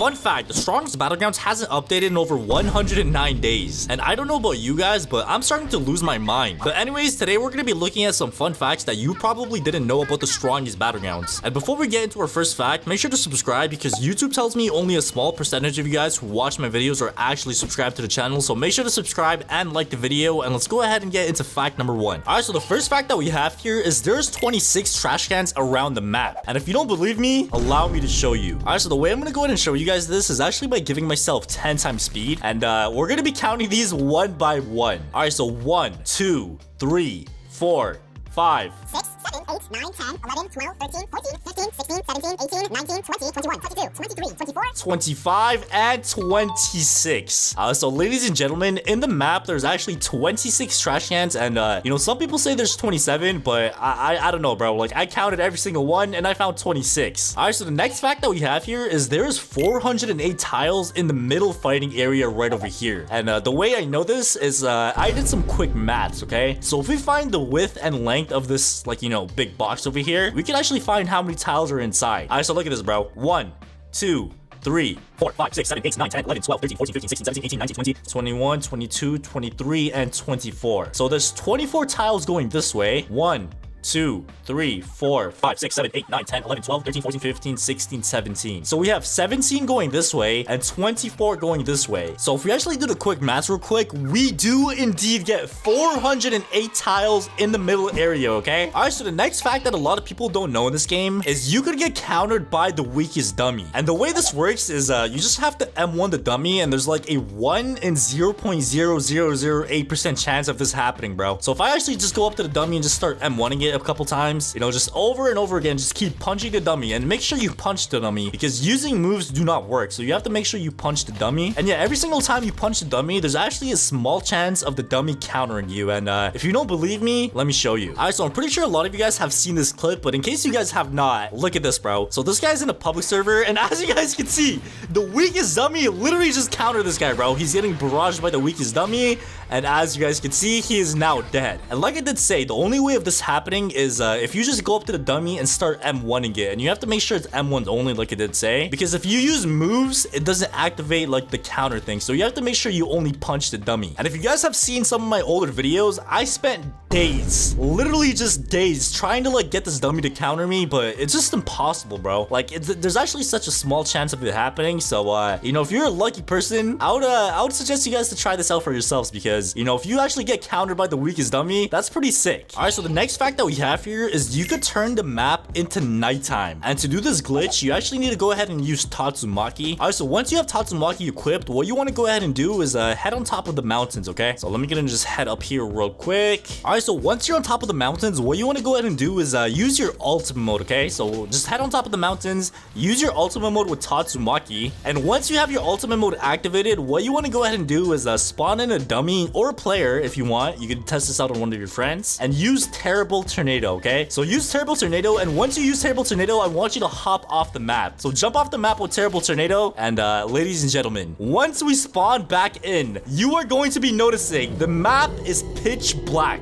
fun fact, the strongest Battlegrounds hasn't updated in over 109 days. And I don't know about you guys, but I'm starting to lose my mind. But anyways, today we're gonna be looking at some fun facts that you probably didn't know about the strongest Battlegrounds. And before we get into our first fact, make sure to subscribe because YouTube tells me only a small percentage of you guys who watch my videos are actually subscribed to the channel. So make sure to subscribe and like the video, and let's go ahead and get into fact number 1. Alright, so the first fact that we have here is there's 26 trash cans around the map. And if you don't believe me, allow me to show you. Alright, so the way I'm gonna go ahead and show you guys this is actually by giving myself 10 times speed. And we're gonna be counting these one by one. Alright, so 1, 2, 3, 4, 5, 6, 7, 8, 9, 10, 11, 12, 13, 14, 15, 16, 17, 18, 19, 20, 21, 22, 23, 24, 25, and 26. So ladies and gentlemen, in the map, there's actually 26 trash cans, and you know, some people say there's 27, but I don't know, bro. Like, I counted every single one, and I found 26. Alright, so the next fact that we have here is there's 408 tiles in the middle fighting area right over here. And the way I know this is I did some quick maths, okay? So if we find the width and length of this, like, you know, big box over here, we can actually find how many tiles are inside. Alright, so look at this, bro. 1, 2, 3, 4, 5, 6, 7, 8, 9, 10, 11, 12, 13, 14, 15, 16, 17, 18, 19, 20, 21, 22, 23, and 24. So there's 24 tiles going this way. 1, 2, 3, 4, 5, 6, 7, 8, 9, 10, 11, 12, 13, 14, 15, 16, 17. So we have 17 going this way and 24 going this way. So if we actually do the quick maths real quick, we do indeed get 408 tiles in the middle area, okay? Alright, so the next fact that a lot of people don't know in this game is you could get countered by the weakest dummy. And the way this works is you just have to M1 the dummy, and there's like a 1 in 0.0008% chance of this happening, bro. So if I actually just go up to the dummy and just start M1ing it a couple times, you know, just over and over again, just keep punching the dummy, and make sure you punch the dummy because using moves do not work. So you have to make sure you punch the dummy. And yeah, every single time you punch the dummy, there's actually a small chance of the dummy countering you. And if you don't believe me, let me show you. Alright, so I'm pretty sure a lot of you guys have seen this clip, but in case you guys have not, look at this, bro. So this guy's in a public server, and as you guys can see, the weakest dummy literally just countered this guy, bro. He's getting barraged by the weakest dummy, and as you guys can see, he is now dead. And like I did say, the only way of this happening is if you just go up to the dummy and start M1ing it, and you have to make sure it's M1 only, like I did say, because if you use moves, it doesn't activate like the counter thing. So you have to make sure you only punch the dummy. And if you guys have seen some of my older videos, I spent days, literally just days, trying to like get this dummy to counter me, but it's just impossible, bro. Like, there's actually such a small chance of it happening. So you know, if you're a lucky person, I would suggest you guys to try this out for yourselves, because you know, if you actually get countered by the weakest dummy, that's pretty sick. All right, so the next fact that we have here is you could turn the map into nighttime, and to do this glitch, you actually need to go ahead and use Tatsumaki. All right, so once you have Tatsumaki equipped, what you want to go ahead and do is head on top of the mountains, okay? So let me get in and just head up here real quick. All right, so once you're on top of the mountains, what you want to go ahead and do is use your ultimate mode, okay? So just head on top of the mountains, use your ultimate mode with Tatsumaki, and once you have your ultimate mode activated, what you want to go ahead and do is spawn in a dummy or a player if you want. You can test this out on one of your friends, and use Terrible Tornado, okay? So use Terrible Tornado, and once you use Terrible Tornado, I want you to hop off the map. So jump off the map with Terrible Tornado, and ladies and gentlemen, once we spawn back in, you are going to be noticing the map is pitch black.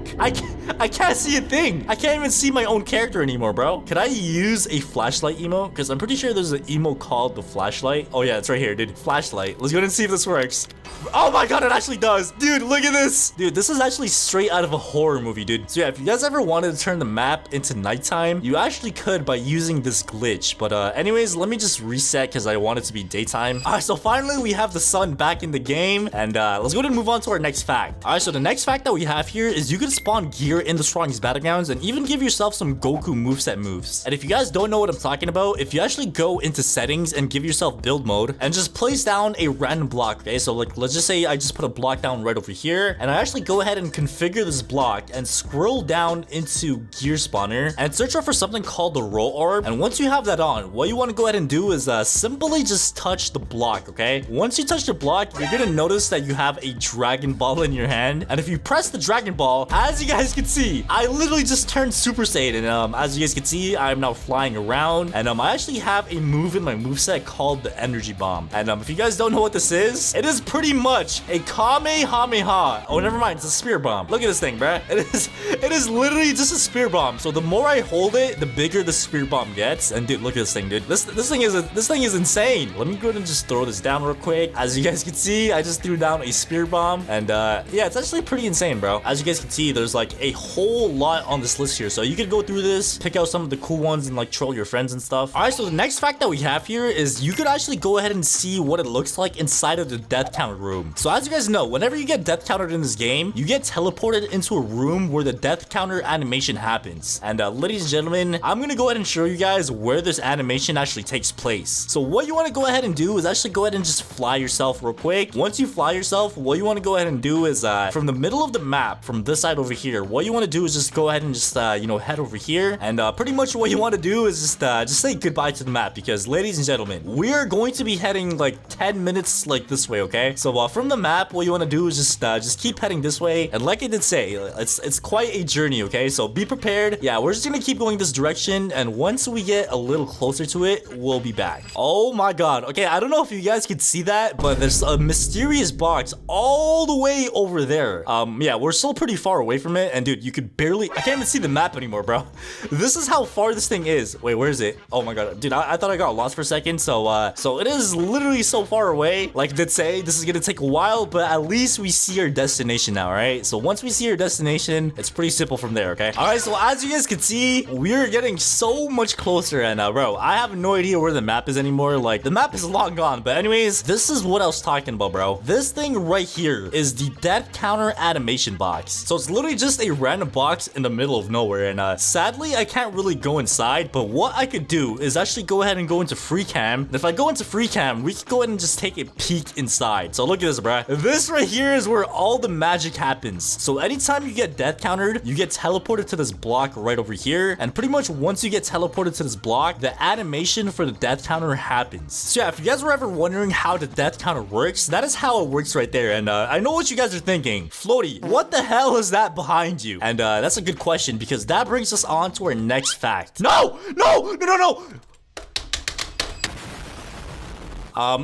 I can't see a thing. I can't even see my own character anymore, bro. Could I use a flashlight emote? Because I'm pretty sure there's an emote called the flashlight. Oh yeah, it's right here, dude. Flashlight. Let's go ahead and see if this works. Oh my god, it actually does. Dude, look at this. Dude, this is actually straight out of a horror movie, dude. So yeah, if you guys ever wanted to turn the map into nighttime, you actually could by using this glitch. But anyways, let me just reset because I want it to be daytime. All right, so finally we have the sun back in the game, and let's go ahead and move on to our next fact. All right, so the next fact that we have here is you can spawn gear in the strongest Battlegrounds and even give yourself some Goku moveset moves. And if you guys don't know what I'm talking about, if you actually go into settings and give yourself build mode and just place down a random block, okay? So like, let's just say I just put a block down right over here, and I actually go ahead and configure this block and scroll down into gear spawner and search for something called the roll orb. And once you have that on, what you want to go ahead and do is simply just touch the block, okay? Once you touch the block, you're gonna notice that you have a Dragon Ball in your hand, and if you press the Dragon Ball, as you guys can can see, I literally just turned Super Saiyan. And as you guys can see, I'm now flying around. And I actually have a move in my moveset called the Energy Bomb. And if you guys don't know what this is, it is pretty much a Kamehameha. Oh, never mind. It's a spear bomb. Look at this thing, bruh. It is literally just a spear bomb. So the more I hold it, the bigger the spear bomb gets. And dude, look at this thing, dude. This thing is insane. Let me go ahead and just throw this down real quick. As you guys can see, I just threw down a spear bomb. And yeah, it's actually pretty insane, bro. As you guys can see, there's like a whole lot on this list here. So you could go through this, pick out some of the cool ones, and like troll your friends and stuff. All right, so the next fact that we have here is you could actually go ahead and see what it looks like inside of the death counter room. So as you guys know, whenever you get death countered in this game, you get teleported into a room where the death counter animation happens. And ladies and gentlemen, I'm gonna go ahead and show you guys where this animation actually takes place. So what you want to go ahead and do is actually go ahead and just fly yourself real quick. Once you fly yourself, what you want to go ahead and do is from the middle of the map, from this side over here, what you want to do is just go ahead and just you know, head over here. And pretty much what you want to do is just say goodbye to the map, because ladies and gentlemen, we are going to be heading like 10 minutes like this way, okay? So from the map, what you want to do is just keep heading this way. And like I did say, it's quite a journey, okay? So be prepared. Yeah, we're just gonna keep going this direction, and once we get a little closer to it, we'll be back. Oh my god. Okay, I don't know if you guys could see that, but there's a mysterious box all the way over there. Yeah, we're still pretty far away from it, and dude, you could barely, I can't even see the map anymore, bro. This is how far this thing is. Wait, where is it? Oh my god, dude, I thought I got lost for a second. So it is literally so far away. Like I did say, this is gonna take a while, but at least we see our destination now, right? So once we see our destination, it's pretty simple from there, okay? All right, so as you guys can see, we're getting so much closer, and bro, I have no idea where the map is anymore. Like, the map is long gone. But anyways, this is what I was talking about, bro. This thing right here is the death counter animation box. So it's literally just a random box in the middle of nowhere. And sadly, I can't really go inside. But what I could do is actually go ahead and go into free cam. And if I go into free cam, we can go ahead and just take a peek inside. So look at this, bro. This right here is where all the magic happens. So anytime you get death countered, you get teleported to this block right over here. And pretty much once you get teleported to this block, the animation for the death counter happens. So yeah, if you guys were ever wondering how the death counter works, that is how it works right there. And I know what you guys are thinking. Floaty, what the hell is that behind you? And that's a good question, because that brings us on to our next fact. No!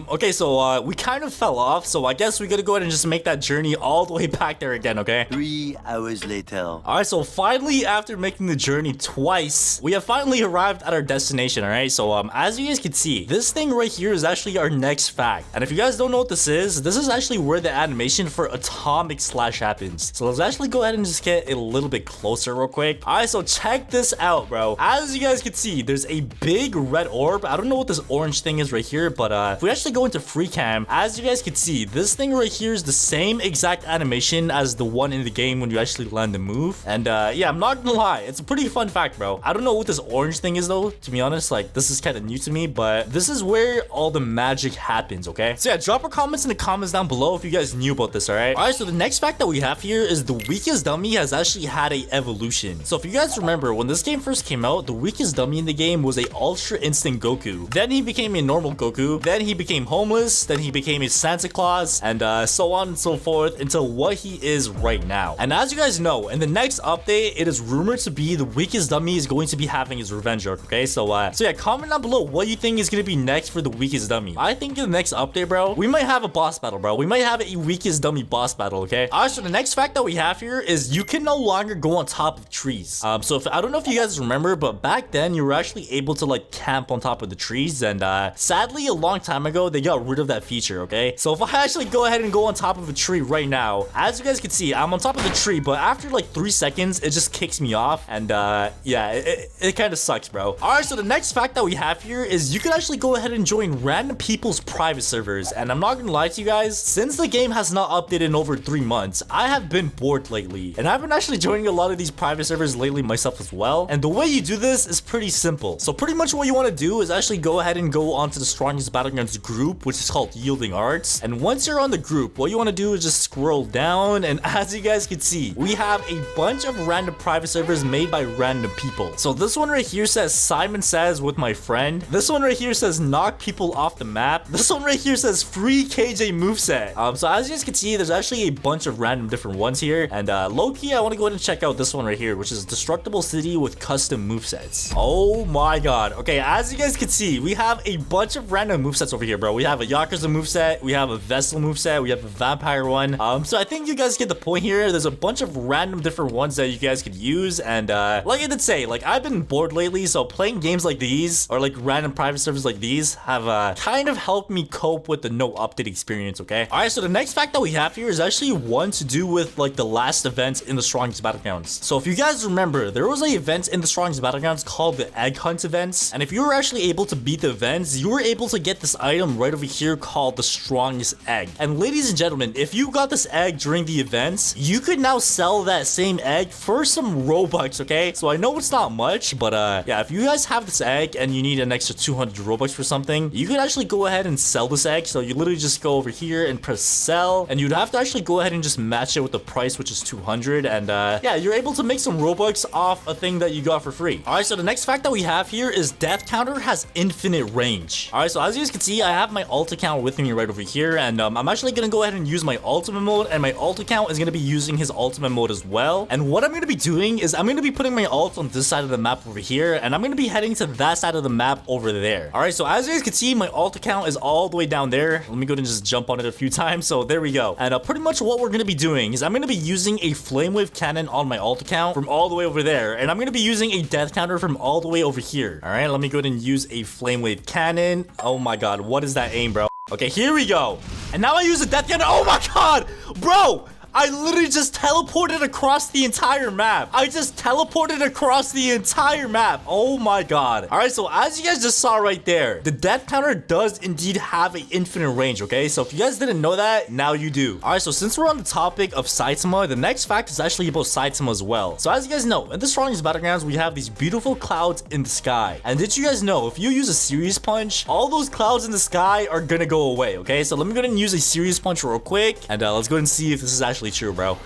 Okay, so we kind of fell off, so I guess we gotta go ahead and just make that journey all the way back there again, okay? 3 hours later. Alright, so finally, after making the journey twice, we have finally arrived at our destination, alright? So as you guys can see, this thing right here is actually our next fact. And if you guys don't know what this is actually where the animation for atomic slash happens. So let's actually go ahead and just get a little bit closer real quick. Alright, so check this out, bro. As you guys can see, there's a big red orb. I don't know what this orange thing is right here, but if we actually go into free cam, as you guys can see, this thing right here is the same exact animation as the one in the game when you actually land the move. And yeah, I'm not gonna lie, it's a pretty fun fact, bro. I don't know what this orange thing is though, to be honest. Like, this is kind of new to me, but this is where all the magic happens, okay? So yeah, drop your comments in the comments down below if you guys knew about this, alright? Alright, so the next fact that we have here is the weakest dummy has actually had a evolution. So if you guys remember, when this game first came out, the weakest dummy in the game was a Ultra Instinct Goku. Then he became a normal Goku. Then he became homeless. Then he became a Santa Claus, and so on and so forth until what he is right now. And as you guys know, in the next update, it is rumored to be the weakest dummy is going to be having his revenge arc, okay? So yeah, comment down below what you think is going to be next for the weakest dummy. I think in the next update, bro, we might have a boss battle, bro. We might have a weakest dummy boss battle, okay? Alright, so the next fact that we have here is you can no longer go on top of trees. So if I don't know if you guys remember, but back then you were actually able to like camp on top of the trees, and sadly a long time ago they got rid of that feature, okay? So if I actually go ahead and go on top of a tree right now, as you guys can see, I'm on top of the tree, but after like 3 seconds it just kicks me off, and yeah, it kind of sucks, bro. Alright, so the next fact that we have here is you can actually go ahead and join random people's private servers. And I'm not gonna lie to you guys, since the game has not updated in over 3 months, I have been bored lately, and I've been actually joining a lot of these private servers lately myself as well. And the way you do this is pretty simple. So pretty much what you want to do is actually go ahead and go onto the strongest battleground Battlegrounds group, which is called Yielding Arts. And once you're on the group, what you want to do is just scroll down, and as you guys can see, we have a bunch of random private servers made by random people. So this one right here says Simon Says with my friend. This one right here says knock people off the map. This one right here says free KJ moveset. So as you guys can see, there's actually a bunch of random different ones here. And low-key, I want to go ahead and check out this one right here, which is Destructible City with custom movesets. Oh my god. Okay, as you guys can see, we have a bunch of random movesets over here, bro. We have a Yakuza moveset, we have a Vessel moveset, we have a Vampire one. So I think you guys get the point here. There's a bunch of random different ones that you guys could use. And like I did say, like I've been bored lately, so playing games like these or like random private servers like these have kind of helped me cope with the no update experience, okay? All right, so the next fact that we have here is actually one to do with like the last event in the Strongest Battlegrounds. So if you guys remember, there was an event in the Strongest Battlegrounds called the Egg Hunt events. And if you were actually able to beat the events, you were able to get this item right over here called the Strongest Egg. And ladies and gentlemen, if you got this egg during the events, you could now sell that same egg for some robux, okay? So I know it's not much, but yeah, if you guys have this egg and you need an extra 200 robux for something, you could actually go ahead and sell this egg. So you literally just go over here and press sell, and you'd have to actually go ahead and just match it with the price, which is 200. And yeah, you're able to make some robux off a thing that you got for free. All right, so the next fact that we have here is death counter has infinite range. All right, so as you guys can see, I have my alt account with me right over here, and I'm actually gonna go ahead and use my ultimate mode, and my alt account is gonna be using his ultimate mode as well. And what I'm gonna be doing is I'm gonna be putting my ult on this side of the map over here, and I'm gonna be heading to that side of the map over there. All right, so as you guys can see, my alt account is all the way down there. Let me go ahead and just jump on it a few times. So there we go. And pretty much what we're gonna be doing is I'm gonna be using a flame wave cannon on my alt account from all the way over there, and I'm gonna be using a death counter from all the way over here. All right, let me go ahead and use a flame wave cannon. Oh my god, what is that aim, bro? Okay, here we go. And now I use a death cannon. Oh my god, bro! I literally just teleported across the entire map. I just teleported across the entire map. Oh my god. All right, so as you guys just saw right there, the death counter does indeed have an infinite range, okay? So if you guys didn't know that, now you do. All right, so since we're on the topic of Saitama, the next fact is actually about Saitama as well. So as you guys know, in the Strongest Battlegrounds, we have these beautiful clouds in the sky. And did you guys know, if you use a serious punch, all those clouds in the sky are gonna go away, okay? So let me go ahead and use a serious punch real quick, and let's go ahead and see if this is actually true, bro.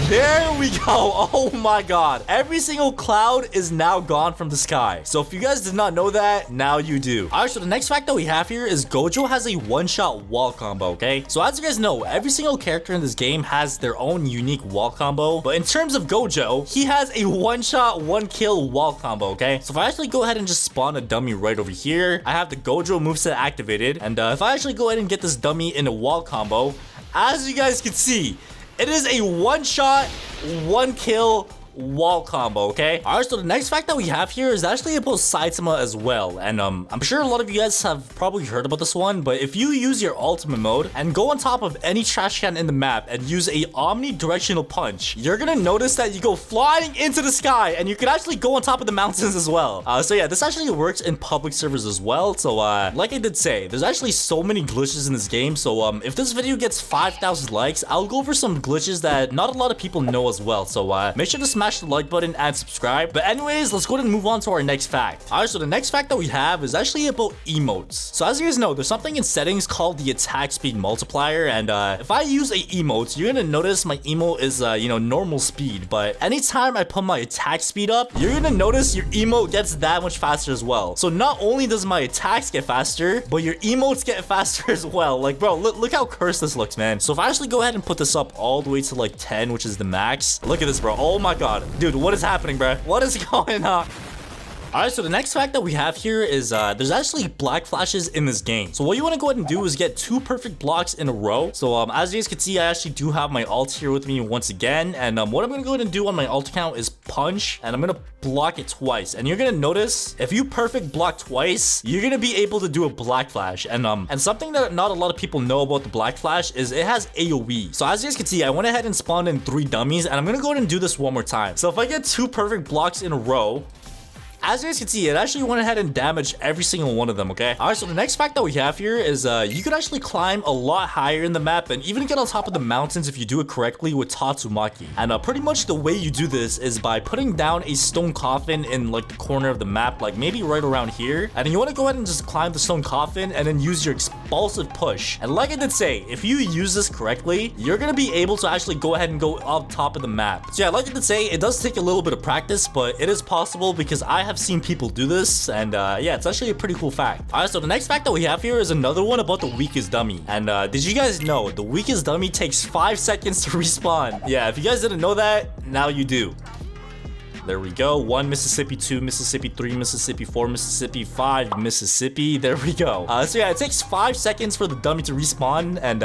There we go. Oh my god. Every single cloud is now gone from the sky. So if you guys did not know that, now you do. All right, so the next fact that we have here is Gojo has a one-shot wall combo, okay? So as you guys know, every single character in this game has their own unique wall combo. But in terms of Gojo, he has a one-shot, one-kill wall combo, okay? So if I actually go ahead and just spawn a dummy right over here, I have the Gojo moveset activated. And if I actually go ahead and get this dummy in a wall combo, as you guys can see, it is a one-shot, one-kill wall combo, okay? All right, so the next fact that we have here is actually about Saitama as well. And I'm sure a lot of you guys have probably heard about this one, but if you use your ultimate mode and go on top of any trash can in the map and use a omnidirectional punch, you're gonna notice that you go flying into the sky, and you can actually go on top of the mountains as well. So yeah, this actually works in public servers as well. So like I did say, there's actually so many glitches in this game. So if this video gets 5,000 likes, I'll go over some glitches that not a lot of people know as well. So make sure to smash the like button and subscribe. But anyways, let's go ahead and move on to our next fact. All right, so the next fact that we have is actually about emotes. So as you guys know, there's something in settings called the attack speed multiplier, and if I use a emote, you're gonna notice my emote is you know, normal speed, but anytime I put my attack speed up, you're gonna notice your emote gets that much faster as well. So not only does my attacks get faster, but your emotes get faster as well. Like, bro, look how cursed this looks, man. So if I actually go ahead and put this up all the way to like 10, which is the max, look at this, bro. Oh my god. Dude, what is happening, bro? What is going on? All right, so the next fact that we have here is there's actually black flashes in this game. So what you want to go ahead and do is get 2 perfect blocks in a row. So as you guys can see, I actually do have my ult here with me once again. And what I'm going to go ahead and do on my ult account is punch, and I'm going to block it twice. And you're going to notice if you perfect block twice, you're going to be able to do a black flash. And something that not a lot of people know about the black flash is it has AoE. So as you guys can see, I went ahead and spawned in 3 dummies, and I'm going to go ahead and do this one more time. So if I get 2 perfect blocks in a row, as you guys can see, it actually went ahead and damaged every single one of them, okay? All right, so the next fact that we have here is you could actually climb a lot higher in the map and even get on top of the mountains if you do it correctly with Tatsumaki. And pretty much the way you do this is by putting down a stone coffin in like the corner of the map, like maybe right around here. And then you want to go ahead and just climb the stone coffin and then use your explosive push. And like I did say, if you use this correctly, you're going to be able to actually go ahead and go up top of the map. So yeah, like I did say, it does take a little bit of practice, but it is possible because I have seen people do this. And yeah, it's actually a pretty cool fact. All right, so the next fact that we have here is another one about the weakest dummy. And did you guys know the weakest dummy takes 5 seconds to respawn? Yeah, if you guys didn't know that, now you do. There we go. 1 Mississippi, 2 Mississippi, 3 Mississippi, 4 Mississippi, 5 Mississippi. There we go. So yeah, it takes 5 seconds for the dummy to respawn. And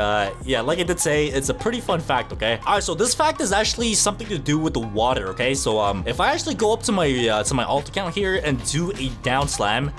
yeah, like I did say, it's a pretty fun fact, okay? All right, so this fact is actually something to do with the water, okay? So if I actually go up to my alt account here and do a down slam,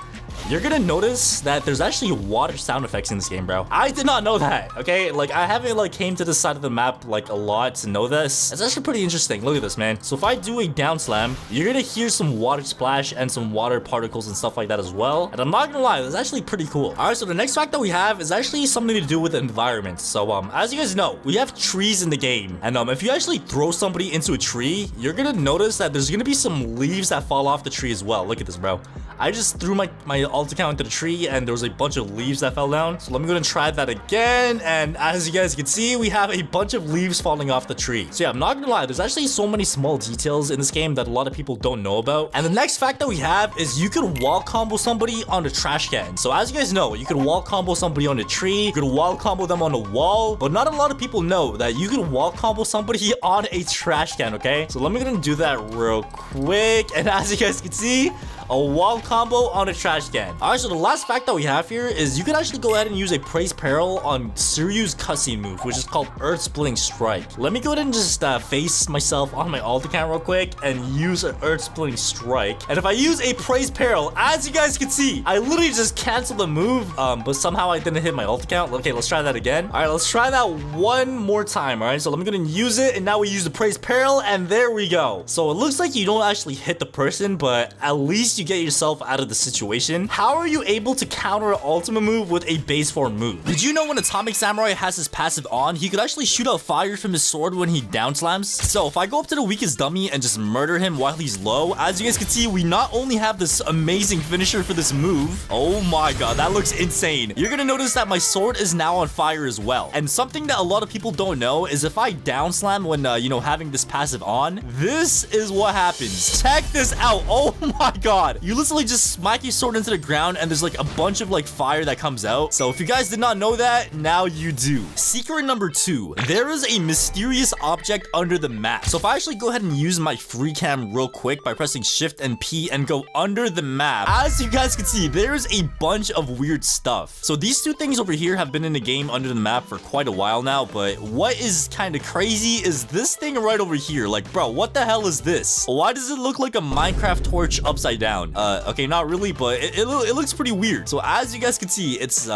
you're gonna notice that there's actually water sound effects in this game, bro. I did not know that, okay? Like, I haven't, like, came to this side of the map, like, a lot to know this. It's actually pretty interesting. Look at this, man. So if I do a down slam, you're gonna hear some water splash and some water particles and stuff like that as well. And I'm not gonna lie, that's actually pretty cool. All right, so the next fact that we have is actually something to do with the environment. So, as you guys know, we have trees in the game. And, if you actually throw somebody into a tree, you're gonna notice that there's gonna be some leaves that fall off the tree as well. Look at this, bro. I just threw my alt account into the tree and there was a bunch of leaves that fell down. So let me go and try that again. And as you guys can see, we have a bunch of leaves falling off the tree. So yeah, I'm not gonna lie, there's actually so many small details in this game that a lot of people don't know about. And the next fact that we have is you could wall combo somebody on a trash can. So as you guys know, you could wall combo somebody on a tree, you could wall combo them on a wall, but not a lot of people know that you could wall combo somebody on a trash can, okay? So let me go and do that real quick. And as you guys can see, a wall combo on a trash can. All right, so the last fact that we have here is you can actually go ahead and use a praise peril on Suiryu's cutscene move, which is called Earth Splitting Strike. Let me go ahead and just face myself on my alt account real quick and use an Earth Splitting Strike. And if I use a praise peril, as you guys can see, I literally just canceled the move, but somehow I didn't hit my alt account. Okay, let's try that again. All right, let's try that one more time. All right, so let me go ahead and use it, and now we use the praise peril, and there we go. So it looks like you don't actually hit the person, but at least you get yourself out of the situation. How are you able to counter an ultimate move with a base form move? Did you know when Atomic Samurai has his passive on, he could actually shoot out fire from his sword when he down slams? So if I go up to the weakest dummy and just murder him while he's low, as you guys can see, we not only have this amazing finisher for this move. Oh my god, that looks insane. You're gonna notice that my sword is now on fire as well. And something that a lot of people don't know is if I down slam when you know, having this passive on, this is what happens. Check this out. Oh my god, you literally just smack your sword into the ground and there's like a bunch of like fire that comes out. So if you guys did not know that, now you do. Secret number 2, there is a mysterious object under the map. So if I actually go ahead and use my free cam real quick by pressing shift and P and go under the map, as you guys can see, there is a bunch of weird stuff. So these two things over here have been in the game under the map for quite a while now, but what is kind of crazy is this thing right over here. Like, bro, what the hell is this? Why does it look like a Minecraft torch upside down? Okay, not really, but it looks pretty weird. So as you guys can see, it's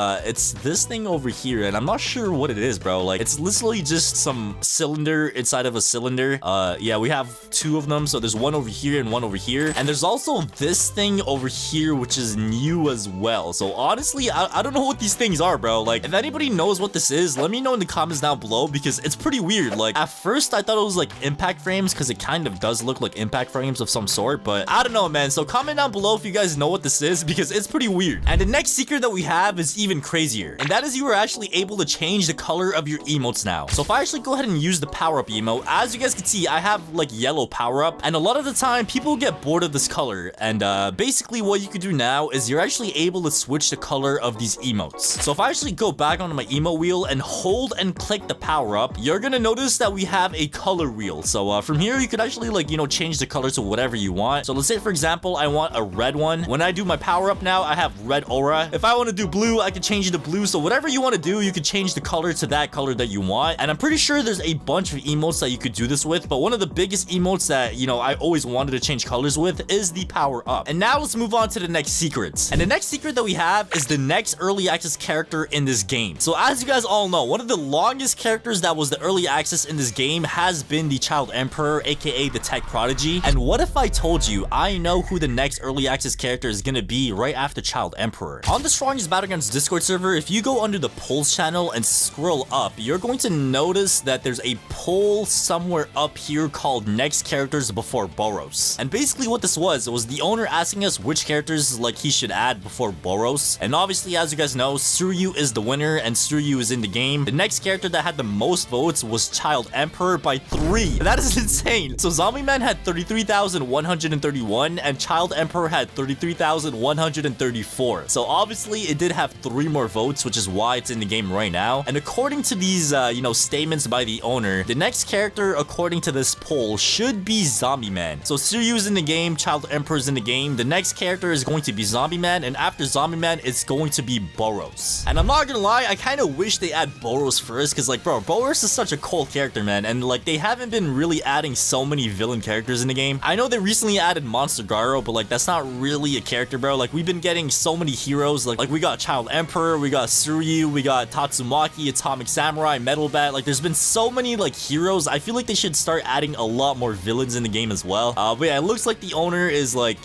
this thing over here, and I'm not sure what it is, bro. Like, it's literally just some cylinder inside of a cylinder. Yeah, we have 2 of them. So there's one over here and one over here, and there's also this thing over here, which is new as well. So honestly, I don't know what these things are, bro. Like, if anybody knows what this is, let me know in the comments down below, because it's pretty weird. Like, at first I thought it was like impact frames, because it kind of does look like impact frames of some sort, but I don't know, man. So comment down below if you guys know what this is, because it's pretty weird. And the next secret that we have is even crazier, and that is you are actually able to change the color of your emotes now. So if I actually go ahead and use the power-up emote, as you guys can see, I have like yellow power-up, and a lot of the time people get bored of this color, and basically what you could do now is you're actually able to switch the color of these emotes. So if I actually go back onto my emote wheel and hold and click the power-up, you're gonna notice that we have a color wheel. So from here you could actually, like, you know, change the color to whatever you want. So let's say, for example, I want a red one. When I do my power up now, I have red aura. If I want to do blue, I can change it to blue. So whatever you want to do, you can change the color to that color that you want. And I'm pretty sure there's a bunch of emotes that you could do this with, but one of the biggest emotes that, you know, I always wanted to change colors with is the power up. And now let's move on to the next secrets. And the next secret that we have is the next early access character in this game. So as you guys all know, one of the longest characters that was the early access in this game has been the Child Emperor, aka the Tech Prodigy. And what if I told you I know who the next next early access character is gonna be right after Child Emperor. On the Strongest Battlegrounds Discord server, if you go under the polls channel and scroll up, you're going to notice that there's a poll somewhere up here called next characters before Boros. And basically what this was, it was the owner asking us which characters like he should add before Boros. And obviously, as you guys know, Suiryu is the winner and Suiryu is in the game. The next character that had the most votes was Child Emperor by 3. That is insane. So Zombie Man had 33,131 and Child Emperor had 33,134. So obviously it did have 3 more votes, which is why it's in the game right now. And according to these statements by the owner, the next character according to this poll should be Zombie Man. So Suiryu is in the game, Child Emperor is in the game. The next character is going to be Zombie Man, and after Zombie Man it's going to be Boros. And I'm not gonna lie, I kind of wish they add Boros first, because like, bro, Boros is such a cool character, man, and like they haven't been really adding so many villain characters in the game. I know they recently added Monster Garo, but like that's not really a character, bro. Like we've been getting so many heroes, like we got Child Emperor, we got Suiryu, we got Tatsumaki, Atomic Samurai, Metal Bat. Like there's been so many like heroes. I feel like they should start adding a lot more villains in the game as well. But yeah, it looks like the owner is like,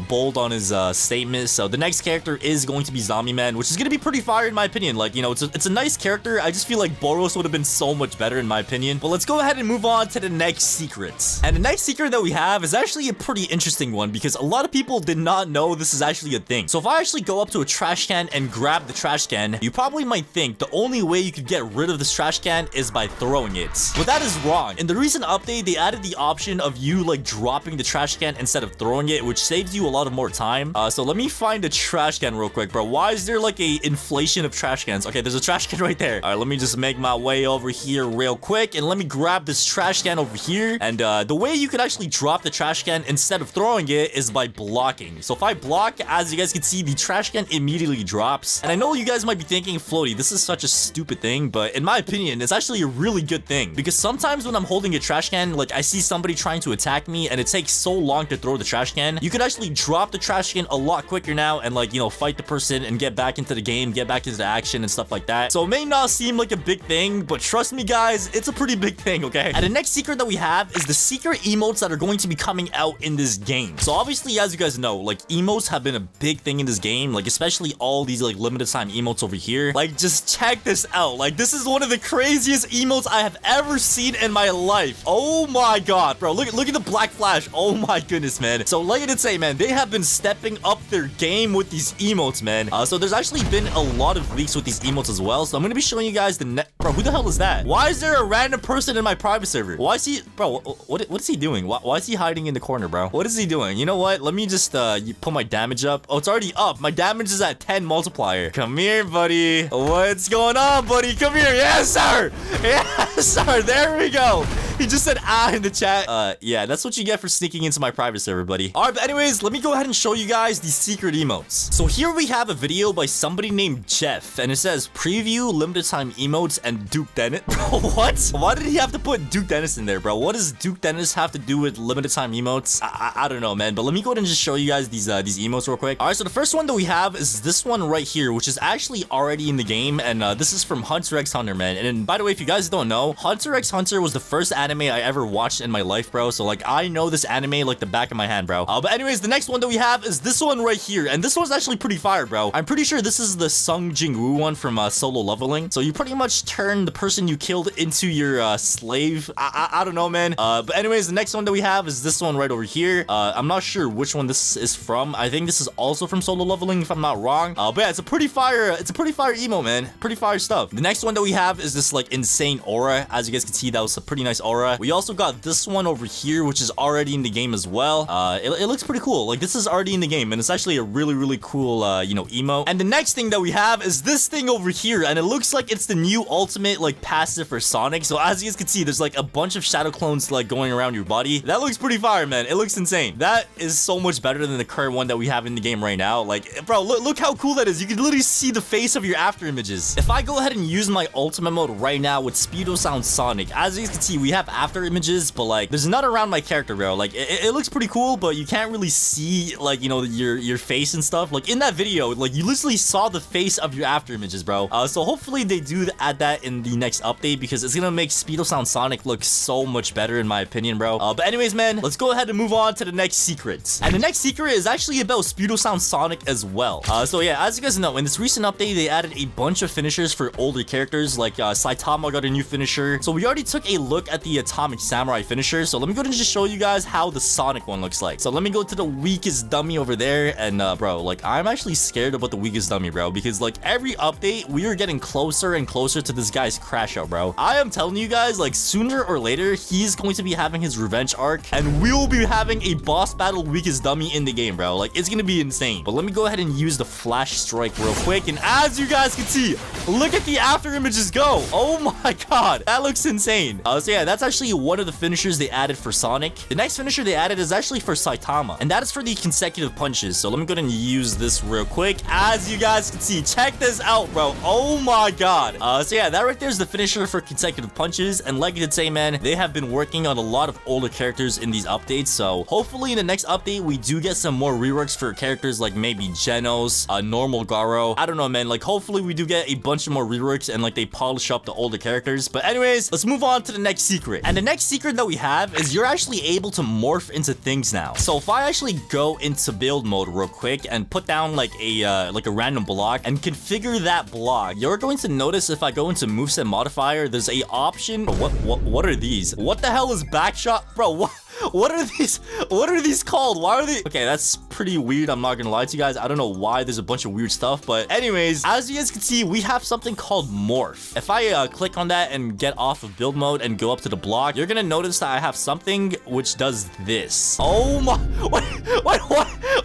bold on his statement. So the next character is going to be Zombie Man, which is gonna be pretty fire in my opinion. Like, it's a nice character. I just feel like Boros would have been so much better in my opinion. But let's go ahead and move on to the next secrets. And the next secret that we have is actually a pretty interesting one, because a lot of people did not know this is actually a thing. So if I actually go up to a trash can and grab the trash can, you probably might think the only way you could get rid of this trash can is by throwing it. But that is wrong. In the recent update, they added the option of you like dropping the trash can instead of throwing it, which saves you a lot of more time. So let me find a trash can real quick, bro. Why is there like a inflation of trash cans? Okay, there's a trash can right there. All right, let me just make my way over here real quick, and let me grab this trash can over here. And the way you could actually drop the trash can instead of throwing it is by blocking. So if I block, as you guys can see, the trash can immediately drops. And I know you guys might be thinking, Floaty, this is such a stupid thing, but in my opinion, it's actually a really good thing, because sometimes when I'm holding a trash can, like I see somebody trying to attack me and it takes so long to throw the trash can, you could actually drop the trash can a lot quicker now and like, fight the person and get back into the game, get back into the action and stuff like that. So it may not seem like a big thing, but trust me guys, it's a pretty big thing, okay? And the next secret that we have is the secret emotes that are going to be coming out in this game. So obviously, as you guys know, like emotes have been a big thing in this game, like especially all these like limited time emotes over here. Like just check this out. Like this is one of the craziest emotes I have ever seen in my life. Oh my god, bro. Look at the black flash. Oh my goodness, man. So like I did say, man, they have been stepping up their game with these emotes, man. So there's actually been a lot of leaks with these emotes as well. So I'm gonna be showing you guys bro, who the hell is that? Why is there a random person in my private server? Why is he, bro, what is he doing? Why is he hiding in the corner, bro? What is he doing? You know what? Let me just put my damage up. Oh, it's already up. My damage is at 10 multiplier. Come here, buddy. What's going on, buddy? Come here. Yes, sir. Yes, sir. There we go. He just said in the chat. Yeah, that's what you get for sneaking into my private server, buddy. All right, but anyways, let me go ahead and show you guys these secret emotes. So here we have a video by somebody named Jeff, and it says preview limited time emotes and Duke Dennis. Bro, what? Why did he have to put Duke Dennis in there, bro? What does Duke Dennis have to do with limited time emotes? I don't know, man, but let me go ahead and just show you guys these emotes real quick. All right, so the first one that we have is this one right here, which is actually already in the game, and this is from Hunter x Hunter, man. And by the way, if you guys don't know, Hunter x Hunter was the first anime I ever watched in my life, bro. So like I know this anime like the back of my hand, bro. But anyways, the next one that we have is this one right here, and this one's actually pretty fire, bro. I'm pretty sure this is the Sung Jing-woo one from Solo Leveling. So you pretty much turn the person you killed into your slave. I don't know, man. But anyways, the next one that we have is this one right over here. I'm not sure which one this is from. I think this is also from Solo Leveling, if I'm not wrong. But yeah, it's a pretty fire emo, man. Pretty fire stuff. The next one that we have is this like insane aura. As you guys can see, that was a pretty nice aura. We also got this one over here, which is already in the game as well. It looks pretty cool. Like this is already in the game, and it's actually a really cool emo. And the next thing that we have is this thing over here, and it looks like it's the new ultimate like passive for Sonic. So as you guys can see, there's like a bunch of shadow clones like going around your body. That looks pretty fire, man. It looks insane. That is so much better than the current one that we have in the game right now. Like, bro, look how cool that is. You can literally see the face of your after images. If I go ahead and use my ultimate mode right now with Speedo Sound Sonic, as you guys can see, we have have after images, but like there's none around my character, bro. Like it looks pretty cool, but you can't really see like, you know, your face and stuff. Like in that video, like you literally saw the face of your after images, bro. So hopefully they do add that in the next update, because it's gonna make Speedo Sound Sonic look so much better in my opinion, bro. But anyways, man, let's go ahead and move on to the next secret. And the next secret is actually about Speedo Sound Sonic as well. So yeah, as you guys know, in this recent update, they added a bunch of finishers for older characters, like Saitama got a new finisher. So we already took a look at the Atomic Samurai finisher. So let me go ahead and just show you guys how the Sonic one looks like. So let me go to the weakest dummy over there. And bro, like I'm actually scared about the weakest dummy, bro, because like every update, we are getting closer and closer to this guy's crash out, bro. I am telling you guys, like sooner or later, he's going to be having his revenge arc, and we will be having a boss battle weakest dummy in the game, bro. Like it's gonna be insane. But let me go ahead and use the flash strike real quick, and as you guys can see, look at the after images go. Oh my god, that looks insane. So yeah, that's actually one of the finishers they added for Sonic. The next finisher they added is actually for Saitama, and that is for the consecutive punches. So let me go ahead and use this real quick. As you guys can see, check this out, bro. Oh my god. So yeah, that right there is the finisher for consecutive punches, and like I did say, man, they have been working on a lot of older characters in these updates. So hopefully in the next update, we do get some more reworks for characters like maybe Genos, normal Garo. I don't know, man. Like hopefully we do get a bunch of more reworks and like they polish up the older characters. But anyways, let's move on to the next secret. And the next secret that we have is you're actually able to morph into things now. So if I actually go into build mode real quick and put down like a random block and configure that block, you're going to notice if I go into moveset modifier, there's a option. What are these? What the hell is backshot, bro? What are these? What are these called? Why are they? Okay, that's pretty weird. I'm not gonna lie to you guys. I don't know why there's a bunch of weird stuff, but anyways, as you guys can see, we have something called morph. If I click on that and get off of build mode and go up to the block, you're gonna notice that I have something which does this. Oh my,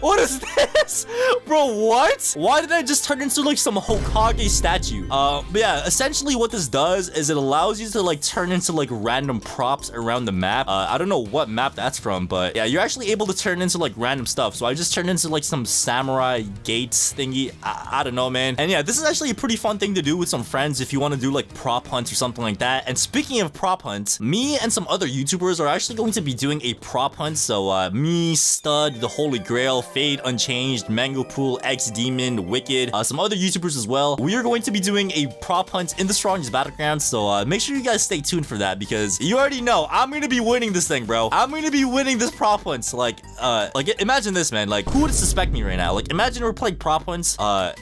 what is this? Bro, what? Why did I just turn into like some Hokage statue? But yeah, essentially what this does is it allows you to like turn into like random props around the map. I don't know what map that's from, but yeah, you're actually able to turn into like random stuff. So I just turned into like some samurai gates thingy. I don't know, man. And yeah, this is actually a pretty fun thing to do with some friends if you want to do like prop hunts or something like that. And speaking of prop hunts, me and some other YouTubers are actually going to be doing a prop hunt. So me, Stud, The Holy Grail, Fade Unchanged, Mango Pool, X Demon, Wicked, some other YouTubers as well. We are going to be doing a prop hunt in the strongest battlegrounds. So make sure you guys stay tuned for that, because you already know I'm going to be winning this thing, bro. I'm going to be winning this prop hunts. Like imagine this, man. Like who would suspect me right now? Like imagine we're playing prop hunts.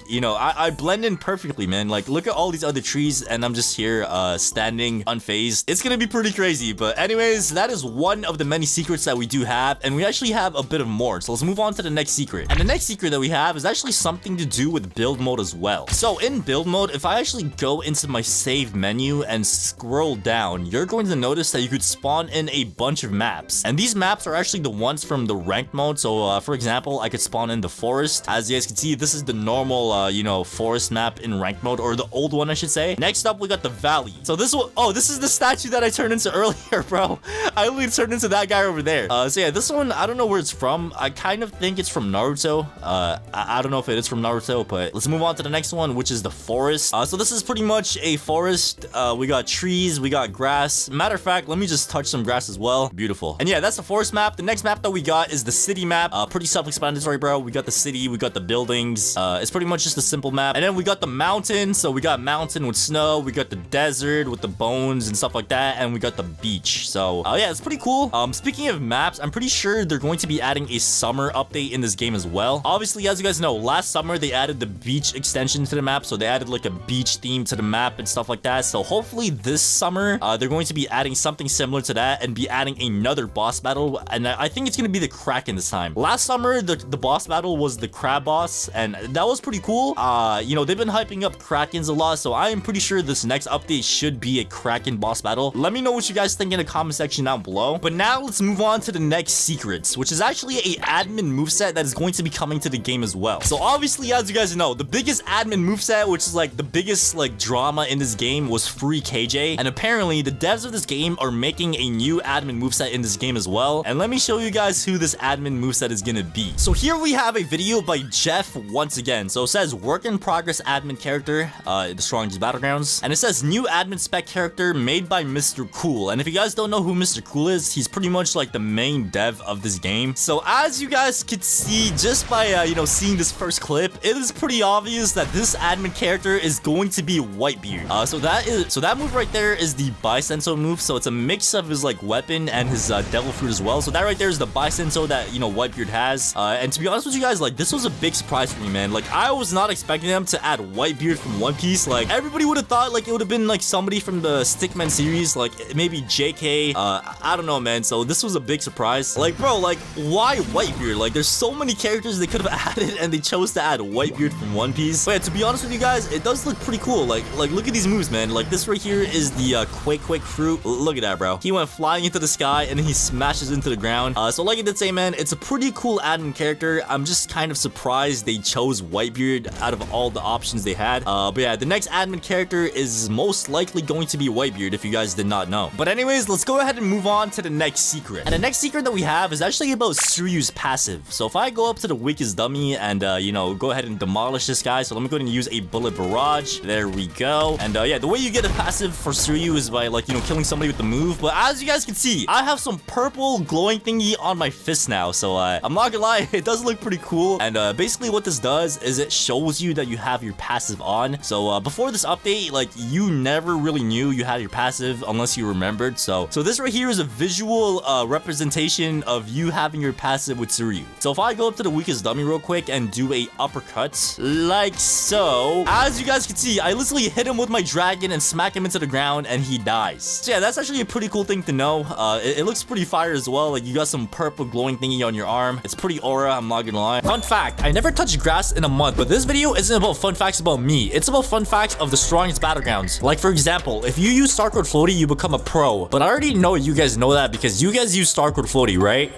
You know, I blend in perfectly, man. Like look at all these other trees and I'm just here standing unfazed. It's gonna be pretty crazy. But anyways, that is one of the many secrets that we do have, and we actually have a bit of more. So let's move on to the next secret. And the next secret that we have is actually something to do with build mode as well. So in build mode, if I actually go into my save menu and scroll down, you're going to notice that you could spawn in a bunch of maps. And these maps are actually the ones from the ranked mode. So for example, I could spawn in the forest. As you guys can see, this is the normal you know, forest map in ranked mode, or the old one I should say. Next up, we got the valley. So this one, oh, this is the statue that I turned into earlier, bro. I literally turned into that guy over there. So yeah, this one, I don't know where it's from. I kind of think it's from Naruto. I don't know if it is from Naruto, but let's move on to the next one, which is the forest. So this is pretty much a forest. We got trees, we got grass. Matter of fact, let me just touch some grass as well. Beautiful. And yeah, that's the forest map. The next map that we got is the city map. Pretty self-explanatory, bro. We got the city, we got the buildings. It's pretty much just a simple map. And then we got the mountain. So we got mountain with snow. We got the desert with the bones and stuff like that. And we got the beach. So yeah, it's pretty cool. Speaking of maps, I'm pretty sure they're going to be adding a summer update in this game as well. Obviously, as you guys know, last summer they added the beach extension to the map. So they added like a beach theme to the map and stuff like that. So hopefully this summer, they're going to be adding something similar to that and be adding another boss battle. And I think it's going to be the Kraken this time. Last summer, the boss battle was the crab boss, and that was pretty cool. You know, they've been hyping up Krakens a lot, so I am pretty sure this next update should be a Kraken boss battle. Let me know what you guys think in the comment section down below. But now let's move on to the next secrets, which is actually a admin moveset that is going to be coming to the game as well. So obviously, as you guys know, the biggest admin moveset, which is like the biggest like drama in this game, was free KJ. And apparently the devs of this game are making a new admin moveset in this game as well. And let me show you guys who this admin moveset is gonna be. So here we have a video by Jeff once again. So it says work in progress admin character, the strongest battlegrounds. And it says new admin spec character made by Mr. Cool. And if you guys don't know who Mr. Cool is, he's pretty much like the main dev of this game. So as you guys could see just by, you know, seeing this first clip, it is pretty obvious that this admin character is going to be Whitebeard. So that move right there is the Bisenso move. So it's a mix of his like weapon and his devil fruit as well. So that right there is the Bisenso that, you know, Whitebeard has. And to be honest with you guys, like this was a big surprise for me, man. Like I was not expecting them to add Whitebeard from One Piece. Like everybody would have thought like it would have been like somebody from the Stickman series, like maybe JK. I don't know, man. So this was a big surprise. Like bro, like why Whitebeard? Like there's so many characters they could have added and they chose to add Whitebeard from One Piece. But yeah, to be honest with you guys, it does look pretty cool. Like look at these moves, man. Like this right here is the Quake fruit. Look at that, bro. He went flying into the sky and then he smashes into the ground. So like I did say, man, it's a pretty cool admin character. I'm just kind of surprised they chose Whitebeard out of all the options they had. But yeah, the next admin character is most likely going to be Whitebeard if you guys did not know. But anyways, let's go ahead and move on to the next secret. And the next secret that we have is actually about Suiryu's passive. So if I go up to the weakest dummy and you know, go ahead and demolish this guy. So let me go ahead and use a bullet barrage. There we go. And yeah, the way you get a passive for Suiryu is by like, you know, killing somebody with the move. But as you guys can see, I have some purple glowing thingy on my fist now. So I'm not gonna lie, it does look pretty cool. And basically what this does is it shows you that you have your passive on. So before this update, like you never really knew you had your passive unless you remembered. So this right here is a visual representation of you having your passive with Suiryu. So if I go up to the weakest dummy real quick and do a uppercut like so, as you guys can see, I literally hit him with my dragon and smack him into the ground and he dies. So yeah, that's actually a pretty cool thing to know. It looks pretty fire as well. Like you got some purple glowing thingy on your arm. It's pretty aura, I'm not gonna lie. Fun fact, I never touched grass in a month, but this video isn't about fun facts about me. It's about fun facts of the strongest battlegrounds. Like for example, if you use Starcode Floaty, you become a pro. But I already know you guys know that because you guys use Starcode Floaty, right?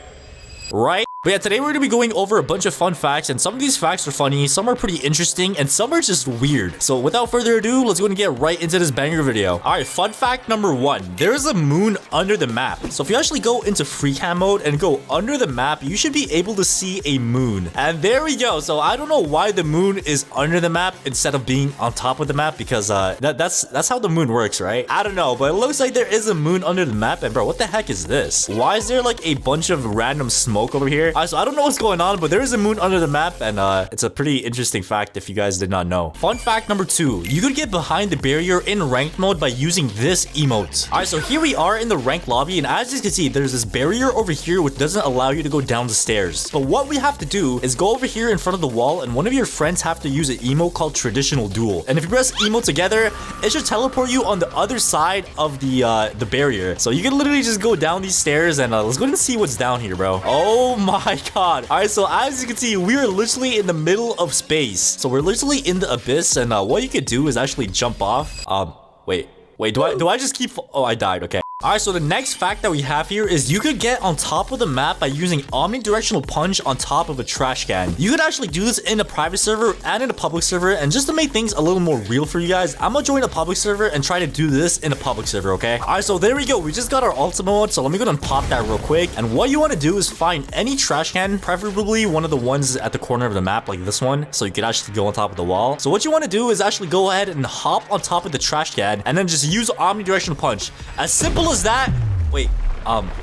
Right? But yeah, today we're gonna be going over a bunch of fun facts, and some of these facts are funny, some are pretty interesting, and some are just weird. So without further ado, let's go and get right into this banger video. Alright, fun fact number 1. There is a moon under the map. So if you actually go into free cam mode and go under the map, you should be able to see a moon. And there we go. So I don't know why the moon is under the map instead of being on top of the map, because that's how the moon works, right? I don't know, but it looks like there is a moon under the map. And bro, what the heck is this? Why is there like a bunch of random smoke over here? So I don't know what's going on, but there is a moon under the map, and it's a pretty interesting fact if you guys did not know. Fun fact number 2. You could get behind the barrier in ranked mode by using this emote. Alright, so here we are in the ranked lobby, and as you can see, there's this barrier over here which doesn't allow you to go down the stairs. But what we have to do is go over here in front of the wall, and one of your friends have to use an emote called traditional duel. And if you press emote together, it should teleport you on the other side of the barrier. So you can literally just go down these stairs, and let's go ahead and see what's down here, bro. Oh my god. Alright, so as you can see, we are literally in the middle of space. So we're literally in the abyss, and what you could do is actually jump off. Wait, do I just keep... Oh, I died. Okay. Alright, so the next fact that we have here is you could get on top of the map by using omnidirectional punch on top of a trash can. You could actually do this in a private server and in a public server, and just to make things a little more real for you guys, I'm gonna join a public server and try to do this in a public server, okay? Alright, so there we go. We just got our ultimate mode, so let me go and pop that real quick. And what you want to do is find any trash can, preferably one of the ones at the corner of the map like this one, so you could actually go on top of the wall. So what you want to do is actually go ahead and hop on top of the trash can and then just use omnidirectional punch. As simple as that. Wait.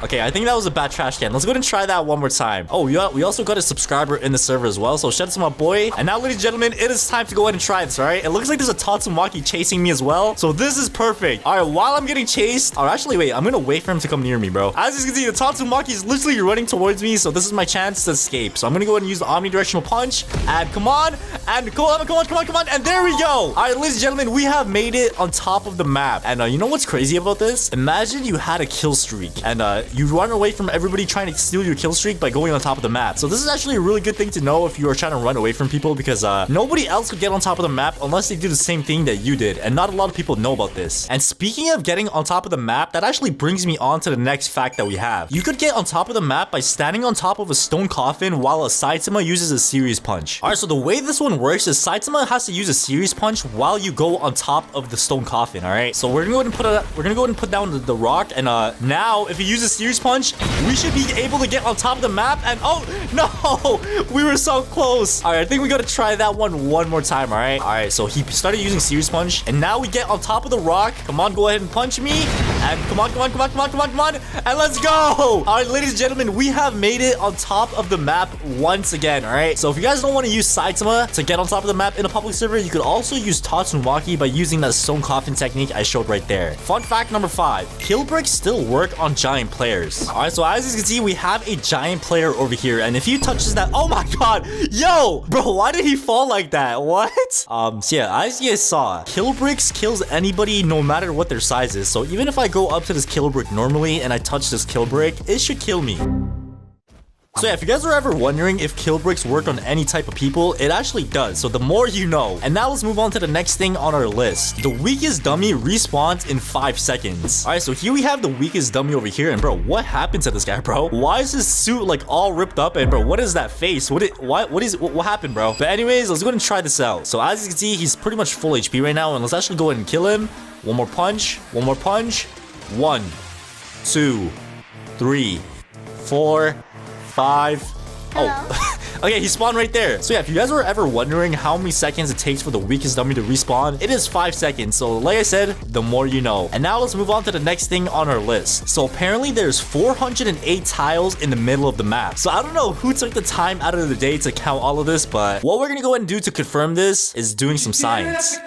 Okay, I think that was a bad trash can. Let's go ahead and try that one more time. Oh, we also got a subscriber in the server as well, so shout out to my boy. And now, ladies and gentlemen, it is time to go ahead and try this, all right? It looks like there's a Tatsumaki chasing me as well, so this is perfect. All right, while I'm getting chased, or actually, wait, I'm gonna wait for him to come near me, bro. As you can see, the Tatsumaki is literally running towards me, so this is my chance to escape. So I'm gonna go ahead and use the omnidirectional punch, and come on, and come on, and there we go. All right, ladies and gentlemen, we have made it on top of the map. And you know what's crazy about this? Imagine you had a kill streak, and you run away from everybody trying to steal your kill streak by going on top of the map. So this is actually a really good thing to know if you are trying to run away from people, because nobody else could get on top of the map unless they do the same thing that you did, and not a lot of people know about this. And speaking of getting on top of the map, that actually brings me on to the next fact that we have. You could get on top of the map by standing on top of a stone coffin while a saitama uses a serious punch. Alright, so the way this one works is saitama has to use a serious punch while you go on top of the stone coffin. Alright, so we're gonna go ahead and put down the rock, and now if he uses Series Punch, we should be able to get on top of the map. And oh, no, we were so close. All right, I think we got to try that one more time, all right? All right, so he started using Series Punch, and now we get on top of the rock. Come on, go ahead and punch me. And come on. And let's go. All right, ladies and gentlemen, we have made it on top of the map once again, all right? So if you guys don't want to use Saitama to get on top of the map in a public server, you could also use Tatsumaki by using that stone coffin technique I showed right there. Fun fact number 5, kill bricks still work on giant players. All right, so as you can see, we have a giant player over here, and if he touches that, oh my god, yo, bro, why did he fall like that? What? So yeah, as you guys saw, kill bricks kills anybody no matter what their size is. So even if I go up to this kill brick normally and I touch this kill brick, it should kill me. So yeah, if you guys are ever wondering if kill bricks work on any type of people, it actually does. So the more you know. And now let's move on to the next thing on our list. The weakest dummy respawns in 5 seconds. All right, so here we have the weakest dummy over here. And bro, what happened to this guy, bro? Why is his suit like all ripped up? And bro, what is that face? What happened, bro? But anyways, let's go ahead and try this out. So as you can see, he's pretty much full HP right now. And let's actually go ahead and kill him. One more punch. 1, 2, 3, 4, 5. Oh, okay, he spawned right there. So yeah, if you guys were ever wondering how many seconds it takes for the weakest dummy to respawn, it is 5 seconds. So like I said, the more you know. And now let's move on to the next thing on our list. So apparently there's 408 tiles in the middle of the map. So I don't know who took the time out of the day to count all of this, but what we're gonna go ahead and do to confirm this is doing some science.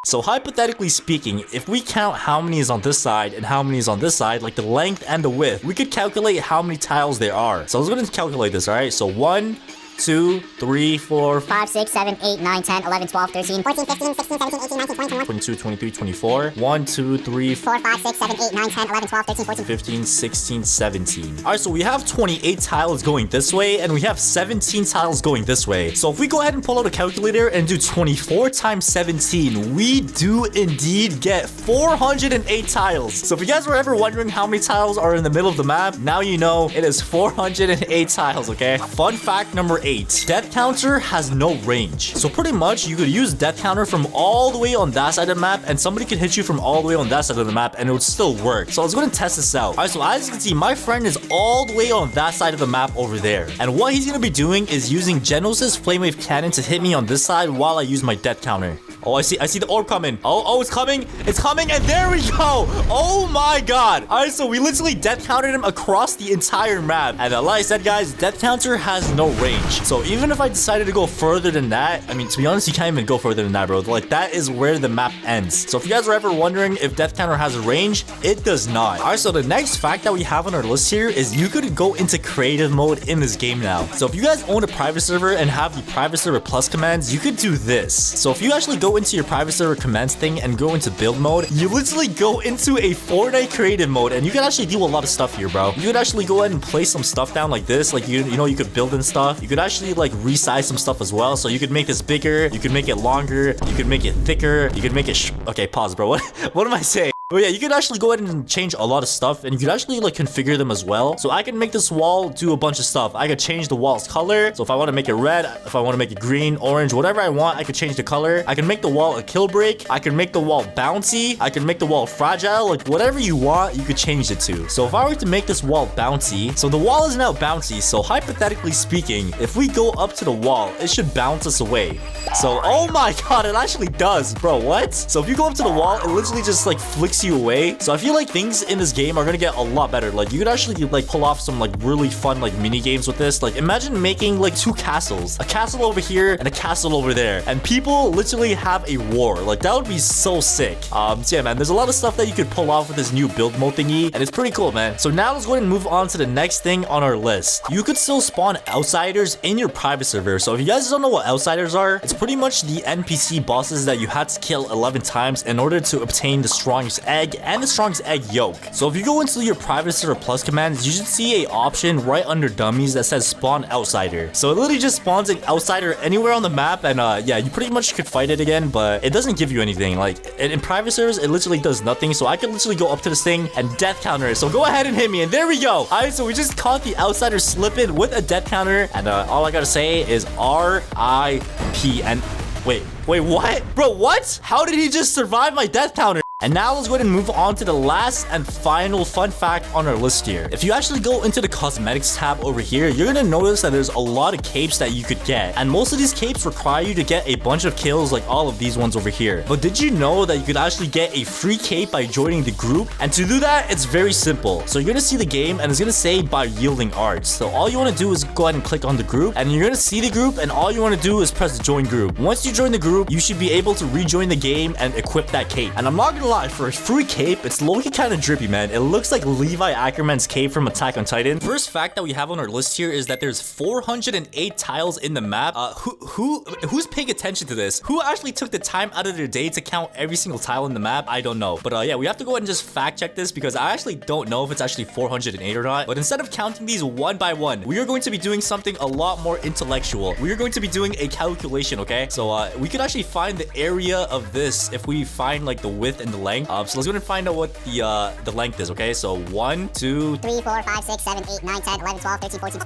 So hypothetically speaking, if we count how many is on this side and how many is on this side, like the length and the width, we could calculate how many tiles there are. So let's go ahead and calculate this, all right? So 1, 2, 3, 4, 5, 6, 7, 8, 9, 10, 11, 12, 13, 14, 15, 16, 17, 18, 19, 20, 21, 22, 23, 24. 1, 2, 3, 4, 5, 6, 7, 8, 9, 10, 11, 12, 13, 14, 15, 16, 17. All right, so we have 28 tiles going this way, and we have 17 tiles going this way. So if we go ahead and pull out a calculator and do 24 times 17, we do indeed get 408 tiles. So if you guys were ever wondering how many tiles are in the middle of the map, now you know it is 408 tiles, okay? Fun fact number 8. Death counter has no range. So pretty much you could use death counter from all the way on that side of the map, and somebody could hit you from all the way on that side of the map and it would still work. So let's go and test this out. All right, so as you can see, my friend is all the way on that side of the map over there. And what he's gonna be doing is using Genos' flame wave cannon to hit me on this side while I use my death counter. Oh, I see the orb coming. Oh, it's coming, and there we go. Oh my god. All right, so we literally death countered him across the entire map. And like I said, guys, death counter has no range. So even if I decided to go further than that, I mean, to be honest, you can't even go further than that, bro. Like, that is where the map ends. So if you guys are ever wondering if death counter has a range, it does not. All right, so the next fact that we have on our list here is you could go into creative mode in this game now. So if you guys own a private server and have the private server plus commands, you could do this. So if you actually go into your private server commands thing and go into build mode, you literally go into a Fortnite creative mode, and you can actually do a lot of stuff here, bro. You could actually go ahead and place some stuff down like this, like you know, you could build and stuff. You could actually like resize some stuff as well. So you could make this bigger, you could make it longer, you could make it thicker, you could make it okay, pause, bro. What am I saying? But yeah, you could actually go ahead and change a lot of stuff, and you could actually like configure them as well. So I can make this wall do a bunch of stuff. I could change the wall's color. So if I want to make it red, if I want to make it green, orange, whatever I want, I could change the color. I can make the wall a kill break. I can make the wall bouncy. I can make the wall fragile. Like whatever you want, you could change it to. So if I were to make this wall bouncy, so the wall is now bouncy. So hypothetically speaking, if we go up to the wall, it should bounce us away. So, oh my god, it actually does, bro. What? So if you go up to the wall, it literally just like flicks you away. So I feel like things in this game are gonna get a lot better. Like you could actually like pull off some like really fun like mini games with this. Like imagine making like 2 castles, a castle over here and a castle over there, and people literally have a war. Like that would be so sick. So yeah, man, there's a lot of stuff that you could pull off with this new build mode thingy, and it's pretty cool, man. So now let's go ahead and move on to the next thing on our list. You could still spawn outsiders in your private server. So if you guys don't know what outsiders are, it's pretty much the NPC bosses that you had to kill 11 times in order to obtain the strongest egg and the strongest egg yolk. So if you go into your private server plus commands, you should see a option right under dummies that says spawn outsider. So it literally just spawns an outsider anywhere on the map, and yeah, you pretty much could fight it again, but it doesn't give you anything. Like in private servers, it literally does nothing. So I can literally go up to this thing and death counter it. So go ahead and hit me, and there we go. All right, so we just caught the outsider slipping with a death counter, and all I gotta say is RIP. And wait, what? Bro, what? How did he just survive my death counter? And now let's go ahead and move on to the last and final fun fact on our list here. If you actually go into the cosmetics tab over here, you're gonna notice that there's a lot of capes that you could get. And most of these capes require you to get a bunch of kills like all of these ones over here. But did you know that you could actually get a free cape by joining the group? And to do that, it's very simple. So you're gonna see the game and it's gonna say by yielding arts. So all you wanna do is go ahead and click on the group and you're gonna see the group and all you wanna do is press join group. Once you join the group, you should be able to rejoin the game and equip that cape. And I'm not gonna lie, for a free cape, it's low-key kind of drippy, man. It looks like Levi Ackerman's cape from Attack on Titan. First fact that we have on our list here is that there's 408 tiles in the map. Who's paying attention to this? Who actually took the time out of their day to count every single tile in the map? I don't know. But yeah, we have to go ahead and just fact check this because I actually don't know if it's actually 408 or not. But instead of counting these one by one, we are going to be doing something a lot more intellectual. We are going to be doing a calculation, okay? So we could actually find the area of this if we find like the width and the length. So let's go ahead and find out what the length is, okay? So 1, 2, 3, 4, 5, 6, 7, 8, 9, 10, 11, 12, 13, 14.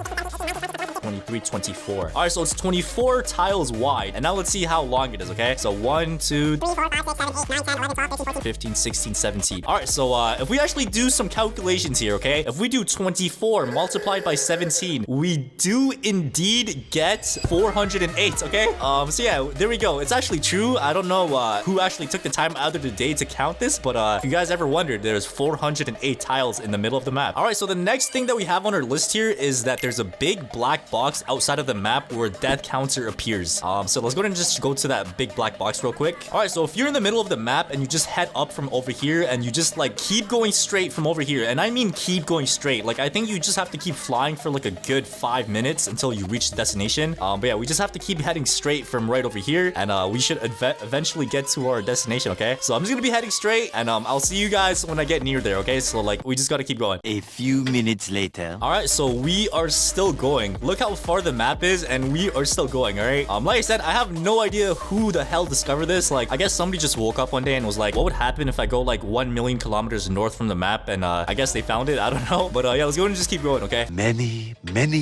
23, 24. All right, so it's 24 tiles wide. And now let's see how long it is, okay? So 1, 2, 3, 4, 5, 6, 7, 8, 9, 10, 11, 12, 13, 14. 15, 16, 17. All right, so if we actually do some calculations here, okay? If we do 24 multiplied by 17, we do indeed get 408, okay? So yeah, there we go. It's actually true. I don't know who actually took the time out of the day to count this, but if you guys ever wondered, there's 408 tiles in the middle of the map. All right, so the next thing that we have on our list here is that there's a big black box outside of the map where death counter appears. So let's go ahead and just go to that big black box real quick. All right, so if you're in the middle of the map and you just head up from over here and you just like keep going straight from over here, and I mean keep going straight, like I think you just have to keep flying for like a good 5 minutes until you reach the destination. But yeah, we just have to keep heading straight from right over here and we should eventually get to our destination, okay? So I'm just gonna be heading straight and I'll see you guys when I get near there, okay? So like we just gotta keep going. A few minutes later. All right, so we are still going. Look how far the map is and we are still going, all right? Like I said, I have no idea who the hell discovered this. Like I guess somebody just woke up one day and was like, what would happen if I go like 1 million kilometers north from the map? And I guess they found it. I don't know. But yeah, let's go and just keep going, okay? Many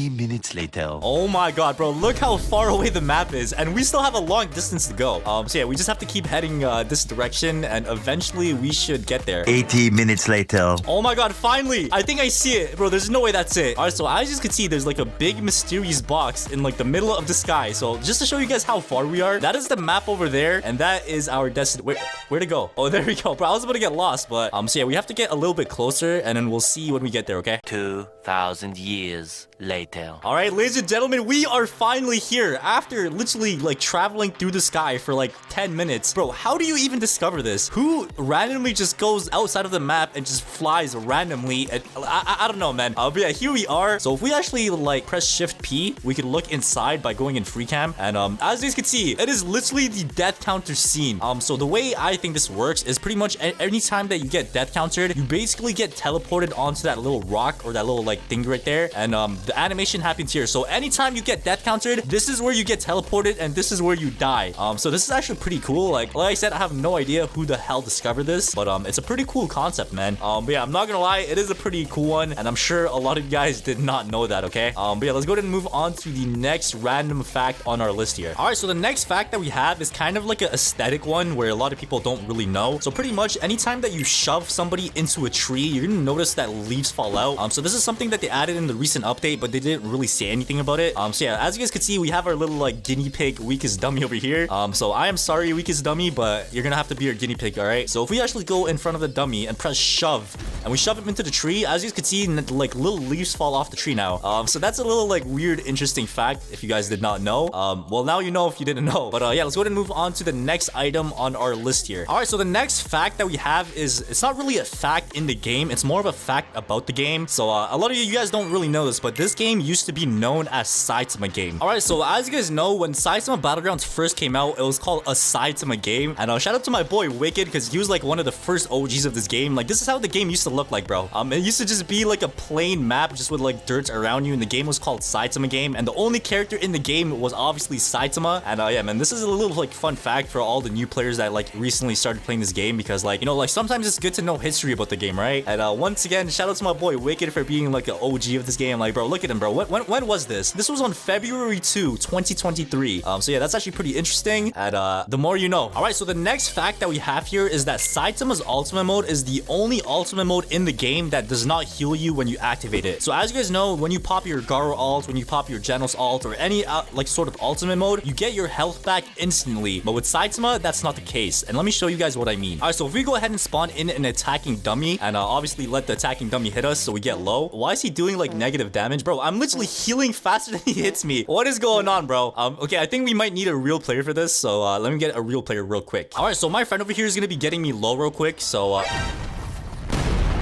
minutes later. Oh my god, bro, look how far away the map is and we still have a long distance to go. So yeah, we just have to keep heading this direction and eventually we should get there. 80 minutes later. Oh my god, finally! I think I see it. Bro, there's no way that's it. Alright, so as you can see, there's like a big mysterious box in like the middle of the sky. So just to show you guys how far we are, that is the map over there and that is our destination. Where to go? Oh, there we go, bro. I was about to get lost, but so yeah, we have to get a little bit closer and then we'll see when we get there, okay? 2,000 years later. All right, ladies and gentlemen, we are finally here after literally like traveling through the sky for like 10 minutes. Bro, how do you even discover this? Who randomly just goes outside of the map and just flies randomly? And I don't know, man. But yeah, here we are. So if we actually like press Shift P, we can look inside by going in free cam. And as you guys can see, it is literally the death counter scene. So the way I think this works is pretty much any time that you get death countered, you basically get teleported onto that little rock or that little like thing right there. And the animation happens here. So anytime you get death countered, this is where you get teleported and this is where you die. So this is actually pretty cool. Like I said, I have no idea who the hell discovered this, but it's a pretty cool concept, man. But yeah, I'm not gonna lie, it is a pretty cool one, and I'm sure a lot of you guys did not know that, okay? But yeah, let's go ahead and move on to the next random fact on our list here. All right, so the next fact that we have is kind of like an aesthetic one where a lot of people don't really know. So pretty much anytime that you shove somebody into a tree, you're gonna notice that leaves fall out. So this is something that they added in the recent update, but they didn't really say anything about it. So yeah, as you guys can see, we have our little like guinea pig weakest dummy over here. So I am sorry, weakest dummy, but you're gonna have to be your guinea pig, all right? So if we actually go in front of the dummy and press shove, and we shove him into the tree, as you can see, like little leaves fall off the tree now. So that's a little like weird, interesting fact if you guys did not know. Well, now you know if you didn't know. But yeah, let's go ahead and move on to the next item on our list here. All right, so the next fact that we have is it's not really a fact in the game. It's more of a fact about the game. So a lot of you guys don't really know this, but this game used to be known as Saitama game. All right, so as you guys know, when Saitama Battlegrounds first came out, it was called a Saitama game. And shout out to my boy Wicked because he was like one of the first OGs of this game. Like this is how the game used to look like, bro. It used to just be like a plain map just with like dirt around you, and the game was called Saitama game, and the only character in the game was obviously Saitama. And yeah, man, this is a little like fun fact for all the new players that like recently started playing this game, because like, you know, like sometimes it's good to know history about the game, right? And once again, shout out to my boy Wicked for being like an OG of this game. Like, bro, look at him, bro. When was this? This was on February 2, 2023. So yeah, that's actually pretty interesting. And the more you know. All right, so the next fact that we have here is that Saitama's ultimate mode is the only ultimate mode in the game that does not heal you when you activate it. So as you guys know, when you pop your Garo ult, when you pop your Genos ult, or any like sort of ultimate mode, you get your health back instantly. But with Saitama, that's not the case. And let me show you guys what I mean. All right, so if we go ahead and spawn in an attacking dummy and obviously let the attacking dummy hit us so we get low. Why is he doing like negative damage? Bro, I'm literally healing faster than he hits me. What is going on, bro? Okay, I think we might need a real player for this. So let me get a real player real quick. All right, so my friend over here is going to be getting me low real quick. So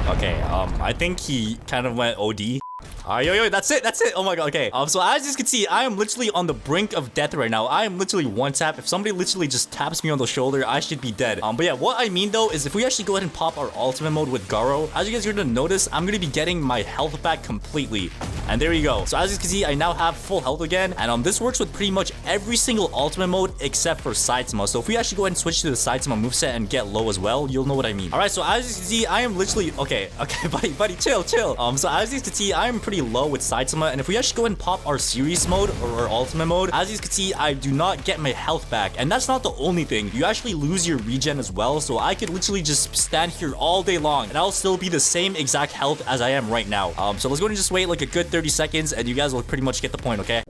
okay, I think he kind of went OD. Alright, yo, that's it. Oh my god, okay. So as you can see, I am literally on the brink of death right now. I am literally one tap. If somebody literally just taps me on the shoulder, I should be dead. But yeah, what I mean though is if we actually go ahead and pop our ultimate mode with Garo, as you guys are gonna notice, I'm gonna be getting my health back completely. And there you go. So as you can see, I now have full health again. And this works with pretty much every single ultimate mode except for Saitama. So if we actually go ahead and switch to the Saitama moveset and get low as well, you'll know what I mean. Alright, so as you can see, I am literally okay, buddy, chill. So as you can see, I am pretty low with Saitama, and if we actually go ahead and pop our series mode or our ultimate mode, as you can see, I do not get my health back. And that's not the only thing. You actually lose your regen as well, so I could literally just stand here all day long and I'll still be the same exact health as I am right now. So let's go ahead and just wait like a good 30 seconds and you guys will pretty much get the point, okay?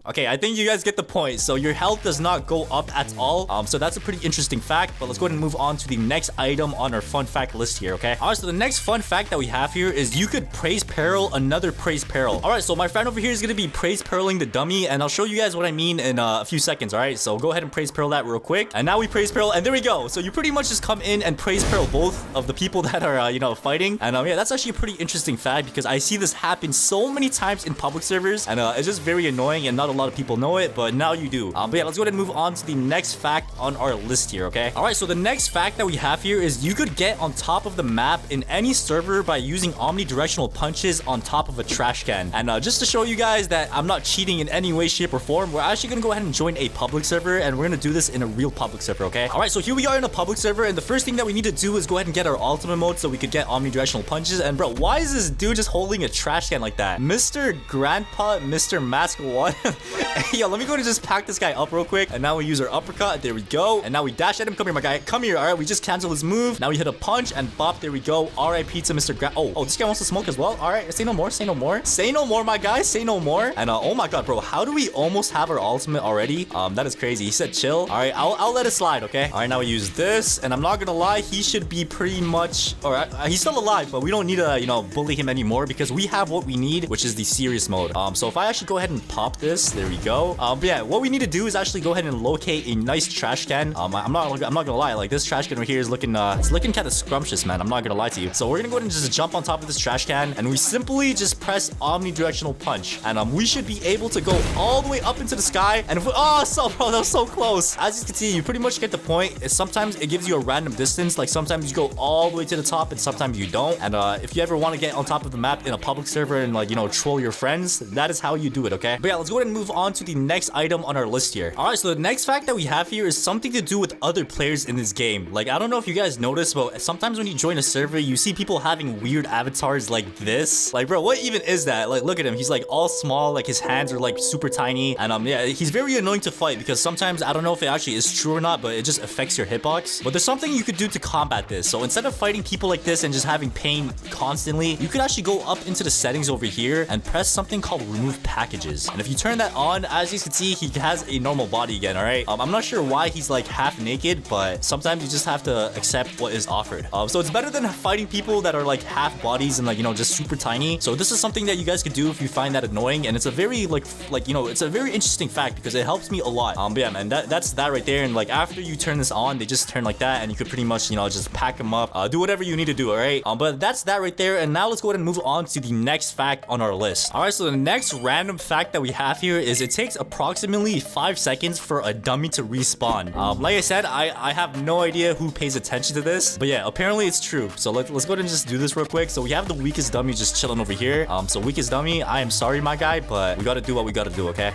Okay, I think you guys get the point. So your health does not go up at all. So that's a pretty interesting fact, but let's go ahead and move on to the next item on our fun fact list here, okay? Alright, so the next fun fact that we have here is you could praise peril another praise peril. All right, so my friend over here is going to be praise pearling the dummy, and I'll show you guys what I mean in a few seconds. All right, so go ahead and praise pearl that real quick. And now we praise pearl, and there we go. So you pretty much just come in and praise pearl both of the people that are, you know, fighting. And yeah, that's actually a pretty interesting fact because I see this happen so many times in public servers, and it's just very annoying, and not a lot of people know it, but now you do. But yeah, let's go ahead and move on to the next fact on our list here, okay? All right, so the next fact that we have here is you could get on top of the map in any server by using omnidirectional punches on top of a trash can. And just to show you guys that I'm not cheating in any way, shape, or form, we're actually gonna go ahead and join a public server, and we're gonna do this in a real public server, okay? All right, so here we are in a public server, and the first thing that we need to do is go ahead and get our ultimate mode so we could get omnidirectional punches. And bro, why is this dude just holding a trash can like that? Mr. Grandpa, Mr. Mask 1. Hey, yo, let me go ahead and just pack this guy up real quick. And now we use our uppercut. There we go. And now we dash at him. Come here, my guy. Come here. All right, we just cancel his move. Now we hit a punch and bop. There we go. RIP to Mr. Oh, this guy wants to smoke as well. All right, say no more. Say no more. Say no more, my guy. Say no more. And oh my god, bro, how do we almost have our ultimate already? That is crazy. He said chill. All right, I'll let it slide, okay? All right, now we use this, and I'm not gonna lie, he should be pretty much, all right, he's still alive, but we don't need to, you know, bully him anymore because we have what we need, which is the serious mode. So if I actually go ahead and pop this, there we go. But yeah, what we need to do is actually go ahead and locate a nice trash can. I'm not gonna lie, like this trash can right here is looking, it's looking kind of scrumptious, man. I'm not gonna lie to you. So we're gonna go ahead and just jump on top of this trash can, and we simply just press omnidirectional punch, and we should be able to go all the way up into the sky. And if we, oh, so bro, that was so close. As you can see, you pretty much get the point. Sometimes it gives you a random distance. Like sometimes you go all the way to the top, and sometimes you don't. And if you ever want to get on top of the map in a public server and like, you know, troll your friends, that is how you do it, okay? But yeah, let's go ahead and move on to the next item on our list here. All right, so the next fact that we have here is something to do with other players in this game. Like, I don't know if you guys notice, but sometimes when you join a server, you see people having weird avatars like this. Like, bro, what even is that? Like, look at him. He's like all small, like his hands are like super tiny. And yeah, he's very annoying to fight because sometimes, I don't know if it actually is true or not, but it just affects your hitbox. But there's something you could do to combat this. So instead of fighting people like this and just having pain constantly, you could actually go up into the settings over here and press something called remove packages. And if you turn that on, as you can see, he has a normal body again, all right? I'm not sure why he's like half naked, but sometimes you just have to accept what is offered. So it's better than fighting people that are like half bodies and like, you know, just super tiny. So this is something that you guys could do if you find that annoying, and it's a very it's a very interesting fact because it helps me a lot. But yeah, man, that's that right there. And like after you turn this on, they just turn like that, and you could pretty much just pack them up, do whatever you need to do. All right. But that's that right there. And now let's go ahead and move on to the next fact on our list. All right. So the next random fact that we have here is it takes approximately 5 seconds for a dummy to respawn. Like I said, I have no idea who pays attention to this, but yeah, apparently it's true. So let's go ahead and just do this real quick. So we have the weakest dummy just chilling over here. So weakest dummy, I am sorry, my guy, but we got to do what we got to do. Okay.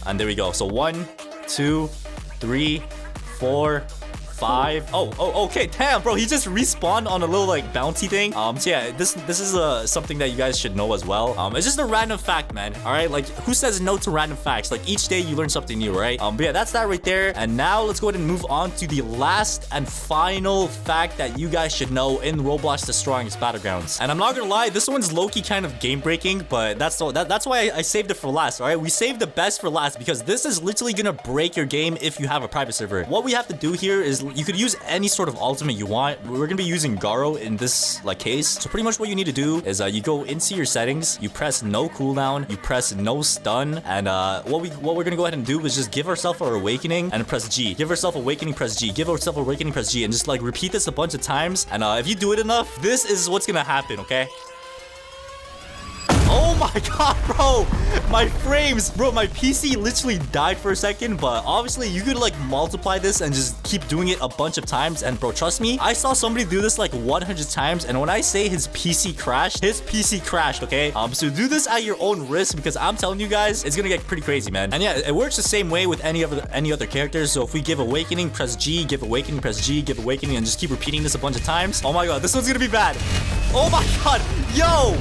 And there we go. So 1, 2, 3, 4, 5. Oh, okay. Damn, bro. He just respawned on a little like bounty thing. So yeah, this is something that you guys should know as well. It's just a random fact, man. All right, like who says no to random facts? Like each day you learn something new, right? But yeah, that's that right there. And now let's go ahead and move on to the last and final fact that you guys should know in Roblox the strongest battlegrounds. And I'm not gonna lie, this one's low-key kind of game breaking, but that's why I saved it for last. All right, we saved the best for last because this is literally gonna break your game if you have a private server. What we have to do here is you could use any sort of ultimate you want. We're gonna be using Garo in this like case. So pretty much what you need to do is you go into your settings, you press no cooldown, you press no stun, and what we're gonna go ahead and do is just give ourselves our awakening and press G. Give ourselves awakening, press G. Give ourselves awakening, press G, and just like repeat this a bunch of times. And if you do it enough, this is what's gonna happen. Okay. Oh my god, bro, my frames, bro, my PC literally died for a second, but obviously you could like multiply this and just keep doing it a bunch of times. And bro, trust me, I saw somebody do this like 100 times, and when I say his PC crashed, okay? So do this at your own risk because I'm telling you guys, it's gonna get pretty crazy, man. And yeah, it works the same way with any other characters. So if we give awakening, press G, give awakening, press G, give awakening, and just keep repeating this a bunch of times. Oh my god, this one's gonna be bad. Oh my god, yo.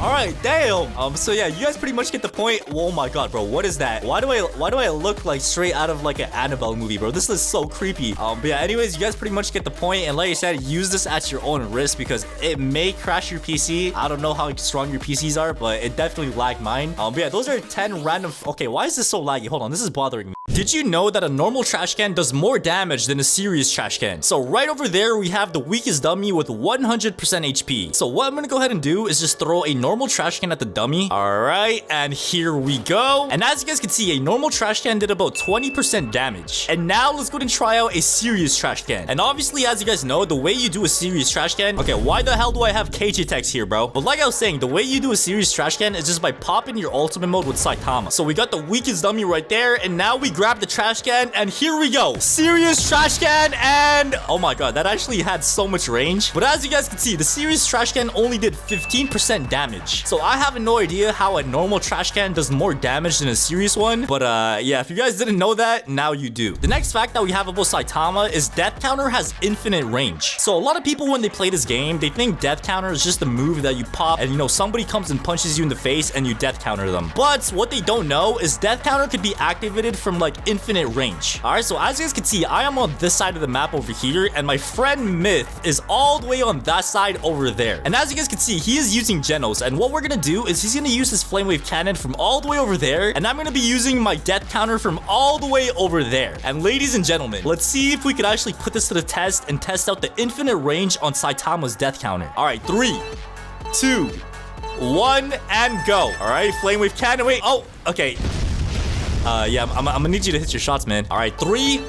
All right, damn. So yeah, you guys pretty much get the point. Oh my god, bro, what is that? Why do I look like straight out of like an Annabelle movie, bro? This is so creepy. But yeah, anyways, you guys pretty much get the point. And like I said, use this at your own risk because it may crash your PC. I don't know how strong your PCs are, but it definitely lagged mine. But yeah, those are 10 random. Okay, why is this so laggy? Hold on, this is bothering me. Did you know that a normal trash can does more damage than a serious trash can? So right over there, we have the weakest dummy with 100% HP. So what I'm gonna go ahead and do is just throw a normal trash can at the dummy. All right, and here we go. And as you guys can see, a normal trash can did about 20% damage. And now let's go ahead and try out a serious trash can. And obviously, as you guys know, the way you do a serious trash can, okay, why the hell do I have KJ text here, bro? But like I was saying, the way you do a serious trash can is just by popping your ultimate mode with Saitama. So we got the weakest dummy right there, and now we grab the trash can, and here we go. Serious trash can, and oh my god, that actually had so much range. But as you guys can see, the serious trash can only did 15% damage. So I have no idea how a normal trash can does more damage than a serious one. But yeah, if you guys didn't know that, now you do. The next fact that we have about Saitama is death counter has infinite range. So a lot of people, when they play this game, they think death counter is just a move that you pop and somebody comes and punches you in the face and you death counter them. But what they don't know is death counter could be activated from like infinite range. All right, so as you guys can see, I am on this side of the map over here, and my friend Myth is all the way on that side over there. And as you guys can see, he is using Genos, and what we're gonna do is he's gonna use his flame wave cannon from all the way over there, and I'm gonna be using my death counter from all the way over there. And ladies and gentlemen, let's see if we could actually put this to the test and test out the infinite range on Saitama's death counter. All right, 3, 2, 1, and go. All right, flame wave cannon. Wait, oh, okay. Yeah, I'm gonna need you to hit your shots, man. All right, 3,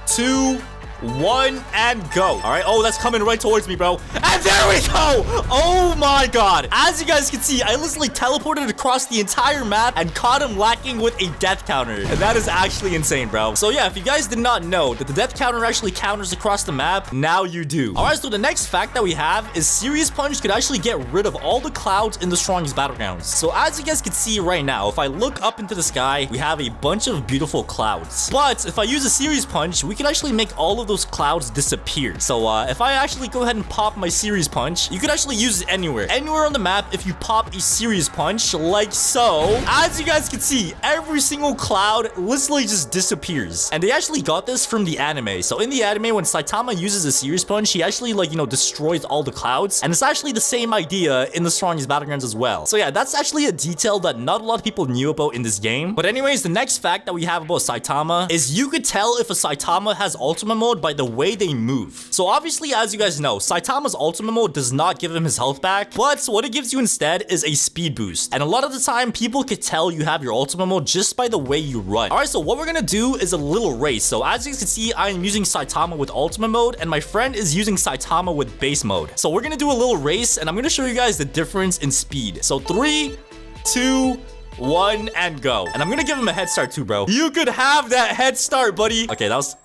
2, 1, and go. All right. Oh, that's coming right towards me, bro. And there we go. Oh my god. As you guys can see, I literally teleported across the entire map and caught him lacking with a death counter. And that is actually insane, bro. So yeah, if you guys did not know that the death counter actually counters across the map, now you do. All right, so the next fact that we have is Serious Punch could actually get rid of all the clouds in the strongest battlegrounds. So as you guys can see right now, if I look up into the sky, we have a bunch of beautiful clouds. But if I use a Serious Punch, we can actually make all of those clouds disappear. So if I actually go ahead and pop my Serious Punch, you could actually use it anywhere on the map. If you pop a Serious Punch like so, as you guys can see, every single cloud literally just disappears. And they actually got this from the anime. So in the anime, when Saitama uses a Serious Punch, he actually destroys all the clouds. And it's actually the same idea in the strongest battlegrounds as well. So yeah, that's actually a detail that not a lot of people knew about in this game. But anyways, the next fact that we have about Saitama is you could tell if a Saitama has ultimate mode mode by the way they move. So obviously, as you guys know, Saitama's ultimate mode does not give him his health back, but what it gives you instead is a speed boost. And a lot of the time, people could tell you have your ultimate mode just by the way you run. All right, so what we're gonna do is a little race. So as you can see, I am using Saitama with ultimate mode, and my friend is using Saitama with base mode. So we're gonna do a little race, and I'm gonna show you guys the difference in speed. So 3, 2, 1, and go. And I'm gonna give him a head start too, bro. You could have that head start, buddy. Okay, that was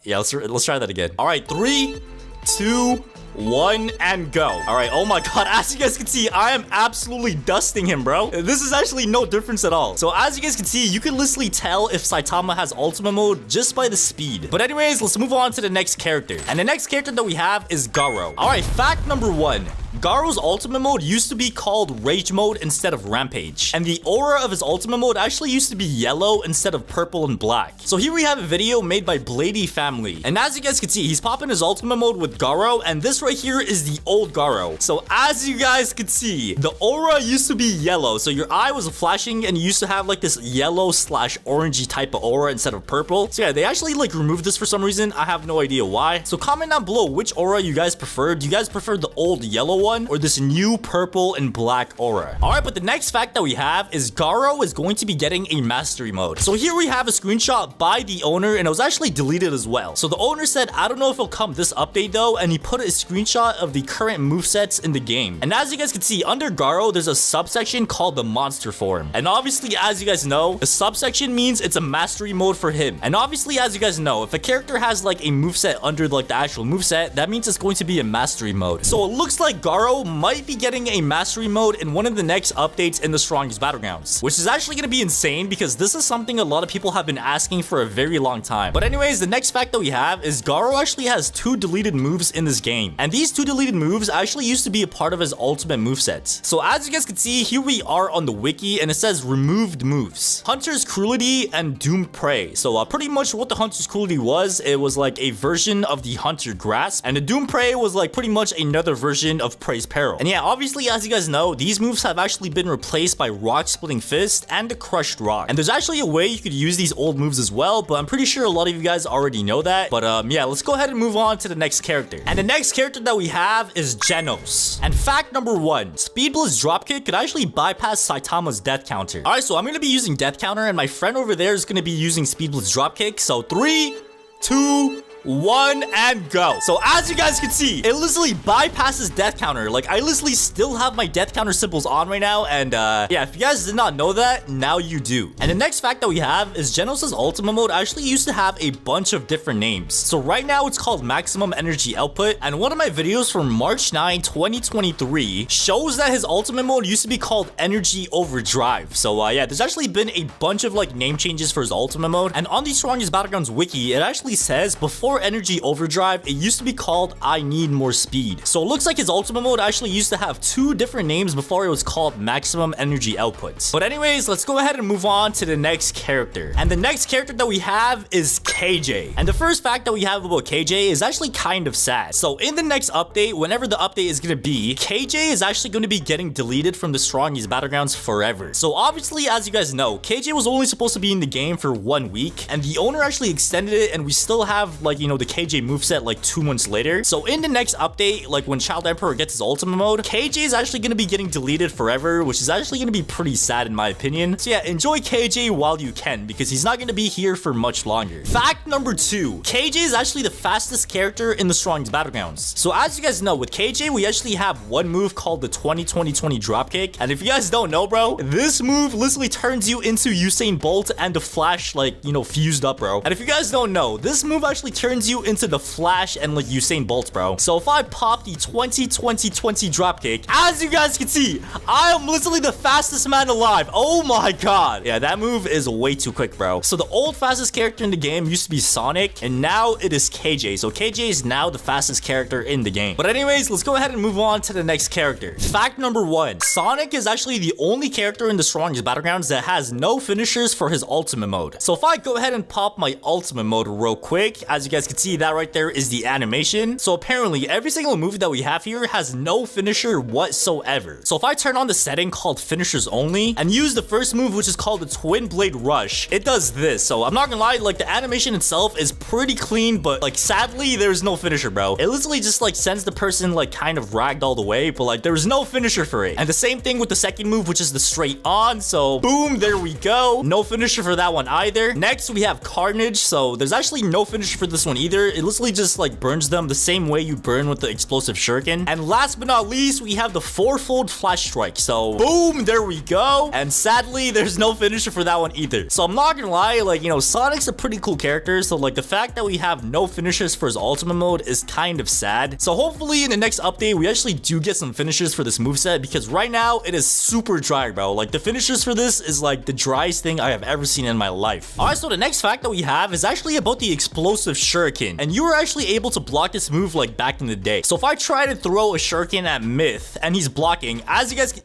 yeah, let's try that again. All right, 3, 2, 1, and go. All right, oh my god, as you guys can see, I am absolutely dusting him, bro. This is actually no difference at all. So as you guys can see, you can literally tell if Saitama has ultimate mode just by the speed. But anyways, let's move on to the next character. And the next character that we have is Gojo. All right, fact number 1. Garo's ultimate mode used to be called Rage mode instead of Rampage. And the aura of his ultimate mode actually used to be yellow instead of purple and black. So here we have a video made by Blady Family. And as you guys can see, he's popping his ultimate mode with Garo, and this right here is the old Garo. So as you guys can see, the aura used to be yellow. So your eye was flashing and you used to have like this yellow slash orangey type of aura instead of purple. So yeah, they actually like removed this for some reason. I have no idea why. So comment down below which aura you guys prefer. Do you guys prefer the old yellow one or this new purple and black aura? All right, but the next fact that we have is Garo is going to be getting a mastery mode. So here we have a screenshot by the owner, and it was actually deleted as well. So the owner said, I don't know if it'll come this update though, and he put a screenshot of the current movesets in the game. And as you guys can see, under Garo, there's a subsection called the monster form. And obviously, as you guys know, the subsection means it's a mastery mode for him. And obviously, as you guys know, if a character has like a moveset under like the actual moveset, that means it's going to be a mastery mode. So it looks like Garo might be getting a mastery mode in one of the next updates in the strongest battlegrounds, which is actually going to be insane because this is something a lot of people have been asking for a very long time. But anyways, the next fact that we have is Garo actually has 2 deleted moves in this game, and these 2 deleted moves actually used to be a part of his ultimate moveset. So as you guys can see, here we are on the wiki, and it says removed moves: Hunter's Cruelty and Doomed Prey. So pretty much what the Hunter's Cruelty was, it was like a version of the Hunter Grasp, and the Doomed Prey was like pretty much another version of Prey's Peril. And yeah, obviously, as you guys know, these moves have actually been replaced by Rock Splitting Fist and the Crushed Rock. And there's actually a way you could use these old moves as well, but I'm pretty sure a lot of you guys already know that. But yeah, let's go ahead and move on to the next character. And the next character that we have is Genos. And fact number 1, Speed Blitz Dropkick could actually bypass Saitama's death counter. All right, so I'm going to be using death counter, and my friend over there is going to be using Speed Blitz Dropkick. So 3, 2, 1, and go. So as you guys can see, it literally bypasses death counter. Like, I literally still have my death counter symbols on right now, and yeah, if you guys did not know that, now you do. And the next fact that we have is Genos' ultimate mode actually used to have a bunch of different names. So right now it's called Maximum Energy Output, and one of my videos from March 9, 2023 shows that his ultimate mode used to be called Energy Overdrive. So yeah, there's actually been a bunch of like name changes for his ultimate mode, and on the Strongest Battlegrounds wiki, it actually says before Energy Overdrive, it used to be called I Need More Speed. So it looks like his ultimate mode actually used to have 2 different names before it was called Maximum Energy Output. But anyways, let's go ahead and move on to the next character. And the next character that we have is KJ. And the first fact that we have about KJ is actually kind of sad. So in the next update, whenever the update is going to be, KJ is actually going to be getting deleted from the Strongest Battlegrounds forever. So obviously, as you guys know, KJ was only supposed to be in the game for 1 week, and the owner actually extended it, and we still have like, you know, the KJ moveset like 2 months later. So in the next update, like when Child Emperor gets his ultimate mode, KJ is actually going to be getting deleted forever, which is actually going to be pretty sad in my opinion. So yeah, enjoy KJ while you can, because he's not going to be here for much longer. Fact number 2, KJ is actually the fastest character in the Strongest Battlegrounds. So as you guys know, with KJ, we actually have one move called the 20-20-20 dropkick. And if you guys don't know, bro, this move literally turns you into Usain Bolt and the Flash, like, you know, fused up, bro. And if you guys don't know, this move actually turns you into the Flash and like Usain Bolt, bro. So if I pop the 20-20-20 dropkick, as you guys can see, I am literally the fastest man alive. Oh my god. Yeah, that move is way too quick, bro. So the old fastest character in the game used to be Sonic, and now it is KJ. So KJ is now the fastest character in the game. But anyways, let's go ahead and move on to the next character. Fact number 1, Sonic is actually the only character in the Strongest Battlegrounds that has no finishers for his ultimate mode. So if I go ahead and pop my ultimate mode real quick, as you guys guys can see, that right there is the animation. So apparently every single move that we have here has no finisher whatsoever. So if I turn on the setting called finishers only and use the first move, which is called the twin blade rush, it does this. So I'm not gonna lie, like the animation itself is pretty clean, but like sadly there's no finisher, bro. It literally just like sends the person like kind of ragdolled away, but like there's no finisher for it. And the same thing with the second move, which is the straight on. So boom, there we go. No finisher for that one either. Next we have Carnage. So there's actually no finisher for this one either. It literally just like burns them the same way you burn with the explosive shuriken. And last but not least, we have the fourfold flash strike. So boom, there we go. And sadly there's no finisher for that one either. So I'm not gonna lie, like, you know, Sonic's a pretty cool character, so like the fact that we have no finishers for his ultimate mode is kind of sad. So hopefully in the next update we actually do get some finishers for this moveset, because right now it is super dry, bro. Like the finishers for this is like the driest thing I have ever seen in my life. Alright, so the next fact that we have is actually about the explosive shuriken, and you were actually able to block this move like back in the day. So if I try to throw a shuriken at Myth and he's blocking, as you guys can...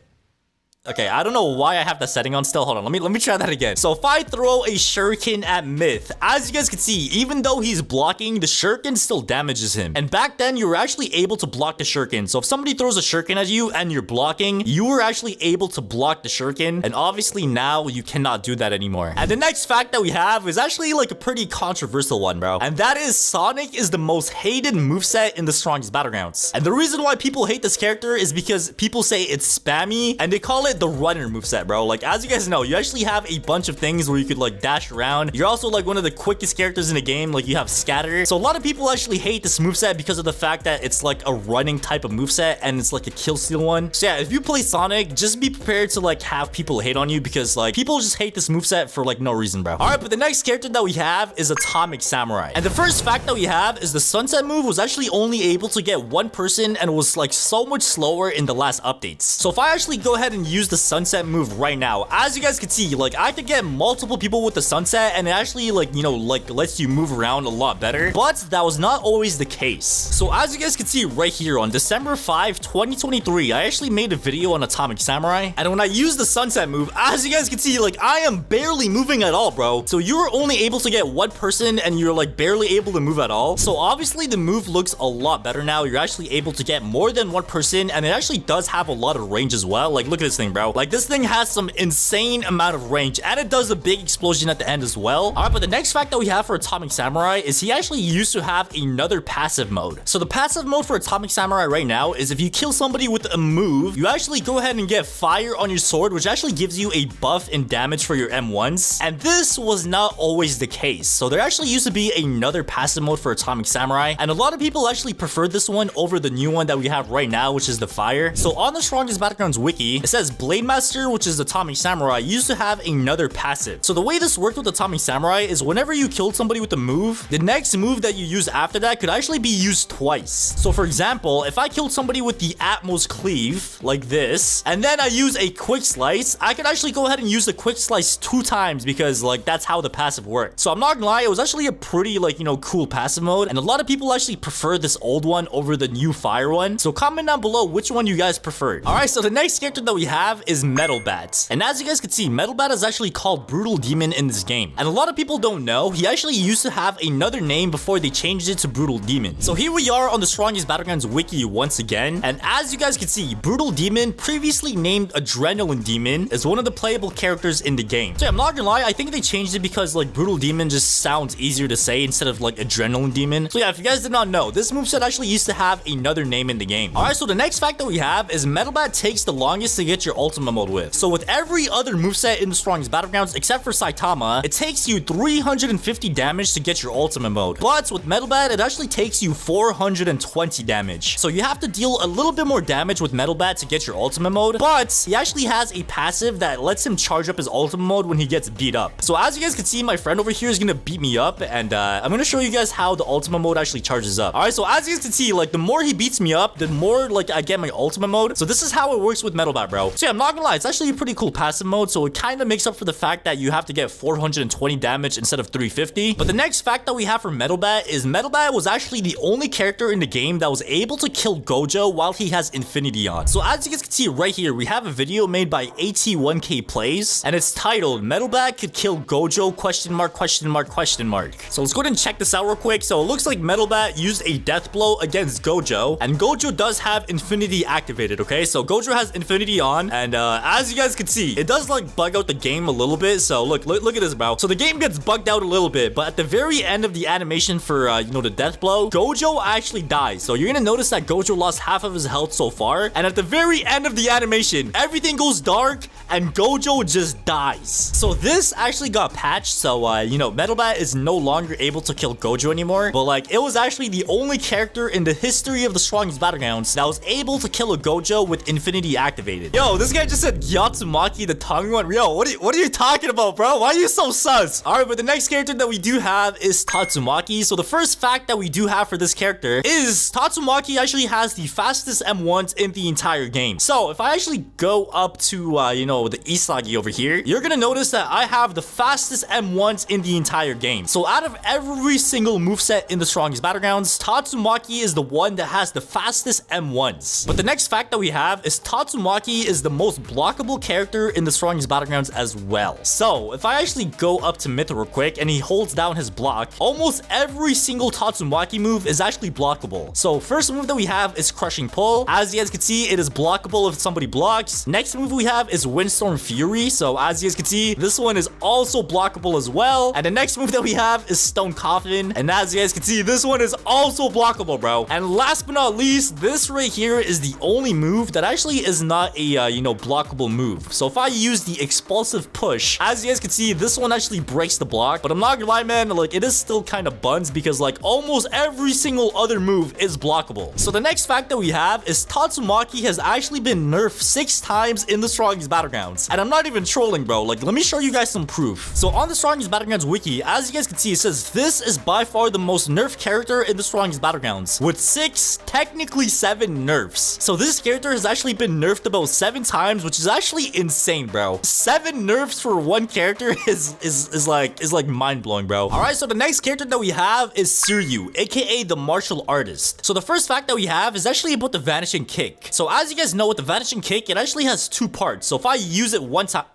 Okay, I don't know why I have that setting on still. Hold on, let me try that again. So if I throw a shuriken at Myth, as you guys can see, even though he's blocking, the shuriken still damages him. And back then, you were actually able to block the shuriken. So if somebody throws a shuriken at you and you're blocking, you were actually able to block the shuriken. And obviously now you cannot do that anymore. And the next fact that we have is actually like a pretty controversial one, bro. And that is Sonic is the most hated moveset in the strongest battlegrounds. And the reason why people hate this character is because people say it's spammy and they call it the runner moveset, bro. Like, as you guys know, you actually have a bunch of things where you could like dash around. You're also like one of the quickest characters in the game. Like, you have scatter. So a lot of people actually hate this moveset because of the fact that it's like a running type of moveset and it's like a kill steal one. So yeah, if you play Sonic, just be prepared to like have people hate on you, because like people just hate this moveset for like no reason, bro. All right, but the next character that we have is Atomic Samurai. And the first fact that we have is the sunset move was actually only able to get one person and was like so much slower in the last updates. So if I actually go ahead and use the sunset move right now, as you guys can see, like I could get multiple people with the sunset and it actually like, you know, like lets you move around a lot better, but that was not always the case. So as you guys can see right here, on December 5, 2023, I actually made a video on Atomic Samurai, and when I used the sunset move, as you guys can see, like I am barely moving at all, bro. So you were only able to get one person and you're like barely able to move at all. So obviously the move looks a lot better now. You're actually able to get more than one person, and it actually does have a lot of range as well. Like, look at this thing, bro. Like, this thing has some insane amount of range, and it does a big explosion at the end as well. All right, but the next fact that we have for Atomic Samurai is he actually used to have another passive mode. So the passive mode for Atomic Samurai right now is if you kill somebody with a move, you actually go ahead and get fire on your sword, which actually gives you a buff in damage for your M1s. And this was not always the case. So there actually used to be another passive mode for Atomic Samurai, and a lot of people actually prefer this one over the new one that we have right now, which is the fire. So on the Strongest Battlegrounds wiki, it says Blade Master, which is Atomic Samurai, used to have another passive. So the way this worked with Atomic Samurai is whenever you killed somebody with a move, the next move that you use after that could actually be used twice. So for example, if I killed somebody with the Atmos Cleave, like this, and then I use a Quick Slice, I could actually go ahead and use the Quick Slice 2 times, because like that's how the passive worked. So I'm not gonna lie, it was actually a pretty like, you know, cool passive mode, and a lot of people actually prefer this old one over the new fire one. So comment down below which one you guys preferred. All right, so the next character that we have is Metal Bat. And as you guys can see, Metal Bat is actually called Brutal Demon in this game. And a lot of people don't know, he actually used to have another name before they changed it to Brutal Demon. So here we are on the Strongest Battlegrounds wiki once again. And as you guys can see, Brutal Demon, previously named Adrenaline Demon, is one of the playable characters in the game. So yeah, I'm not gonna lie, I think they changed it because like Brutal Demon just sounds easier to say instead of like Adrenaline Demon. So yeah, if you guys did not know, this moveset actually used to have another name in the game. Alright, so the next fact that we have is Metal Bat takes the longest to get your ultimate mode with. So with every other moveset in the Strongest Battlegrounds except for Saitama, it takes you 350 damage to get your ultimate mode. But with Metal Bat, it actually takes you 420 damage. So you have to deal a little bit more damage with Metal Bat to get your ultimate mode, but he actually has a passive that lets him charge up his ultimate mode when he gets beat up. So as you guys can see, my friend over here is gonna beat me up, and I'm gonna show you guys how the ultimate mode actually charges up. Alright, so as you guys can see, like the more he beats me up, the more like I get my ultimate mode. So this is how it works with Metal Bat, bro. So So yeah, I'm not gonna lie, it's actually a pretty cool passive mode, so it kind of makes up for the fact that you have to get 420 damage instead of 350. But the next fact that we have for Metal Bat is Metal Bat was actually the only character in the game that was able to kill Gojo while he has Infinity on. So as you guys can see right here, we have a video made by AT1K Plays, and it's titled Metal Bat could kill Gojo question mark question mark question mark. So let's go ahead and check this out real quick. So it looks like Metal Bat used a death blow against Gojo, and Gojo does have Infinity activated, okay? So Gojo has Infinity on, and as you guys can see, it does like bug out the game a little bit. So look at this, bro. So the game gets bugged out a little bit, but at the very end of the animation for you know, the death blow, Gojo actually dies. So you're gonna notice that Gojo lost half of his health so far, and at the very end of the animation, everything goes dark and Gojo just dies. So this actually got patched, so you know, Metal Bat is no longer able to kill Gojo anymore, but like it was actually the only character in the history of the strongest battlegrounds that was able to kill a Gojo with Infinity activated. Yo, this guy just said Tatsumaki the tongue one. Yo, what are you talking about, bro? Why are you so sus? All right, but the next character that we do have is Tatsumaki. So the first fact that we do have for this character is Tatsumaki actually has the fastest M1s in the entire game. So if I actually go up to you know, the Isagi over here, you're gonna notice that I have the fastest M1s in the entire game. So out of every single moveset in the strongest battlegrounds, Tatsumaki is the one that has the fastest M1s. But the next fact that we have is Tatsumaki is the most blockable character in the strongest battlegrounds as well. So if I actually go up to Myth real quick and he holds down his block, almost every single Tatsumaki move is actually blockable. So first move that we have is Crushing Pull. As you guys can see, it is blockable if somebody blocks. Next move we have is Windstorm Fury. So as you guys can see, this one is also blockable as well. And the next move that we have is Stone Coffin. And as you guys can see, this one is also blockable, bro. And last but not least, this right here is the only move that actually is not a, you know, blockable move. So if I use the Explosive Push, as you guys can see, this one actually breaks the block. But I'm not gonna lie, man, like it is still kind of buns because like almost every single other move is blockable. So the next fact that we have is Tatsumaki has actually been nerfed 6 times in the strongest battlegrounds. And I'm not even trolling, bro. Like, let me show you guys some proof. So on the strongest battlegrounds wiki, as you guys can see, it says this is by far the most nerfed character in the strongest battlegrounds with 6, technically 7 nerfs. So this character has actually been nerfed about 7 times, which is actually insane, bro. 7 nerfs for one character is like mind-blowing, bro. All right, so the next character that we have is Suiryu, aka the martial artist. So the first fact that we have is actually about the vanishing kick. So as you guys know, with the vanishing kick, it actually has 2 parts. So if I use it one time,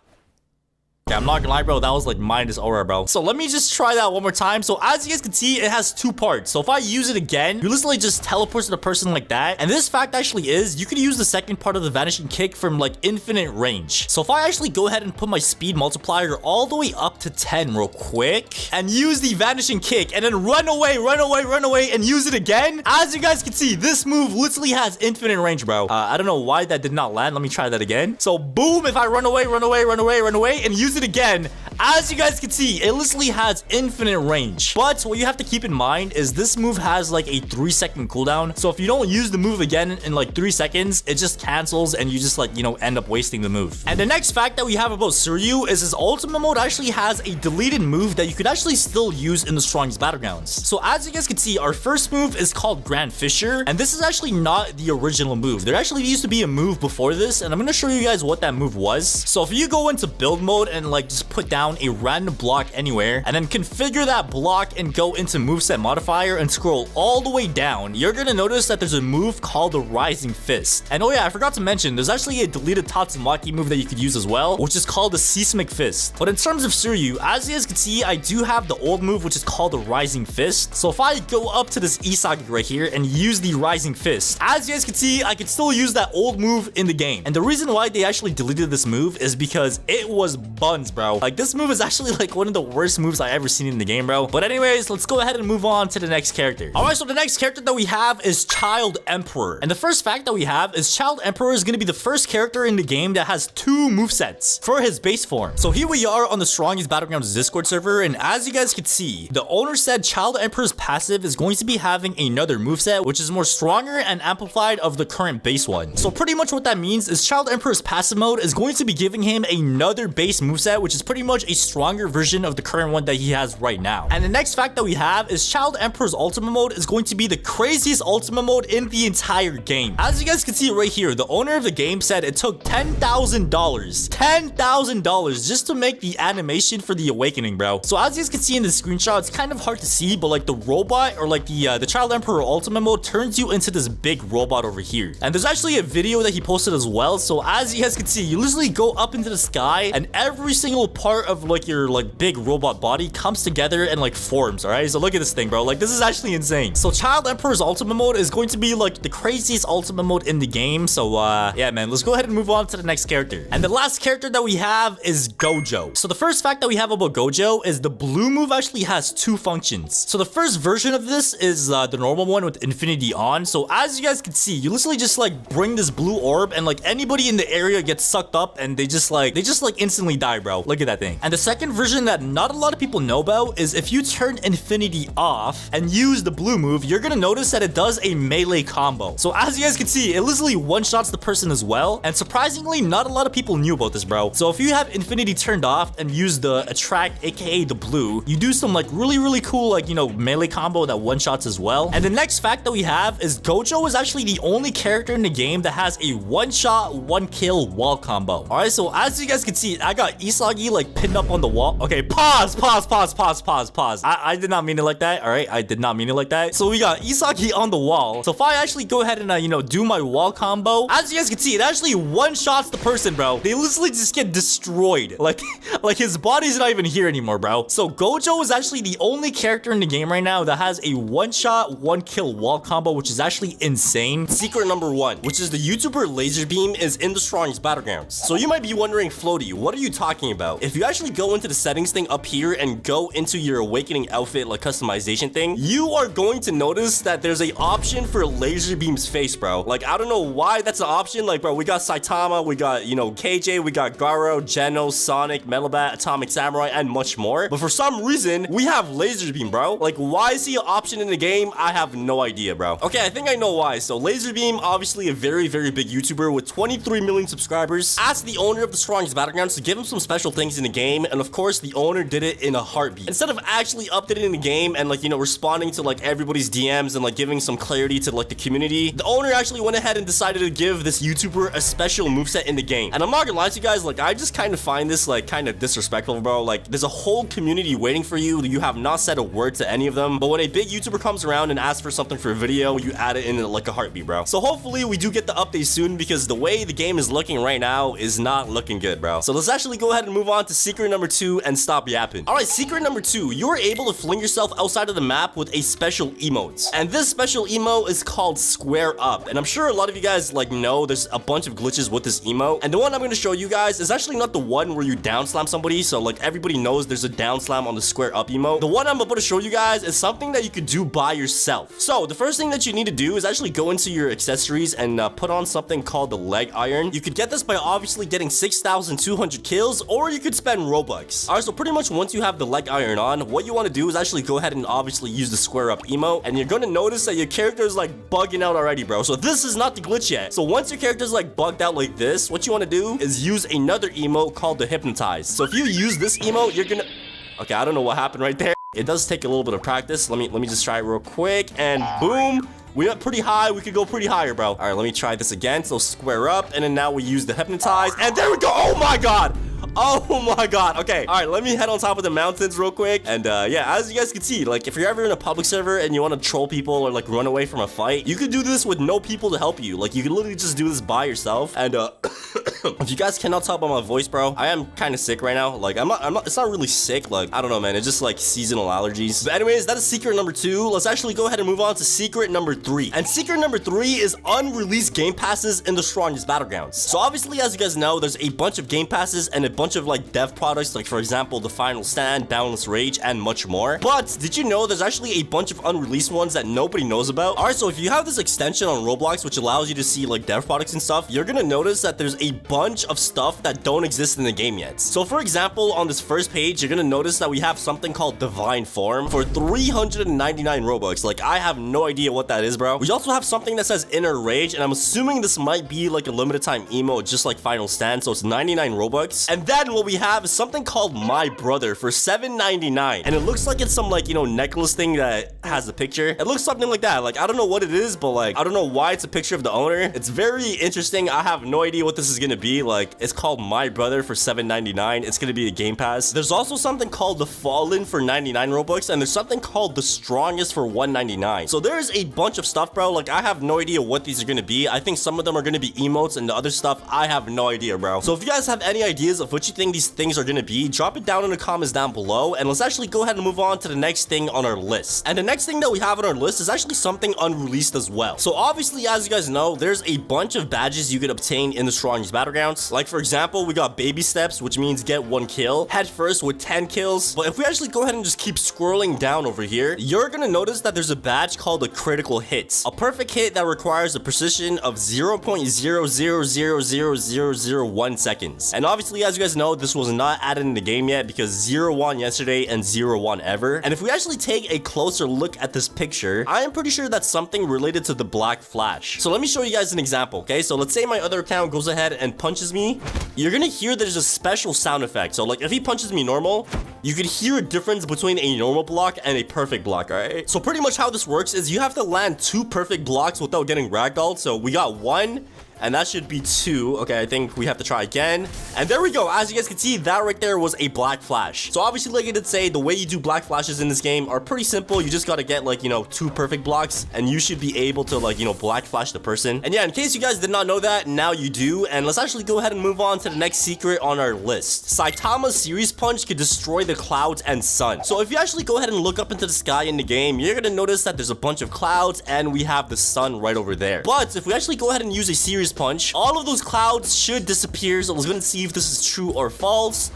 yeah, I'm not gonna lie, bro. That was like minus aura, bro. So let me just try that one more time. So as you guys can see, it has 2 parts. So if I use it again, you literally just teleport to the person like that. And this fact actually is, you could use the second part of the vanishing kick from like infinite range. So if I actually go ahead and put my speed multiplier all the way up to 10 real quick and use the vanishing kick and then run away and use it again, as you guys can see, this move literally has infinite range, bro. I don't know why that did not land. Let me try that again. So boom, if I run away and use it again, as you guys can see, it literally has infinite range. But what you have to keep in mind is this move has like a 3-second cooldown. So if you don't use the move again in like 3 seconds, it just cancels and you just like, you know, end up wasting the move. And the next fact that we have about Suiryu is his ultimate mode actually has a deleted move that you could actually still use in the strongest battlegrounds. So as you guys can see, our first move is called Grand Fissure, and this is actually not the original move. There actually used to be a move before this, and I'm gonna show you guys what that move was. So if you go into build mode and like just put down a random block anywhere and then configure that block and go into moveset modifier and scroll all the way down, you're gonna notice that there's a move called the Rising Fist. And oh yeah, I forgot to mention, there's actually a deleted Tatsumaki move that you could use as well, which is called the Seismic Fist. But in terms of Suiryu, as you guys can see, I do have the old move, which is called the Rising Fist. So if I go up to this Isagi right here and use the Rising Fist, as you guys can see, I could still use that old move in the game. And the reason why they actually deleted this move is because it was buns, bro. Like, this move is actually like one of the worst moves I ever seen in the game, bro. But anyways, let's go ahead and move on to the next character. All right, so the next character that we have is Child Emperor. And the first fact that we have is Child Emperor is going to be the first character in the game that has 2 movesets for his base form. So here we are on the strongest battlegrounds Discord server, and as you guys can see, the owner said Child Emperor's passive is going to be having another moveset, which is more stronger and amplified of the current base one. So pretty much what that means is Child Emperor's passive mode is going to be giving him another base moveset, which is pretty much a stronger version of the current one that he has right now. And the next fact that we have is Child Emperor's ultimate mode is going to be the craziest ultimate mode in the entire game. As you guys can see right here, the owner of the game said it took $10,000 just to make the animation for the awakening, bro. So as you guys can see in the screenshot, it's kind of hard to see, but like the robot or like the Child Emperor ultimate mode turns you into this big robot over here. And there's actually a video that he posted as well. So as you guys can see, you literally go up into the sky and every single part of like your like big robot body comes together and like forms. All right, so look at this thing, bro. Like this is actually insane. So Child Emperor's ultimate mode is going to be like the craziest ultimate mode in the game. So yeah, man, let's go ahead and move on to the next character. And the last character that we have is Gojo. So the first fact that we have about Gojo is the blue move actually has two functions. So the first version of this is the normal one with infinity on. So as you guys can see, you literally just like bring this blue orb and like anybody in the area gets sucked up and they just like instantly die, bro. Look at that thing. And the second version that not a lot of people know about is if you turn infinity off and use the blue move, you're gonna notice that it does a melee combo. So as you guys can see, it literally one-shots the person as well. And surprisingly, not a lot of people knew about this, bro. So if you have infinity turned off and use the attract, aka the blue, you do some like really cool like, you know, melee combo that one-shots as well. And the next fact that we have is Gojo is actually the only character in the game that has a one-shot, one-kill wall combo. All right, so as you guys can see, I got Isagi like pinned up on the wall. Okay, pause. I did not mean it like that. All right, I did not mean it like that. So we got Isagi on the wall. So if I actually go ahead and you know, do my wall combo, as you guys can see, it actually one-shots the person, bro. They literally just get destroyed. Like his body's not even here anymore, bro. So Gojo is actually the only character in the game right now that has a one-shot, one-kill wall combo, which is actually insane. Secret number 1, which is the YouTuber Laserbeam, is in the strongest Battlegrounds. So you might be wondering, Floaty, what are you talking about? If you actually go into the settings thing up here and go into your awakening outfit like customization thing, you are going to notice that there's a option for Laserbeam's face, bro. Like, I don't know why that's an option. Like, bro, we got Saitama, we got, you know, KJ, we got Garo, Geno, Sonic, Metal Bat, Atomic Samurai, and much more. But for some reason, we have Laserbeam, bro. Like, why is he an option in the game? I have no idea, bro. Okay, I think I know why. So Laserbeam, obviously a very big YouTuber with 23 million subscribers, asked the owner of the strongest Battlegrounds to give him some special things in the game, and of course the owner did it in a heartbeat. Instead of actually updating the game and like, you know, responding to like everybody's DMs and like giving some clarity to like the community, the owner actually went ahead and decided to give this YouTuber a special moveset in the game. And I'm not gonna lie to you guys, like I just kind of find this like kind of disrespectful, bro. Like there's a whole community waiting for you. You have not said a word to any of them, but when a big YouTuber comes around and asks for something for a video, you add it in like a heartbeat, bro. So hopefully we do get the update soon, because the way the game is looking right now is not looking good, bro. So let's actually go ahead and move on to secret number 2 and stop yapping. All right, secret number 2, you're able to fling yourself outside of the map with a special emote. And this special emote is called Square Up. And I'm sure a lot of you guys like know there's a bunch of glitches with this emote. And the one I'm going to show you guys is actually not the one where you down slam somebody. So like everybody knows there's a down slam on the Square Up emote. The one I'm about to show you guys is something that you could do by yourself. So the first thing that you need to do is actually go into your accessories and put on something called the leg iron. You could get this by obviously getting 6,200 kills, or you could spend robux. All right, so pretty much once you have the leg iron on, what you want to do is actually go ahead and obviously use the Square Up emote, and you're going to notice that your character is like bugging out already, bro. So this is not the glitch yet. So once your character is like bugged out like this, what you want to do is use another emote called the Hypnotize. So if you use this emote, you're gonna... Okay, I don't know what happened right there. It does take a little bit of practice. Let me just try it real quick, and boom. We went pretty high. We could go pretty higher, bro. All right, let me try this again. So Square Up, and then now we use the Hypnotize, and there we go. Oh my god. Oh my god. Okay, all right, let me head on top of the mountains real quick. And yeah, as you guys can see, like if you're ever in a public server and you want to troll people or like run away from a fight, you could do this with no people to help you. Like you can literally just do this by yourself. And if you guys cannot tell by my voice, bro, I am kind of sick right now. Like I'm not it's not really sick. Like I don't know, man, it's just like seasonal allergies. But anyways, that is secret number 2. Let's actually go ahead and move on to secret number 3. And secret number 3 is unreleased game passes in the strongest Battlegrounds. So obviously, as you guys know, there's a bunch of game passes and a bunch of like dev products, like for example the Final Stand, Boundless Rage, and much more. But did you know there's actually a bunch of unreleased ones that nobody knows about? All right, so if you have this extension on Roblox which allows you to see like dev products and stuff, you're gonna notice that there's a bunch of stuff that don't exist in the game yet. So for example, on this first page, you're gonna notice that we have something called Divine Form for 399 Robux. Like, I have no idea what that is, bro. We also have something that says Inner Rage, and I'm assuming this might be like a limited time emote, just like Final Stand, so it's 99 Robux. And then what we have is something called My Brother for 799, and it looks like it's some, like, you know, necklace thing that has a picture. It looks something like that. Like, I don't know what it is, but like, I don't know why it's a picture of the owner. It's very interesting. I have no idea what this is gonna be. Like, it's called My Brother for 799. It's gonna be a game pass. There's also something called The Fallen for 99 Robux, and there's something called The Strongest for 199. So there's a bunch of stuff, bro. Like, I have no idea what these are gonna be. I think some of them are gonna be emotes, and the other stuff, I have no idea, bro. So if you guys have any ideas of what you think these things are gonna be, drop it down in the comments down below, and let's actually go ahead and move on to the next thing on our list. And the next thing that we have on our list is actually something unreleased as well. So obviously, as you guys know, there's a bunch of badges you could obtain in the strongest battlegrounds. Like, for example, we got baby steps, which means get 1 kill, head first with 10 kills. But if we actually go ahead and just keep scrolling down over here, you're gonna notice that there's a badge called a critical hit, a perfect hit that requires a precision of 0.0000001 seconds. And obviously, as you guys know, this was not added in the game yet because 0-1 yesterday and 0-1 ever. And if we actually take a closer look at this picture, I am pretty sure that's something related to the black flash. So let me show you guys an example, okay? So let's say my other account goes ahead and punches me. You're gonna hear there's a special sound effect. So like, if he punches me normal, you could hear a difference between a normal block and a perfect block, all right? So pretty much how this works is you have to land 2 perfect blocks without getting ragdolled. So we got 1, and that should be 2. Okay, I think we have to try again. And there we go. As you guys can see, that right there was a black flash. So obviously, like I did say, the way you do black flashes in this game are pretty simple. You just gotta get, like, you know, 2 perfect blocks, and you should be able to, like, you know, black flash the person. And yeah, in case you guys did not know that, now you do. And let's actually go ahead and move on to the next secret on our list. Saitama's series punch could destroy the clouds and sun. So if you actually go ahead and look up into the sky in the game, you're gonna notice that there's a bunch of clouds, and we have the sun right over there. But if we actually go ahead and use a series punch, all of those clouds should disappear. So let's go and see if this is true or false.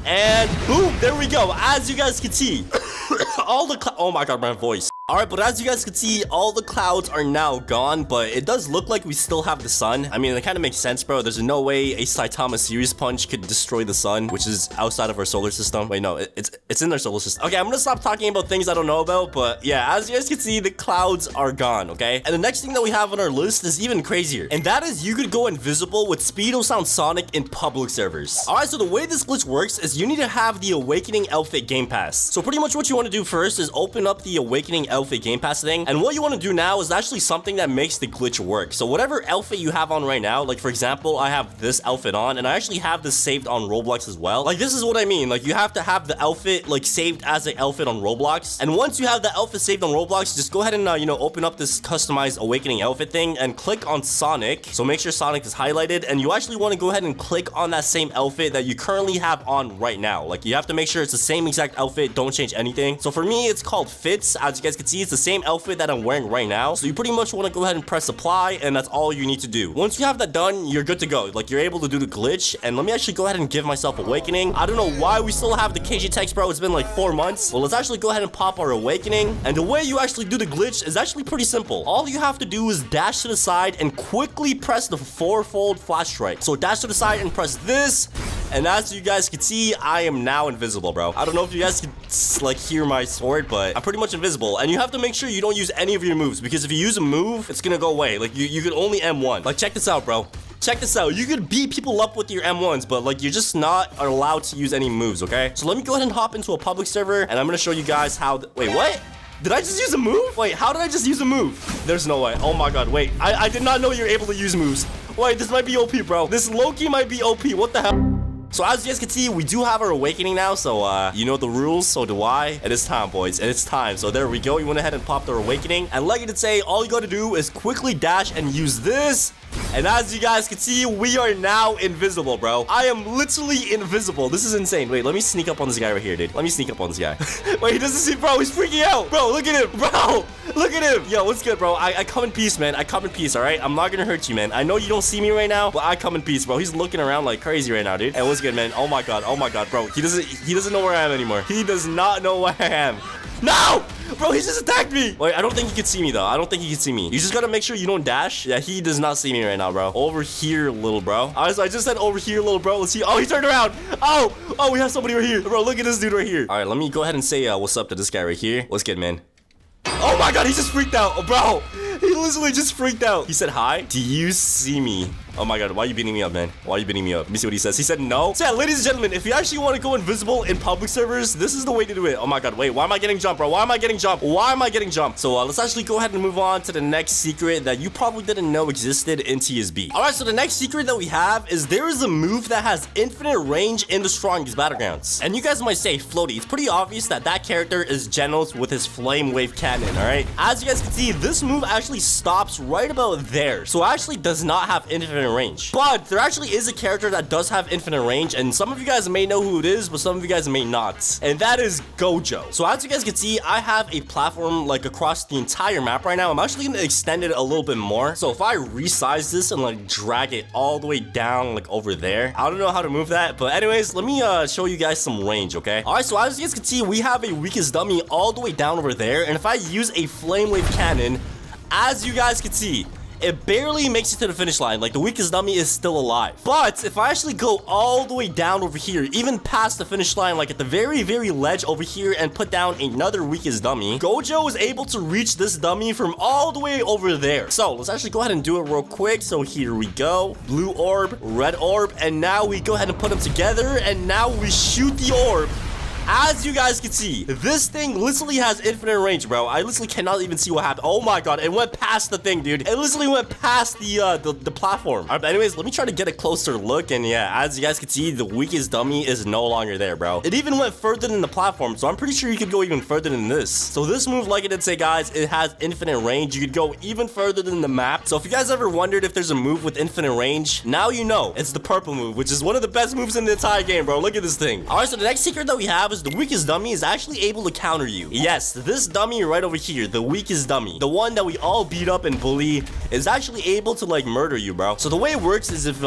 And boom, there we go. As you guys can see, all the oh my god, my voice. All right, but as you guys can see, all the clouds are now gone, but it does look like we still have the sun. I mean, it kind of makes sense, bro. There's no way a Saitama series punch could destroy the sun, which is outside of our solar system. Wait, no, it's in our solar system. Okay, I'm gonna stop talking about things I don't know about, but yeah, as you guys can see, the clouds are gone, okay? And the next thing that we have on our list is even crazier, and that is you could go invisible with Speedo Sound Sonic in public servers. All right, so the way this glitch works is you need to have the Awakening Outfit Game Pass. So pretty much what you want to do first is open up the Awakening Outfit Game Pass thing, and what you want to do now is actually something that makes the glitch work. So whatever outfit you have on right now, like for example, I have this outfit on, and I actually have this saved on Roblox as well. Like, this is what I mean. Like, you have to have the outfit like saved as an outfit on Roblox, and once you have the outfit saved on Roblox, just go ahead and you know, open up this customized Awakening outfit thing and click on Sonic. So make sure Sonic is highlighted, and you actually want to go ahead and click on that same outfit that you currently have on right now. Like, you have to make sure it's the same exact outfit, don't change anything. So for me, it's called Fits. As you guys can see, it's the same outfit that I'm wearing right now. So you pretty much want to go ahead and press apply, and that's all you need to do. Once you have that done, you're good to go. Like, you're able to do the glitch. And let me actually go ahead and give myself Awakening. I don't know why we still have the KG text, bro. It's been like 4 months. Well, let's actually go ahead and pop our Awakening. And the way you actually do the glitch is actually pretty simple. All you have to do is dash to the side and quickly press the 4-fold flash strike. So dash to the side and press this. And as you guys can see, I am now invisible, bro. I don't know if you guys can like hear my sword, but I'm pretty much invisible. And you have to make sure you don't use any of your moves, because if you use a move, it's gonna go away. Like, you could only M1. Like, check this out, bro. Check this out. You could beat people up with your M1s, but like, you're just not allowed to use any moves, okay? So let me go ahead and hop into a public server, and I'm gonna show you guys how. Wait, what? Did I just use a move? Wait, how did I just use a move? There's no way. Oh my god, wait. I did not know you're able to use moves. Wait, this might be OP, bro. This low-key might be OP. What the hell? So as you guys can see, we do have our Awakening now, so you know the rules, so do I. And it's time, boys, and it's time. So there we go. You went ahead and popped our Awakening, and like I did say, all you gotta do is quickly dash and use this. And as you guys can see, we are now invisible, bro. I am literally invisible. This is insane. Wait, let me sneak up on this guy right here, dude. Let me sneak up on this guy. Wait, he doesn't see, bro. He's freaking out. Bro, look at him. Bro, look at him. Yo, what's good, bro? I come in peace, man. I come in peace, all right? I'm not gonna hurt you, man. I know you don't see me right now, but I come in peace, bro. He's looking around like crazy right now, dude. Hey, what's good, man? Oh my god, bro. He doesn't know where I am anymore. He does not know where I am. No! Bro, he just attacked me. Wait, I don't think he can see me, though. I don't think he can see me. You just gotta make sure you don't dash. Yeah, he does not see me right now, bro. Over here, little bro. All right, so I just said over here, little bro. Let's see. Oh, he turned around. Oh, we have somebody right here. Bro, look at this dude right here. All right, let me go ahead and say what's up to this guy right here. What's good, man? Oh my god, he just freaked out. Oh, bro, he literally just freaked out. He said, hi, do you see me? Oh my god, why are you beating me up, man? Why are you beating me up? Let me see what he says. He said no. So yeah, ladies and gentlemen, if you actually want to go invisible in public servers, this is the way to do it. Oh my god, wait, why am I getting jumped, bro? Why am I getting jumped? Why am I getting jumped? So let's actually go ahead and move on to the next secret that you probably didn't know existed in TSB. All right, so the next secret that we have is there is a move that has infinite range in the strongest battlegrounds. And you guys might say, Floaty, it's pretty obvious that that character is Genos with his flame wave cannon, all right? As you guys can see, this move actually stops right about there. So it actually does not have infinite range. But there actually is a character that does have infinite range, and some of you guys may know who it is, but some of you guys may not. And that is Gojo. So as you guys can see, I have a platform like across the entire map right now. I'm actually gonna extend it a little bit more. So if I resize this and like drag it all the way down like over there, I don't know how to move that, but anyways, let me show you guys some range, okay? All right, so as you guys can see, we have a weakest dummy all the way down over there, and if I use a flame wave cannon, as you guys can see, it barely makes it to the finish line. Like, the weakest dummy is still alive. But if I actually go all the way down over here, even past the finish line, like at the very, very ledge over here, and put down another weakest dummy, Gojo is able to reach this dummy from all the way over there. So let's actually go ahead and do it real quick. So here we go. Blue orb, red orb, and now we go ahead and put them together, and now we shoot the orb. As you guys can see, this thing literally has infinite range, bro. I literally cannot even see what happened. Oh my god, it went past the thing, dude. It literally went past the platform. All right, but anyways, let me try to get a closer look. And yeah, as you guys can see, the weakest dummy is no longer there, bro. It even went further than the platform, so I'm pretty sure you could go even further than this. So this move, like I did say, guys, it has infinite range. You could go even further than the map. So if you guys ever wondered if there's a move with infinite range, now you know. It's the purple move, which is one of the best moves in the entire game, bro. Look at this thing. All right, so the next secret that we have is the weakest dummy is actually able to counter you. Yes, this dummy right over here, the weakest dummy, the one that we all beat up and bully, is actually able to like murder you, bro. So the way it works is if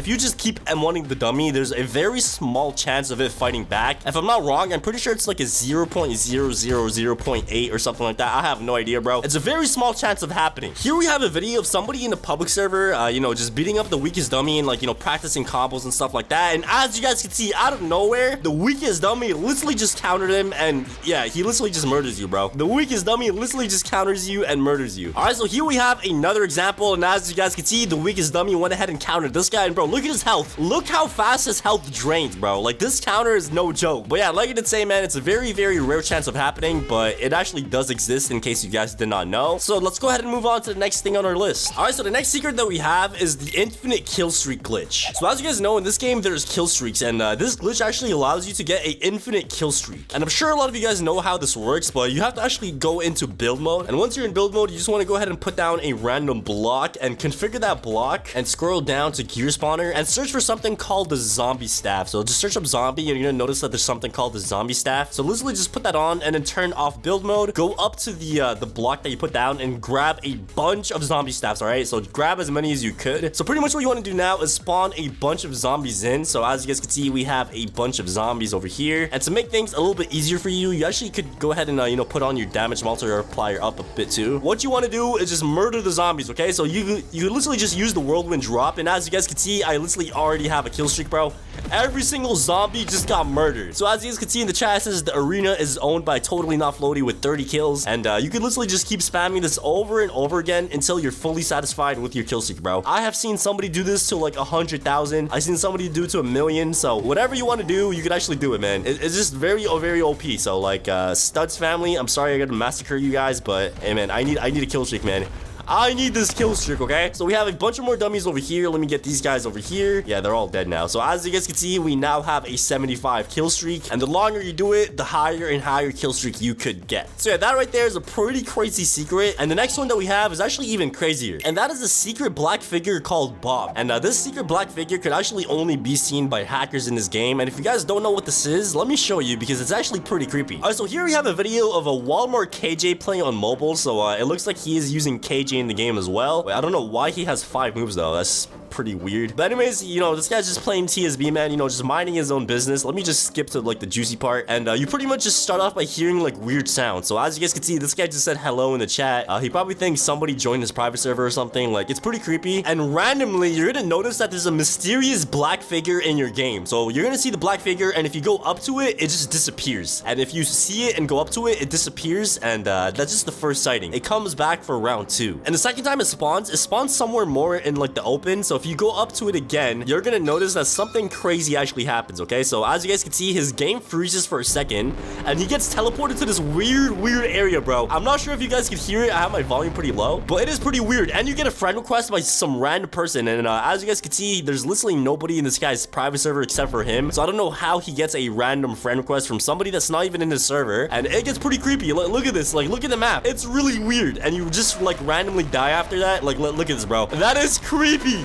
you just keep M1ing the dummy, there's a very small chance of it fighting back. If I'm not wrong, I'm pretty sure it's like a 0.000.8 or something like that. I have no idea, bro. It's a very small chance of happening. Here we have a video of somebody in a public server, you know, just beating up the weakest dummy and like, you know, practicing combos and stuff like that. And as you guys can see, out of nowhere, the weakest dummy literally just countered him, and yeah, he literally just murders you, bro. The weakest dummy literally just counters you and murders you. All right, so here we have another example, and as you guys can see, the weakest dummy went ahead and countered this guy, and bro, look at his health. Look how fast his health drains, bro. Like, this counter is no joke. But yeah, like I did say, man, it's a very, very rare chance of happening, but it actually does exist in case you guys did not know. So let's go ahead and move on to the next thing on our list. All right, so the next secret that we have is the infinite kill streak glitch. So as you guys know, in this game, there's kill streaks, and this glitch actually allows you to get an infinite kill streak. And I'm sure a lot of you guys know how this works, but you have to actually go into build mode. And once you're in build mode, you just want to go ahead and put down a random block and configure that block and scroll down to gear spawner and search for something called the zombie staff. So just search up zombie, and you're gonna notice that there's something called the zombie staff. So literally just put that on and then turn off build mode. Go up to the block that you put down and grab a bunch of zombie staffs. All right, so grab as many as you could. So pretty much what you want to do now is spawn a bunch of zombies in. So as you guys can see, we have a bunch of zombies over here. And to make things a little bit easier for you, you actually could go ahead and you know, put on your damage multiplier up a bit too. What you want to do is just murder the zombies, okay? So you literally just use the whirlwind drop, and as you guys can see, I literally already have a kill streak, bro. Every single zombie just got murdered. So as you guys can see in the chat, it says the arena is owned by Totally Not Floaty with 30 kills, and you can literally just keep spamming this over and over again until you're fully satisfied with your kill streak, bro. I have seen somebody do this to like 100,000. I've seen somebody do it to 1,000,000. So whatever you want to do, you can actually do it, man. It's just very, very OP. So like Studs family, I'm sorry I gotta massacre you guys, but hey man, I need a kill streak, man. I need this kill streak, okay? So we have a bunch of more dummies over here. Let me get these guys over here. Yeah, they're all dead now. So as you guys can see, we now have a 75 kill streak. And the longer you do it, the higher and higher kill streak you could get. So yeah, that right there is a pretty crazy secret. And the next one that we have is actually even crazier. And that is a secret black figure called Bob. And this secret black figure could actually only be seen by hackers in this game. And if you guys don't know what this is, let me show you, because it's actually pretty creepy. All right, so here we have a video of a Walmart KJ playing on mobile. So it looks like he is using KJ in the game as well. Wait, I don't know why he has 5 moves though. That's pretty weird. But anyways, you know, this guy's just playing TSB, man, you know, just minding his own business. Let me just skip to like the juicy part. And you pretty much just start off by hearing like weird sounds. So as you guys can see, this guy just said hello in the chat. He probably thinks somebody joined his private server or something. Like, it's pretty creepy. And randomly, you're gonna notice that there's a mysterious black figure in your game. So you're gonna see the black figure, and if you go up to it, it just disappears. And if you see it and go up to it, it disappears. And that's just the first sighting. It comes back for round 2. And the second time it spawns somewhere more in like the open. So if you go up to it again, you're gonna notice that something crazy actually happens, okay? So as you guys can see, his game freezes for a second, and he gets teleported to this weird area, bro. I'm not sure if you guys can hear it. I have my volume pretty low, but it is pretty weird. And you get a friend request by some random person, and as you guys can see, there's literally nobody in this guy's private server except for him. So I don't know how he gets a random friend request from somebody that's not even in his server, and it gets pretty creepy. Look at this, like, look at the map. It's really weird, and you just like randomly die after that. Like, look at this, bro. That is creepy.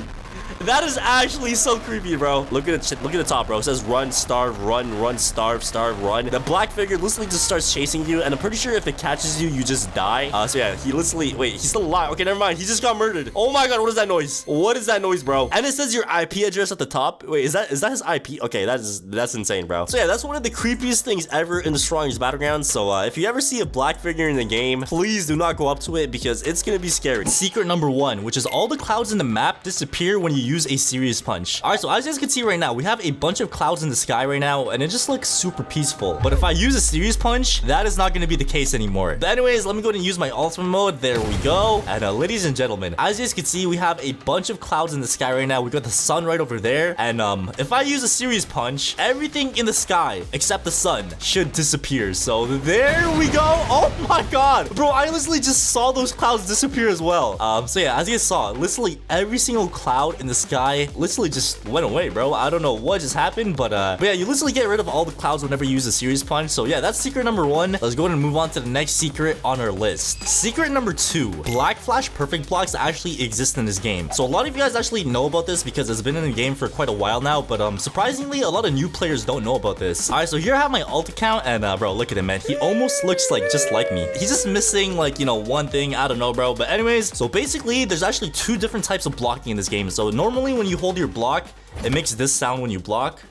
That is actually so creepy, bro. Look at the top, bro. It says run, starve, run, starve, run. The black figure literally just starts chasing you, and I'm pretty sure if it catches you, you just die. So yeah, he literally, wait, he's still alive. Okay, never mind. He just got murdered. Oh my god, what is that noise? What is that noise, bro? And it says your IP address at the top. Wait, is that his IP? Okay, that's insane, bro. So yeah, that's one of the creepiest things ever in the strongest battlegrounds. So if you ever see a black figure in the game, please do not go up to it because it's gonna be scary. Secret number 1, which is all the clouds in the map disappear when you use a serious punch. All right, so as you guys can see right now, we have a bunch of clouds in the sky right now, and it just looks super peaceful. But if I use a serious punch, that is not going to be the case anymore. But anyways, let me go ahead and use my ultimate mode. There we go. And ladies and gentlemen, as you guys can see, we have a bunch of clouds in the sky right now. We got the sun right over there. And if I use a serious punch, everything in the sky except the sun should disappear. So there we go. Oh my god, bro, I literally just saw those clouds disappear as well. So yeah, as you guys saw, literally every single cloud in the sky literally just went away, bro. I don't know what just happened, but yeah, you literally get rid of all the clouds whenever you use a serious punch. So yeah, that's secret number 1. Let's go ahead and move on to the next secret on our list. Secret number 2, black flash perfect blocks actually exist in this game. So a lot of you guys actually know about this because it's been in the game for quite a while now, but surprisingly, a lot of new players don't know about this. All right, so here I have my alt account, and bro, look at him, man. He almost looks like just like me. He's just missing like, you know, one thing. I don't know, bro. But anyways, so basically, there's actually 2 different types of blocking in this game. So normally when you hold your block, it makes this sound when you block.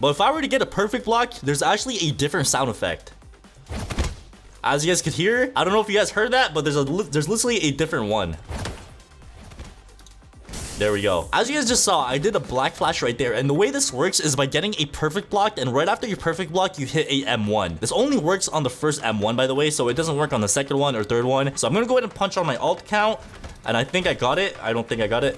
But if I were to get a perfect block, there's actually a different sound effect. As you guys could hear, I don't know if you guys heard that, but there's literally a different one. There we go. As you guys just saw, I did a black flash right there, and the way this works is by getting a perfect block, and right after your perfect block, you hit a M1. This only works on the first M1, by the way, so it doesn't work on the second one or third one. So I'm gonna go ahead and punch on my alt account, and I think I got it. I don't think I got it.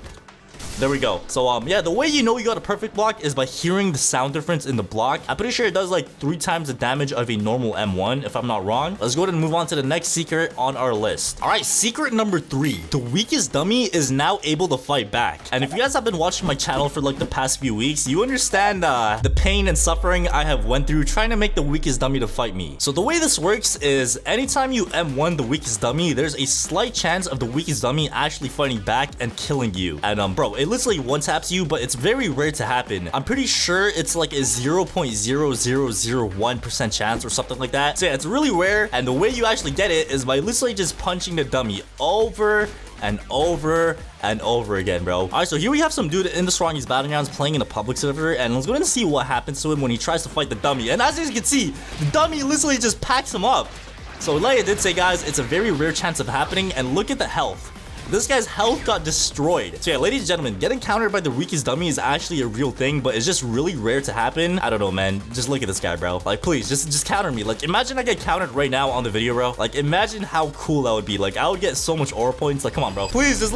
There we go. So yeah, the way you know you got a perfect block is by hearing the sound difference in the block. I'm pretty sure it does like 3 times the damage of a normal M1, if I'm not wrong. Let's go ahead and move on to the next secret on our list. All right, secret number 3. The weakest dummy is now able to fight back. And if you guys have been watching my channel for like the past few weeks, you understand the pain and suffering I have went through trying to make the weakest dummy to fight me. So the way this works is anytime you M1 the weakest dummy, there's a slight chance of the weakest dummy actually fighting back and killing you. And bro, it literally one taps you, but it's very rare to happen. I'm pretty sure it's like a 0.0001% chance or something like that. So yeah, it's really rare, and the way you actually get it is by literally just punching the dummy over and over and over again, bro. All right, so here we have some dude in the strongest battlegrounds playing in a public server, and let's go ahead and see what happens to him when he tries to fight the dummy. And as you can see, the dummy literally just packs him up. So like I did say, guys, it's a very rare chance of happening, and look at the health. This guy's health got destroyed. So yeah, ladies and gentlemen, getting countered by the weakest dummy is actually a real thing, but it's just really rare to happen. I don't know, man. Just look at this guy, bro. Like, please, just counter me. Like, imagine I get countered right now on the video, bro. Like, imagine how cool that would be. Like, I would get so much aura points. Like, come on, bro. Please, just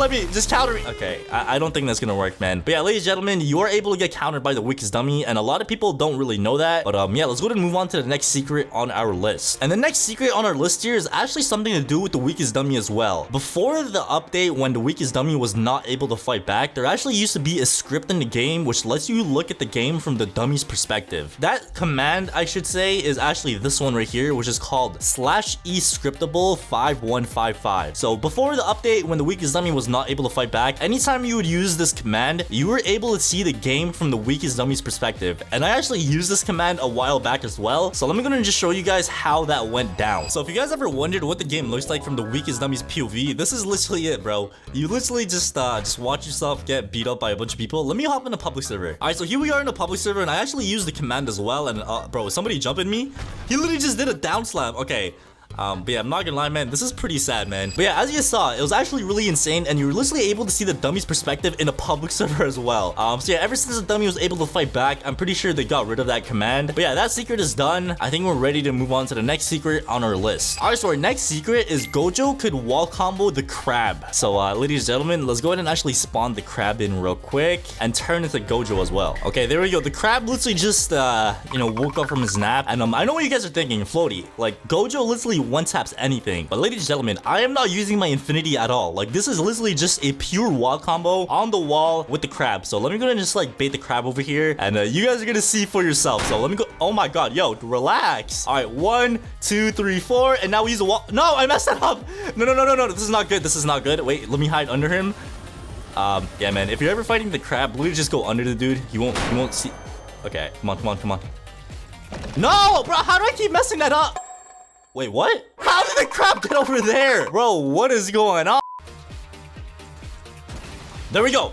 counter me. Okay, I don't think that's gonna work, man. But yeah, ladies and gentlemen, you are able to get countered by the weakest dummy, and a lot of people don't really know that. But yeah, let's go ahead and move on to the next secret on our list. And the next secret on our list here is actually something to do with the weakest dummy as well. Before the update, when the weakest dummy was not able to fight back, there actually used to be a script in the game which lets you look at the game from the dummy's perspective. That command, I should say, is actually this one right here, which is called /e scriptable 5155. So before the update, when the weakest dummy was not able to fight back, anytime you would use this command, you were able to see the game from the weakest dummy's perspective. And I actually used this command a while back as well, so let me go and just show you guys how that went down. So if you guys ever wondered what the game looks like from the weakest dummy's POV, this is literally it, bro. You literally just watch yourself get beat up by a bunch of people. Let me hop in a public server. All right, so here we are in a public server, and I actually used the command as well. And bro, somebody jumping me? He literally just did a down slam. Okay. But yeah, I'm not gonna lie, man, this is pretty sad, man. But yeah, as you saw, it was actually really insane, and you were literally able to see the dummy's perspective in a public server as well. So yeah, ever since the dummy was able to fight back, I'm pretty sure they got rid of that command. But yeah, that secret is done. I think we're ready to move on to the next secret on our list. All right, so our next secret is Gojo could wall combo the crab. So ladies and gentlemen, let's go ahead and actually spawn the crab in real quick and turn into Gojo as well. Okay, there we go. The crab literally just woke up from his nap, and I know what you guys are thinking, Floaty. Like, Gojo literally one taps anything, but ladies and gentlemen, I am not using my infinity at all. Like, this is literally just a pure wall combo on the wall with the crab. So let me go and just like bait the crab over here, and you guys are gonna see for yourself. So let me go. Oh my god, yo, relax. All right, 1 2 3 4, and now we use a wall. No, I messed that up. No, this is not good. This is not good. Wait, let me hide under him. Yeah, man, if you're ever fighting the crab, literally just go under the dude. He won't see. Okay, come on. No, bro, how do I keep messing that up? Wait, what? How did the crab get over there? Bro, what is going on? There we go.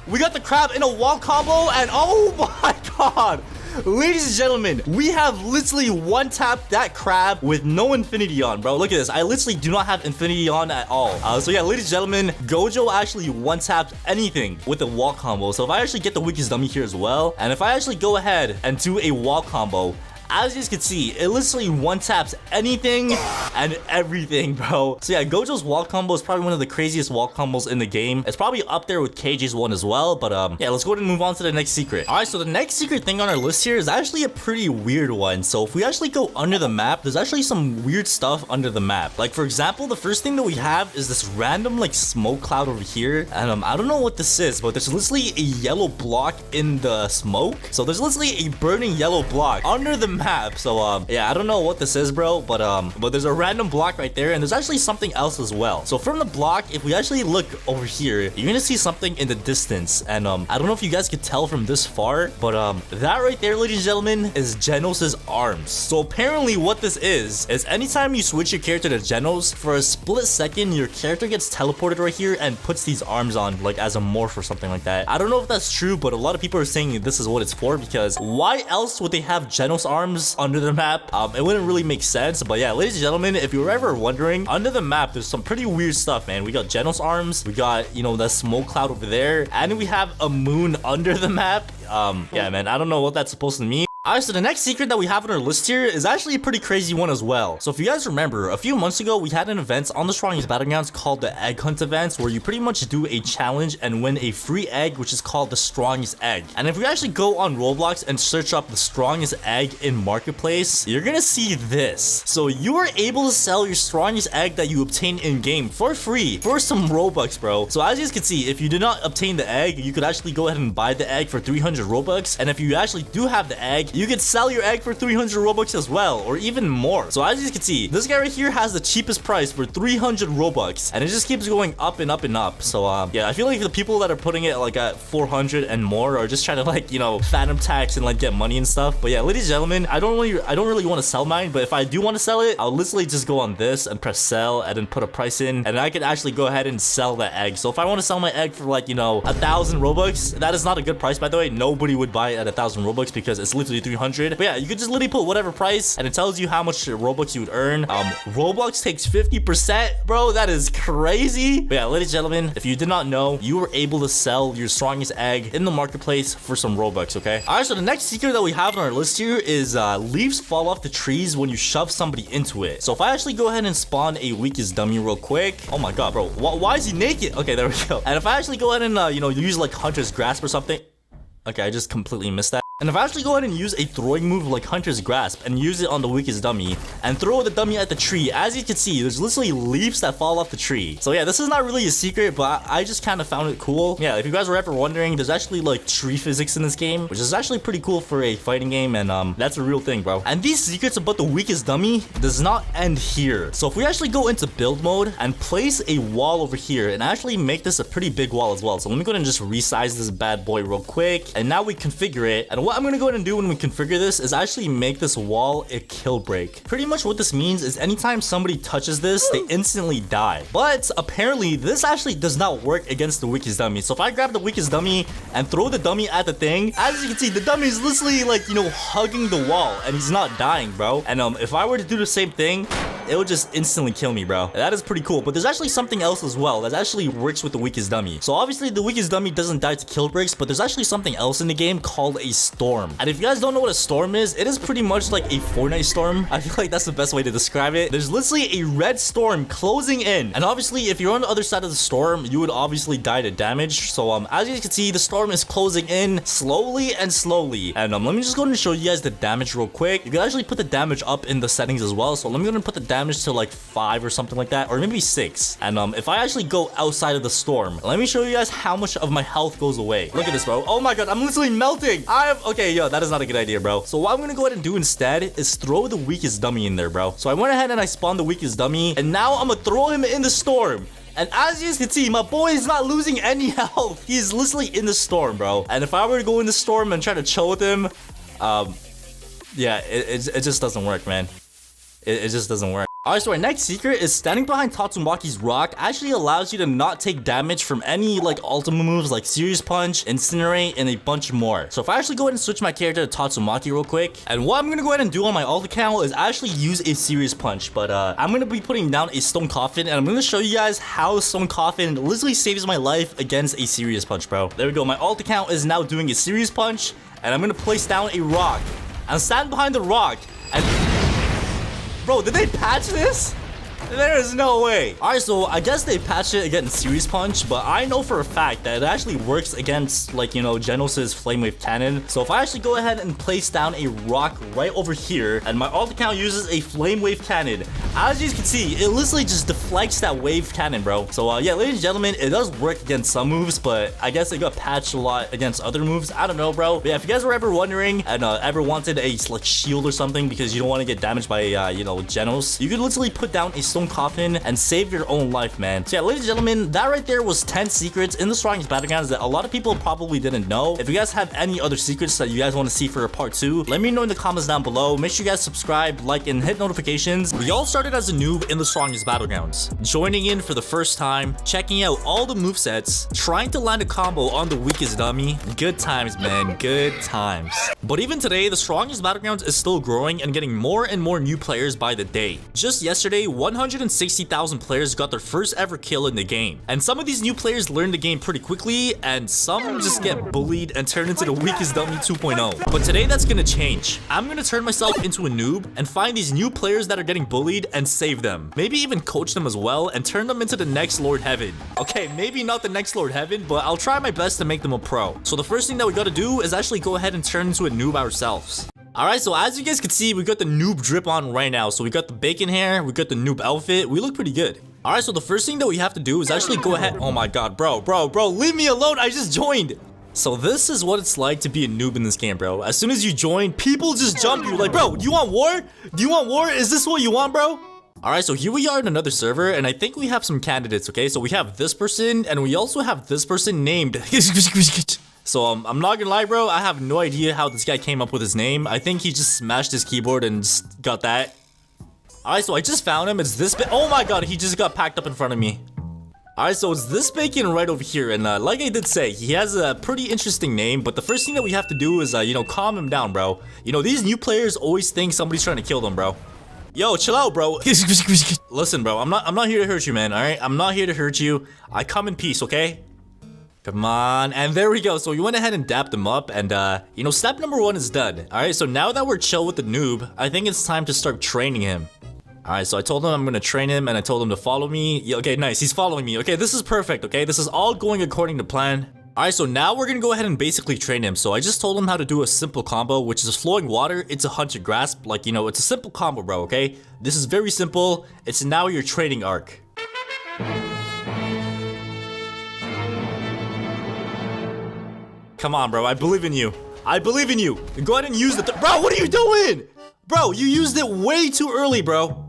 We got the crab in a wall combo, and oh my god. Ladies and gentlemen, we have literally one tapped that crab with no infinity on, bro. Look at this. I literally do not have infinity on at all. So yeah, ladies and gentlemen, Gojo actually one tapped anything with a wall combo. So if I actually get the weakest dummy here as well, and if I actually go ahead and do a wall combo, as you guys can see, it literally one taps anything and everything, bro. So yeah, Gojo's wall combo is probably one of the craziest wall combos in the game. It's probably up there with KJ's one as well. But yeah, let's go ahead and move on to the next secret. All right, so the next secret thing on our list here is actually a pretty weird one. So if we actually go under the map, there's actually some weird stuff under the map. Like, for example, the first thing that we have is this random like smoke cloud over here, and I don't know what this is, but there's literally a yellow block in the smoke. So there's literally a burning yellow block under the map. So yeah, I don't know what this is, bro, but there's a random block right there, and there's actually something else as well. So from the block, if we actually look over here, you're gonna see something in the distance, and I don't know if you guys could tell from this far, but that right there, ladies and gentlemen, is Genos' arms. So apparently what this is anytime you switch your character to Genos, for a split second your character gets teleported right here and puts these arms on, like as a morph or something like that. I don't know if that's true, but a lot of people are saying this is what it's for, because why else would they have Genos arms under the map? It wouldn't really make sense. But yeah, ladies and gentlemen, if you were ever wondering, under the map there's some pretty weird stuff, man. We got Genos arms, we got, that smoke cloud over there, and we have a moon under the map. Yeah, man, I don't know what that's supposed to mean. Alright, so the next secret that we have on our list here is actually a pretty crazy one as well. So if you guys remember, a few months ago, we had an event on the Strongest Battlegrounds called the Egg Hunt events, where you pretty much do a challenge and win a free egg, which is called the Strongest Egg. And if you actually go on Roblox and search up the Strongest Egg in Marketplace, you're gonna see this. So you are able to sell your Strongest Egg that you obtain in-game for free for some Robux, bro. So as you guys can see, if you did not obtain the egg, you could actually go ahead and buy the egg for 300 Robux. And if you actually do have the egg, you could sell your egg for 300 Robux as well, or even more. So as you can see, this guy right here has the cheapest price for 300 Robux, and it just keeps going up and up and up. So yeah, I feel like the people that are putting it like at 400 and more are just trying to like, phantom tax and like get money and stuff. But yeah, ladies and gentlemen, I don't really want to sell mine, but if I do want to sell it, I'll literally just go on this and press sell and then put a price in, and I can actually go ahead and sell that egg. So if I want to sell my egg for like, 1,000 Robux, that is not a good price, by the way. Nobody would buy it at 1,000 Robux because it's literally 300. But yeah, you could just literally put whatever price, and it tells you how much Robux you would earn. Roblox takes 50%, bro. That is crazy. But yeah, ladies and gentlemen, if you did not know, you were able to sell your Strongest Egg in the marketplace for some Robux, okay? All right, so the next secret that we have on our list here is leaves fall off the trees when you shove somebody into it. So if I actually go ahead and spawn a weakest dummy real quick. Oh my god, bro. Why is he naked? Okay, there we go. And if I actually go ahead and, use like Hunter's Grasp or something. Okay, I just completely missed that. And if I actually go ahead and use a throwing move like Hunter's Grasp and use it on the weakest dummy and throw the dummy at the tree, as you can see, there's literally leaves that fall off the tree. So yeah, this is not really a secret, but I just kind of found it cool. Yeah, if you guys were ever wondering, there's actually like tree physics in this game, which is actually pretty cool for a fighting game, and that's a real thing, bro. And these secrets about the weakest dummy does not end here. So if we actually go into build mode and place a wall over here and actually make this a pretty big wall as well. So let me go ahead and just resize this bad boy real quick, and now we configure it. And And what I'm gonna go ahead and do when we configure this is actually make this wall a kill break. Pretty much what this means is anytime somebody touches this, they instantly die. But apparently this actually does not work against the weakest dummy. So if I grab the weakest dummy and throw the dummy at the thing, as you can see, the dummy is literally like, you know, hugging the wall and he's not dying, bro. And if I were to do the same thing, it would just instantly kill me, bro. That is pretty cool. But there's actually something else as well that actually works with the weakest dummy. So obviously the weakest dummy doesn't die to kill breaks, but there's actually something else in the game called a storm. And if you guys don't know what a storm is, it is pretty much like a Fortnite storm. I feel like that's the best way to describe it. There's literally a red storm closing in. And obviously if you're on the other side of the storm, you would obviously die to damage. So as you can see, the storm is closing in slowly and slowly. And let me just go ahead and show you guys the damage real quick. You can actually put the damage up in the settings as well. So let me go ahead and put the damage to like 5 or something like that, or maybe 6. And if I actually go outside of the storm, let me show you guys how much of my health goes away. Look at this, bro. Oh my god, I'm literally melting. Okay, yo, that is not a good idea, bro. So what I'm gonna go ahead and do instead is throw the weakest dummy in there, bro. So I went ahead and I spawned the weakest dummy, and now I'm gonna throw him in the storm. And as you can see, my boy is not losing any health. He's literally in the storm, bro. And if I were to go in the storm and try to chill with him, yeah, it just doesn't work, man. It just doesn't work. Alright, so our next secret is standing behind Tatsumaki's rock actually allows you to not take damage from any like ultimate moves like Serious Punch, Incinerate, and a bunch more. So if I actually go ahead and switch my character to Tatsumaki real quick, and what I'm gonna go ahead and do on my alt account is actually use a Serious Punch, but I'm gonna be putting down a Stone Coffin, and I'm gonna show you guys how Stone Coffin literally saves my life against a Serious Punch, bro. There we go, my alt account is now doing a Serious Punch, and I'm gonna place down a rock, and stand behind the rock, and... Bro, did they patch this? There is no way. Alright, so I guess they patched it against Serious Punch, but I know for a fact that it actually works against, like, you know, Genos' Flame Wave Cannon. So if I actually go ahead and place down a rock right over here, and my alt account uses a Flame Wave Cannon, as you can see, it literally just deflects that wave cannon, bro. So yeah, ladies and gentlemen, it does work against some moves, but I guess it got patched a lot against other moves. I don't know, bro. But yeah, if you guys were ever wondering and ever wanted a like shield or something because you don't want to get damaged by you know, Genos, you could literally put down a Stone Coffin and save your own life, man. So yeah, ladies and gentlemen, that right there was 10 secrets in the strongest battlegrounds that a lot of people probably didn't know. If you guys have any other secrets that you guys want to see for a part 2, let me know in the comments down below. Make sure you guys subscribe, like, and hit notifications. We all started as a noob in the strongest battlegrounds, joining in for the first time, checking out all the movesets, trying to land a combo on the weakest dummy. Good times, man, good times. But even today, the strongest battlegrounds is still growing and getting more and more new players by the day. Just yesterday, 160,000 players got their first ever kill in the game. And some of these new players learn the game pretty quickly, and some just get bullied and turn into the weakest dummy 2.0. But today that's gonna change. I'm gonna turn myself into a noob and find these new players that are getting bullied and save them. Maybe even coach them as well and turn them into the next Lord Heaven. Okay, maybe not the next Lord Heaven, but I'll try my best to make them a pro. So the first thing that we gotta do is actually go ahead and turn into a noob ourselves. Alright, so as you guys can see, we got the noob drip on right now. So we got the bacon hair, we got the noob outfit. We look pretty good. Alright, so the first thing that we have to do is actually go ahead. Oh my god, bro, leave me alone. I just joined. So this is what it's like to be a noob in this game, bro. As soon as you join, people just jump you. Like, bro, do you want war? Do you want war? Is this what you want, bro? Alright, so here we are in another server, and I think we have some candidates, okay? So we have this person, and we also have this person named... So, I'm not gonna lie, bro, I have no idea how this guy came up with his name. I think he just smashed his keyboard and just got that. Alright, so I just found him. It's this oh my god, he just got packed up in front of me. Alright, so it's this bacon right over here, and like I did say, he has a pretty interesting name, but the first thing that we have to do is, you know, calm him down, bro. You know, these new players always think somebody's trying to kill them, bro. Yo, chill out, bro. Listen, bro, I'm not here to hurt you, man, alright? I'm not here to hurt you. I come in peace, okay? Come on, and there we go. So we went ahead and dapped him up, and you know, step number 1 is done. Alright, so now that we're chill with the noob, I think it's time to start training him. Alright, so I told him I'm gonna train him, and I told him to follow me. Yeah, okay, nice, he's following me. Okay, this is perfect, okay? This is all going according to plan. Alright, so now we're gonna go ahead and basically train him. So I just told him how to do a simple combo, which is flowing water into Hunter Grasp. Like, you know, it's a simple combo, bro, okay? This is very simple. It's now your training arc. Come on, bro, I believe in you. I believe in you. Go ahead and use the bro, what are you doing? Bro, you used it way too early, bro.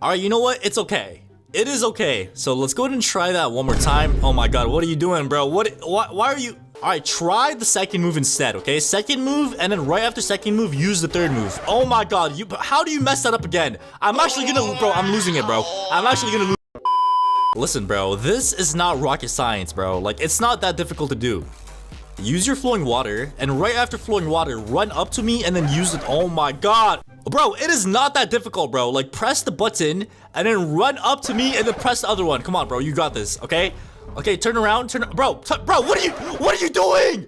Alright, you know what? It's okay. It is okay. So let's go ahead and try that one more time. Oh my god, what are you doing, bro? Why are you... All right, try the second move instead, okay? Second move, and then right after second move, use the third move. Oh my god, how do you mess that up again? I'm actually gonna, bro, I'm losing it, bro. I'm actually gonna lose. Listen, bro, this is not rocket science, bro. Like, it's not that difficult to do. Use your flowing water, and right after flowing water, run up to me and then use it. Oh my god. Bro, it is not that difficult, bro. Like, press the button, and then run up to me, and then press the other one. Come on, bro, you got this, okay? Okay, turn around, bro, what are you doing?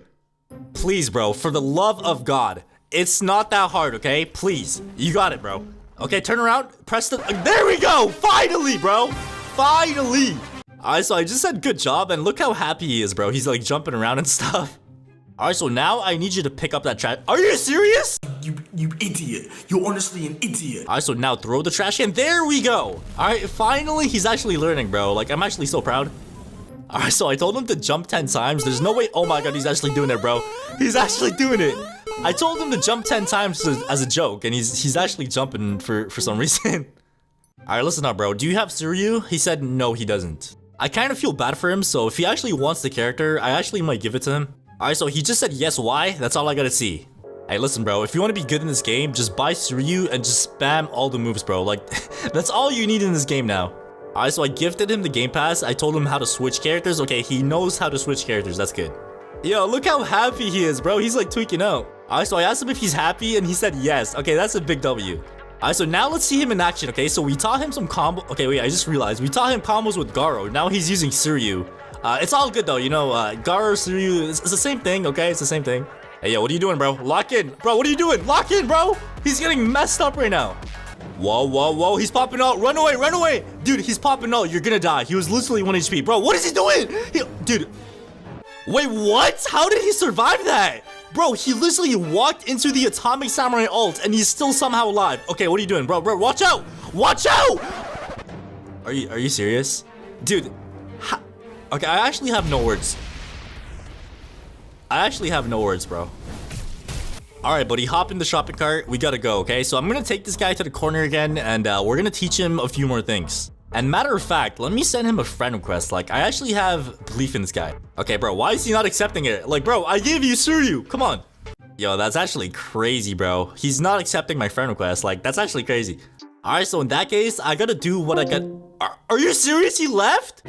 Please, bro, for the love of God, it's not that hard, okay? Please, you got it, bro. Okay, turn around, press the, there we go, finally, bro, finally. All right, so I just said good job, and look how happy he is, bro. He's like jumping around and stuff. All right, so now I need you to pick up that trash. Are you serious? You idiot. You're honestly an idiot. All right, so now throw the trash can. There we go. All right, finally, he's actually learning, bro. Like, I'm actually so proud. All right, so I told him to jump 10 times. There's no way. Oh my god, he's actually doing it, bro. He's actually doing it. I told him to jump 10 times as a joke, and he's actually jumping for some reason. All right, listen up, bro. Do you have Suiryu? He said no, he doesn't. I kind of feel bad for him, so if he actually wants the character, I actually might give it to him. All right, so he just said yes, why? That's all I gotta see. Hey, listen, bro, if you want to be good in this game, just buy Suiryu and just spam all the moves, bro. Like, that's all you need in this game now. All right, so I gifted him the game pass. I told him how to switch characters. Okay, he knows how to switch characters. That's good. Yo, look how happy he is, bro. He's like tweaking out. All right, so I asked him if he's happy, and he said yes. Okay, that's a big W. All right, so now let's see him in action, okay? So we taught him some combo. Okay, wait, I just realized. We taught him combos with Gojo. Now he's using Suiryu. It's all good, though. You know, Gojo, Suiryu, it's the same thing, okay? It's the same thing. Hey, yo, what are you doing, bro? Lock in. Bro, what are you doing? Lock in, bro. He's getting messed up right now. Whoa, whoa, whoa. He's popping out. Run away, run away. Dude, he's popping out. You're gonna die. He was literally 1 HP. Bro, what is he doing? Dude. Wait, what? How did he survive that? Bro, he literally walked into the Atomic Samurai ult, and he's still somehow alive. Okay, what are you doing, bro? Bro, watch out. Watch out. Are you serious? Dude. Okay, I actually have no words. I actually have no words, bro. All right, buddy, hop in the shopping cart. We gotta go, okay? So I'm gonna take this guy to the corner again, and we're gonna teach him a few more things. And matter of fact, let me send him a friend request. Like, I actually have belief in this guy. Okay, bro, why is he not accepting it? Like, bro, I gave you Suiryu. Come on. Yo, that's actually crazy, bro. He's not accepting my friend request. Like, that's actually crazy. All right, so in that case, I gotta do what I got. Are you serious? He left?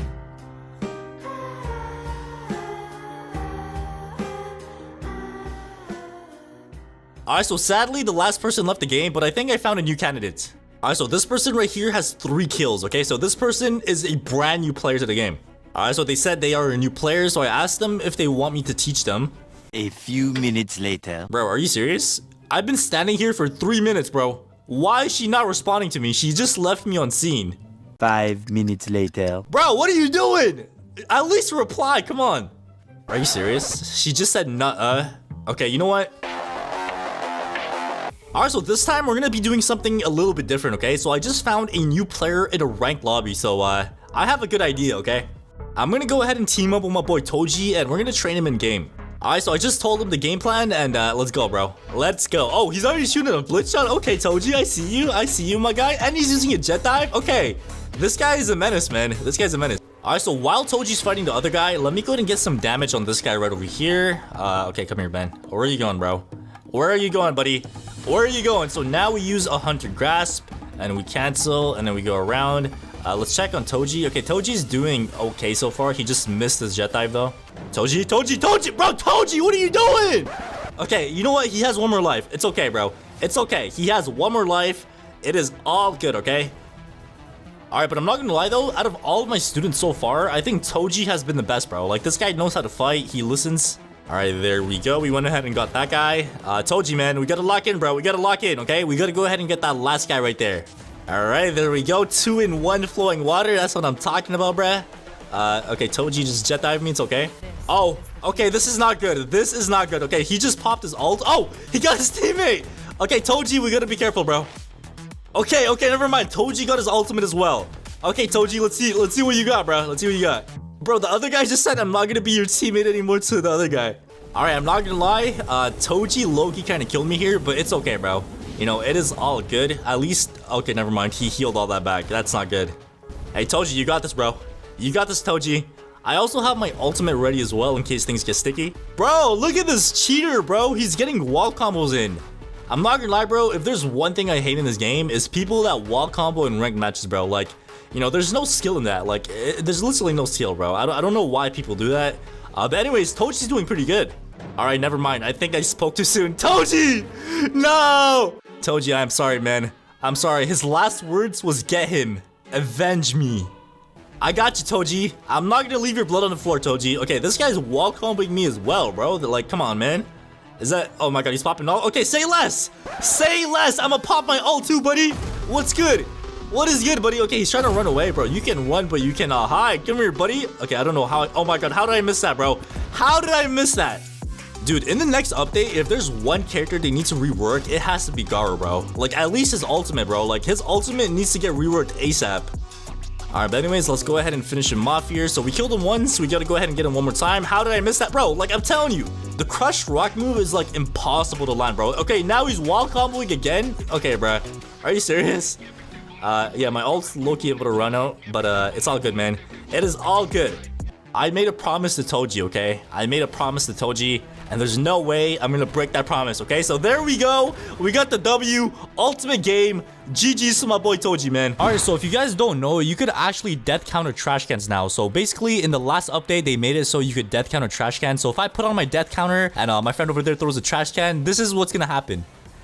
Alright, so sadly, the last person left the game, but I think I found a new candidate. Alright, so this person right here has 3 kills, okay? So this person is a brand new player to the game. Alright, so they said they are a new player, so I asked them if they want me to teach them. A few minutes later. Bro, are you serious? I've been standing here for 3 minutes, bro. Why is she not responding to me? She just left me on scene. 5 minutes later. Bro, what are you doing? At least reply, come on. Are you serious? She just said Okay, you know what? Alright, so this time we're gonna be doing something a little bit different, okay? So I just found a new player in a ranked lobby, so I have a good idea, okay? I'm gonna go ahead and team up with my boy Toji, and we're gonna train him in game. Alright, so I just told him the game plan, and let's go, bro. Let's go. Oh, he's already shooting a blitz shot. Okay, Toji, I see you, my guy. And he's using a jet dive. Okay, this guy is a menace, man. This guy's a menace. Alright, so while Toji's fighting the other guy, let me go ahead and get some damage on this guy right over here. Okay, come here, Ben. Where are you going, bro? Where are you going, buddy? Where are you going? So now we use a Hunter Grasp, and we cancel, and then we go around. Let's check on Toji. Okay, Toji's doing okay so far. He just missed his jet dive, though. Toji! Bro, Toji, what are you doing? Okay, you know what? He has 1 more life. It's okay, bro. It's okay. He has 1 more life. It is all good, okay? Alright, but I'm not gonna lie, though. Out of all of my students so far, I think Toji has been the best, bro. Like, this guy knows how to fight. He listens. Alright, there we go. We went ahead and got that guy. Toji, man, we gotta lock in, bro. We gotta lock in, okay? We gotta go ahead and get that last guy right there. Alright, there we go. 2-in-1 flowing water. That's what I'm talking about, bruh. Okay, Toji just jet dived me. It's okay. Oh, okay, this is not good. This is not good. Okay, he just popped his ult. Oh, he got his teammate. Okay, Toji, we gotta be careful, bro. Okay, never mind. Toji got his ultimate as well. Okay, Toji, let's see what you got, bro. Let's see what you got. Bro, the other guy just said I'm not gonna be your teammate anymore to the other guy. Alright, I'm not gonna lie. Toji low-key kind of killed me here, but it's okay, bro. You know, it is all good. At least, okay, never mind. He healed all that back. That's not good. Hey, Toji, you got this, bro. You got this, Toji. I also have my ultimate ready as well in case things get sticky. Bro, look at this cheater, bro. He's getting wall combos in. I'm not gonna lie, bro. If there's one thing I hate in this game, is people that wall combo in ranked matches, bro. Like, you know, there's no skill in that. Like, there's literally no skill, bro. I don't know why people do that. But anyways, Toji's doing pretty good. All right, never mind. I think I spoke too soon. Toji! No! Toji, I'm sorry, man. I'm sorry. His last words was get him. Avenge me. I got you, Toji. I'm not gonna leave your blood on the floor, Toji. Okay, this guy's wall comboing me as well, bro. They're like, come on, man. Is that... Oh my god, he's popping all... Okay, say less! Say less! I'ma pop my ult too, buddy! What's good? What is good, buddy? Okay, he's trying to run away, bro. You can run, but you cannot hide. Come here, buddy. Okay, I don't know how... Oh my god, how did I miss that, bro? How did I miss that? Dude, in the next update, if there's one character they need to rework, it has to be Garo, bro. Like, at least his ultimate, bro. Like, his ultimate needs to get reworked ASAP. Alright, but anyways, let's go ahead and finish him off here. So we killed him once, we gotta go ahead and get him one more time. How did I miss that? Bro, like I'm telling you, the crush rock move is like impossible to land, bro. Okay, now he's wall comboing again. Okay, bro. Are you serious? Yeah, my ult's low-key able to run out, but it's all good, man. It is all good. I made a promise to Toji, okay? I made a promise to Toji, and there's no way I'm gonna break that promise, okay? So there we go. We got the W. Ultimate game. GG's to my boy Toji, man. Alright, so if you guys don't know, you could actually death counter trash cans now. So basically, in the last update, they made it so you could death counter trash cans. So if I put on my death counter, and my friend over there throws a trash can, this is what's gonna happen.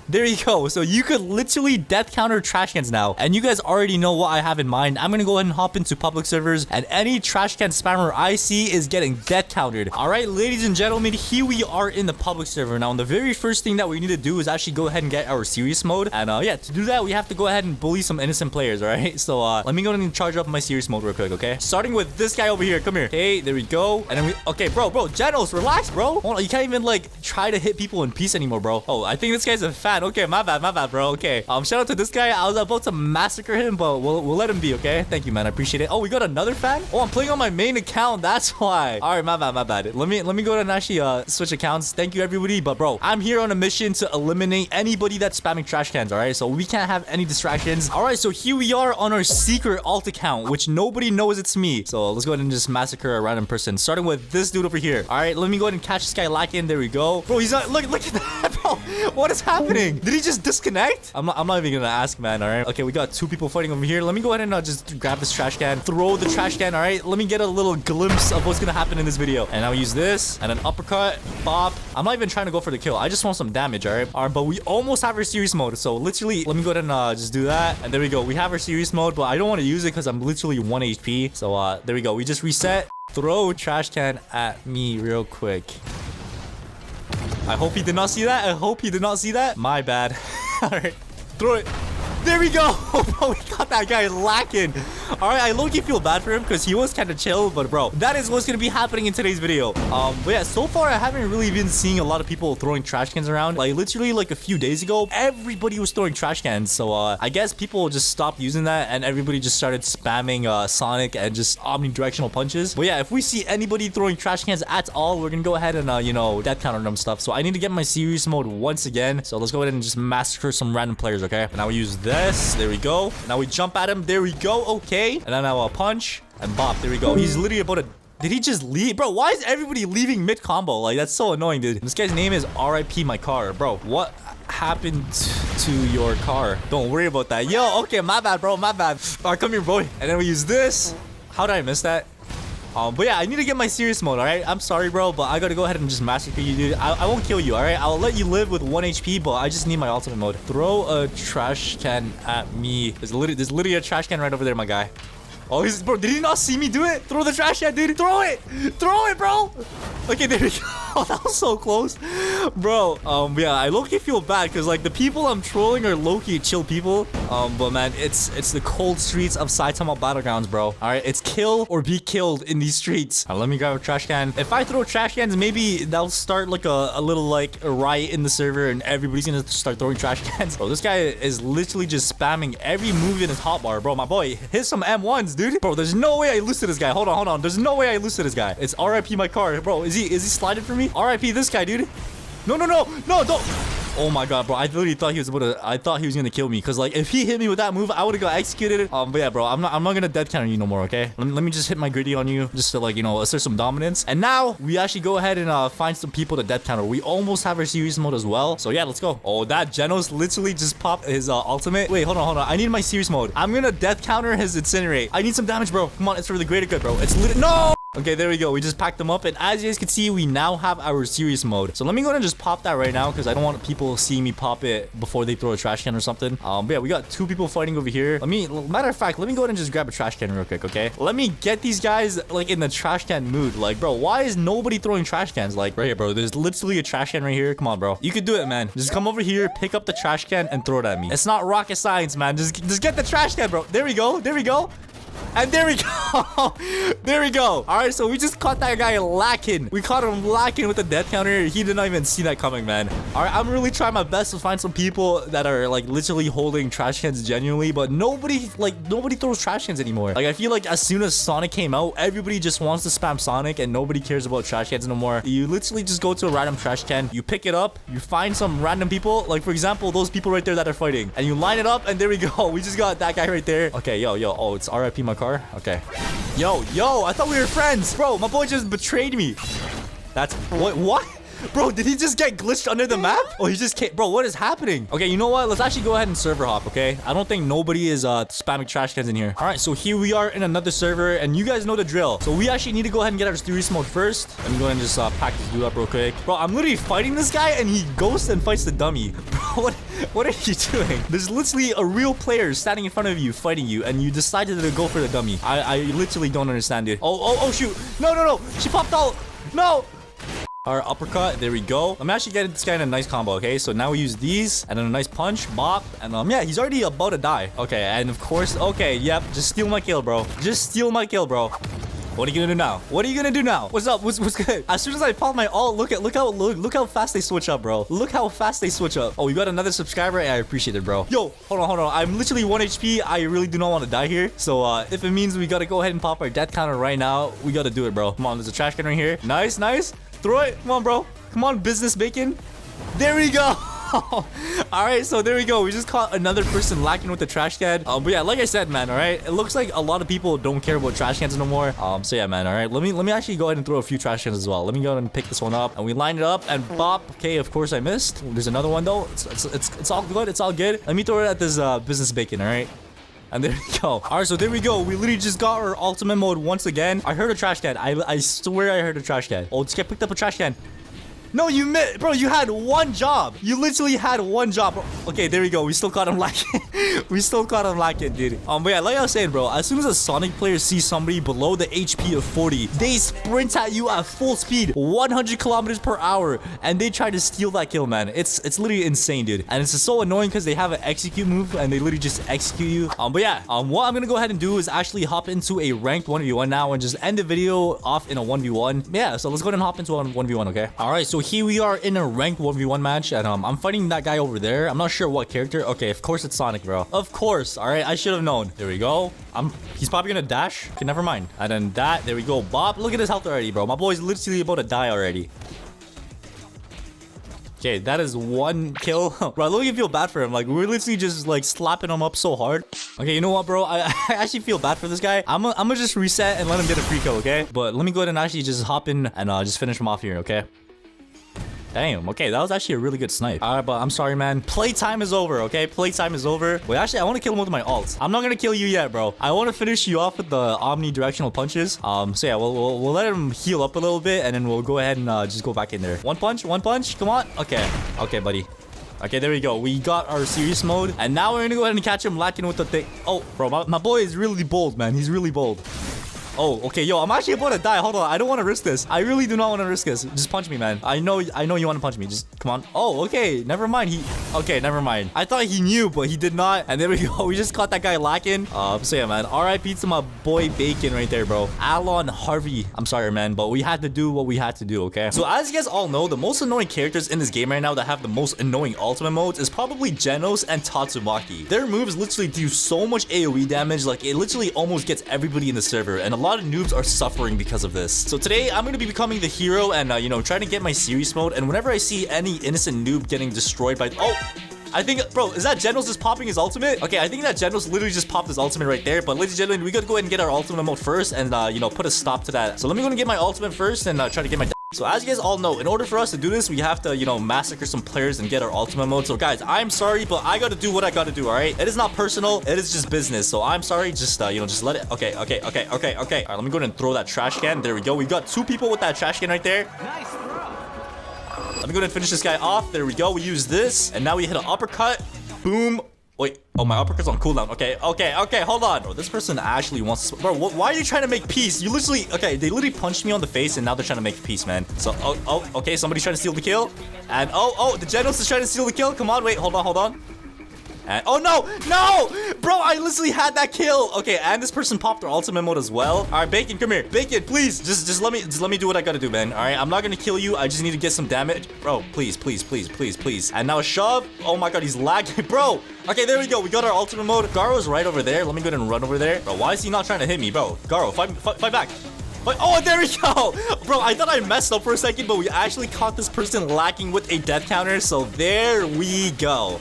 There you go. So you could literally death counter trash cans now. And you guys already know what I have in mind. I'm gonna go ahead and hop into public servers, and any trash can spammer I see is getting death countered. All right, ladies and gentlemen, here we are in the public server. Now, the very first thing that we need to do is actually go ahead and get our serious mode. And yeah, to do that, we have to go ahead and bully some innocent players, all right? So let me go ahead and charge up my serious mode real quick, okay? Starting with this guy over here. Come here. Okay, there we go. And then we... Okay, bro, Genos, relax, bro. Hold on, you can't even, like, try to hit people in peace anymore, bro. Oh, I think this guy's a fan. Okay, my bad, bro. Okay. Shout out to this guy. I was about to massacre him, but we'll let him be, okay? Thank you, man. I appreciate it. Oh, we got another fan? Oh, I'm playing on my main account. That's why. All right, my bad. Let me go ahead and actually switch accounts. Thank you, everybody. But bro, I'm here on a mission to eliminate anybody that's spamming trash cans, all right? So we can't have any distractions. All right, so here we are on our secret alt account, which nobody knows it's me. So let's go ahead and just massacre a random person, starting with this dude over here. All right, let me go ahead and catch this guy lacking. There we go. Bro, he's not... Look at that, bro. What is happening? Did he just disconnect? I'm not even gonna ask, man. All right. Okay, we got two people fighting over here. Let me go ahead and just grab this trash can, throw the trash can. All right. Let me get a little glimpse of what's gonna happen in this video. And I'll use this and an uppercut, bop. I'm not even trying to go for the kill. I just want some damage. All right. All right. But we almost have our serious mode. So literally, let me go ahead and just do that. And there we go. We have our serious mode, but I don't want to use it because I'm literally 1 HP. So there we go. We just reset. Throw trash can at me real quick. I hope he did not see that. I hope he did not see that. My bad. All right, throw it. There we go. Bro, we got that guy lacking. All right, I low-key feel bad for him because he was kind of chill, but bro, that is what's gonna be happening in today's video. But yeah, so far I haven't really been seeing a lot of people throwing trash cans around. Like literally like a few days ago, everybody was throwing trash cans. So I guess people just stopped using that and everybody just started spamming Sonic and just omnidirectional punches. But yeah, if we see anybody throwing trash cans at all, we're gonna go ahead and you know, death counter them stuff. So I need to get my serious mode once again. So let's go ahead and just massacre some random players, okay? And now we use this. There we go. Now we jump at him. There we go. Okay. And then I'll punch and bop. There we go. He's literally about to... Did he just leave? Bro, why is everybody leaving mid-combo? Like, that's so annoying, dude. This guy's name is RIP my car. Bro, what happened to your car? Don't worry about that. Yo, okay, my bad, bro. My bad. All right, come here, boy. And then we use this. How did I miss that? But yeah, I need to get my serious mode, all right? I'm sorry, bro, but I gotta go ahead and just massacre you, dude. I won't kill you, all right? I'll let you live with 1 HP, but I just need my ultimate mode. Throw a trash can at me. There's literally a trash can right over there, my guy. Oh, bro, did he not see me do it? Throw the trash can, dude. Throw it. Throw it, bro. Okay, there we go. That was so close. Bro, yeah, I low-key feel bad because, like, the people I'm trolling are low-key chill people. But, man, it's the cold streets of Saitama Battlegrounds, bro. All right, it's kill or be killed in these streets. Let me grab a trash can. If I throw trash cans, maybe that'll start, like, a little, like, a riot in the server and everybody's gonna start throwing trash cans. Bro, this guy is literally just spamming every move in his hotbar, bro. My boy, hit some M1s, dude. Bro, there's no way I lose to this guy. Hold on. There's no way I lose to this guy. It's RIP my car. Bro, is he sliding for me? RIP this guy, dude. No, don't. Oh my god, bro. I literally thought he was gonna kill me. Cause like if he hit me with that move, I would have got executed. But yeah, bro, I'm not gonna dead counter you no more, okay? Let me just hit my gritty on you. Just to like, you know, assert some dominance. And now we actually go ahead and find some people to death counter. We almost have our serious mode as well. So yeah, let's go. Oh, that Genos literally just popped his ultimate. Wait, hold on. I need my serious mode. I'm gonna death counter his incinerate. I need some damage, bro. Come on, it's for the greater good, bro. It's literally no. Okay, there we go. We just packed them up. And as you guys can see, we now have our serious mode. So let me go ahead and just pop that right now because I don't want people seeing me pop it before they throw a trash can or something. But yeah, we got 2 people fighting over here. Matter of fact, let me go ahead and just grab a trash can real quick, okay? Let me get these guys like in the trash can mood. Like, bro, why is nobody throwing trash cans? Like, right here, bro. There's literally a trash can right here. Come on, bro. You could do it, man. Just come over here, pick up the trash can and throw it at me. It's not rocket science, man. Just get the trash can, bro. There we go. There we go. And there we go. There we go. All right, so we just caught that guy lacking. We caught him lacking with the death counter. He did not even see that coming, man. All right, I'm really trying my best to find some people that are like literally holding trash cans genuinely, but nobody throws trash cans anymore. Like I feel like as soon as Sonic came out, everybody just wants to spam Sonic and nobody cares about trash cans no more. You literally just go to a random trash can, you pick it up, you find some random people, like for example, those people right there that are fighting, and you line it up, and there we go. We just got that guy right there. Okay, yo. Oh, it's RIP my car. Okay. Yo, I thought we were friends. Bro, my boy just betrayed me. That's what? Bro, did he just get glitched under the map? Oh, he just can't. Bro, what is happening? Okay, you know what? Let's actually go ahead and server hop, okay? I don't think nobody is spamming trash cans in here. All right, so here we are in another server, and you guys know the drill. So we actually need to go ahead and get our serious mode first. Let me go ahead and just pack this dude up real quick. Bro, I'm literally fighting this guy, and he ghosts and fights the dummy. Bro, what are you doing? There's literally a real player standing in front of you, fighting you, and you decided to go for the dummy. I literally don't understand it. Oh, shoot. No. She popped out. No. Our uppercut, there we go. I'm actually getting this guy in a nice combo, okay? So now we use these, and then a nice punch, bop, and yeah, he's already about to die. Okay, and of course, okay, yep, just steal my kill, bro. Just steal my kill, bro. What are you gonna do now? What are you gonna do now? What's up? What's good? As soon as I pop my ult, look how fast they switch up, bro. Look how fast they switch up. Oh, you got another subscriber? Yeah, I appreciate it, bro. Yo, hold on. I'm literally 1 HP. I really do not want to die here. So if it means we gotta go ahead and pop our death counter right now, we gotta do it, bro. Come on, there's a trash can right here. Nice. Throw it. Come on, bro. Come on, business bacon. There we go. All right, so there we go. We just caught another person lacking with the trash can. But yeah, like I said, man, all right, it looks like a lot of people don't care about trash cans no more. So yeah, man, all right, let me actually go ahead and throw a few trash cans as well. Let me go ahead and pick this one up, and we line it up and bop. Okay, of course I missed. There's another one though. It's all good. It's all good. Let me throw it at this business bacon. All right. And there we go. All right, so there we go. We literally just got our ultimate mode once again. I heard a trash can. I swear I heard a trash can. Oh, this guy picked up a trash can. No, you missed. Bro, you had one job. You literally had one job, bro. Okay, there we go. We still caught him lacking. We still caught him lacking, dude. But yeah, like I was saying, bro, as soon as a Sonic player sees somebody below the HP of 40, they sprint at you at full speed, 100 kilometers per hour, and they try to steal that kill, man. It's literally insane, dude. And it's just so annoying because they have an execute move, and they literally just execute you. But yeah, what I'm gonna go ahead and do is actually hop into a ranked 1v1 now and just end the video off in a 1v1. Yeah, so let's go ahead and hop into a 1v1, okay? All right, so here we are in a ranked 1v1 match, and I'm fighting that guy over there. I'm not sure what character. Okay, of course it's Sonic, bro. Of course. All right, I should have known. There we go. He's probably gonna dash. Okay, never mind. And then that. There we go. Bob, look at his health already, bro. My boy's literally about to die already. Okay, that is one kill. Bro, I literally feel bad for him. Like, we're literally just like slapping him up so hard. Okay, you know what, bro? I actually feel bad for this guy. I'm gonna just reset and let him get a free kill, okay? But let me go ahead and actually just hop in and just finish him off here, okay? Damn, okay, that was actually a really good snipe. All right, but I'm sorry, man. Playtime is over, okay? Playtime is over. Wait, actually, I want to kill him with my ult. I'm not gonna kill you yet, bro. I want to finish you off with the omnidirectional punches. So yeah, we'll let him heal up a little bit, and then we'll go ahead and just go back in there. One punch, come on. Okay, buddy. Okay, there we go. We got our serious mode, and now we're gonna go ahead and catch him lacking with the thing. Oh, bro, my boy is really bold, man. He's really bold. Oh, okay, yo, I'm actually about to die. Hold on, I don't want to risk this. I really do not want to risk this. Just punch me, man. I know you want to punch me. Just come on. Oh, okay, never mind. Okay, never mind. I thought he knew, but he did not. And there we go. We just caught that guy lacking. So yeah, man. RIP to my boy Bacon right there, bro. Alon Harvey. I'm sorry, man, but we had to do what we had to do, okay? So as you guys all know, the most annoying characters in this game right now that have the most annoying ultimate modes is probably Genos and Tatsumaki. Their moves literally do so much AoE damage, like it literally almost gets everybody in the server, and a lot lot of noobs are suffering because of this. So today I'm gonna be becoming the hero and you know, trying to get my serious mode. And whenever I see any innocent noob getting destroyed by I think, bro, is that General's just popping his ultimate? Okay, I think that General's literally just popped his ultimate right there. But ladies and gentlemen, we gotta go ahead and get our ultimate mode first and, you know, put a stop to that. So let me go and get my ultimate first and try to get my... So as you guys all know, in order for us to do this, we have to, you know, massacre some players and get our ultimate mode. So guys, I'm sorry, but I gotta do what I gotta do, all right? It is not personal. It is just business. So I'm sorry. Just, you know, just let it... Okay. All right, let me go ahead and throw that trash can. There we go. We got 2 people with that trash can right there. Nice throw. Let me go ahead and finish this guy off. There we go. We use this. And now we hit an uppercut. Boom. Wait. Oh, my uppercut's on cooldown. Okay. Hold on. Bro, this person actually wants to... Bro, why are you trying to make peace? You literally... Okay, they literally punched me on the face and now they're trying to make peace, man. So, okay. Somebody's trying to steal the kill. And, the General's is trying to steal the kill. Come on. Wait. Hold on. And, oh, no! Bro, I literally had that kill. Okay, and this person popped their ultimate mode as well. All right, Bacon, come here. Bacon, please. Just let me do what I gotta do, man. All right, I'm not gonna kill you. I just need to get some damage. Bro, please. And now a shove. Oh my god, he's lagging. Bro. Okay, there we go. We got our ultimate mode. Garo's right over there. Let me go ahead and run over there. Bro, why is he not trying to hit me, bro? Garo, fight back. Oh, there we go. Bro, I thought I messed up for a second, but we actually caught this person lacking with a death counter. So there we go.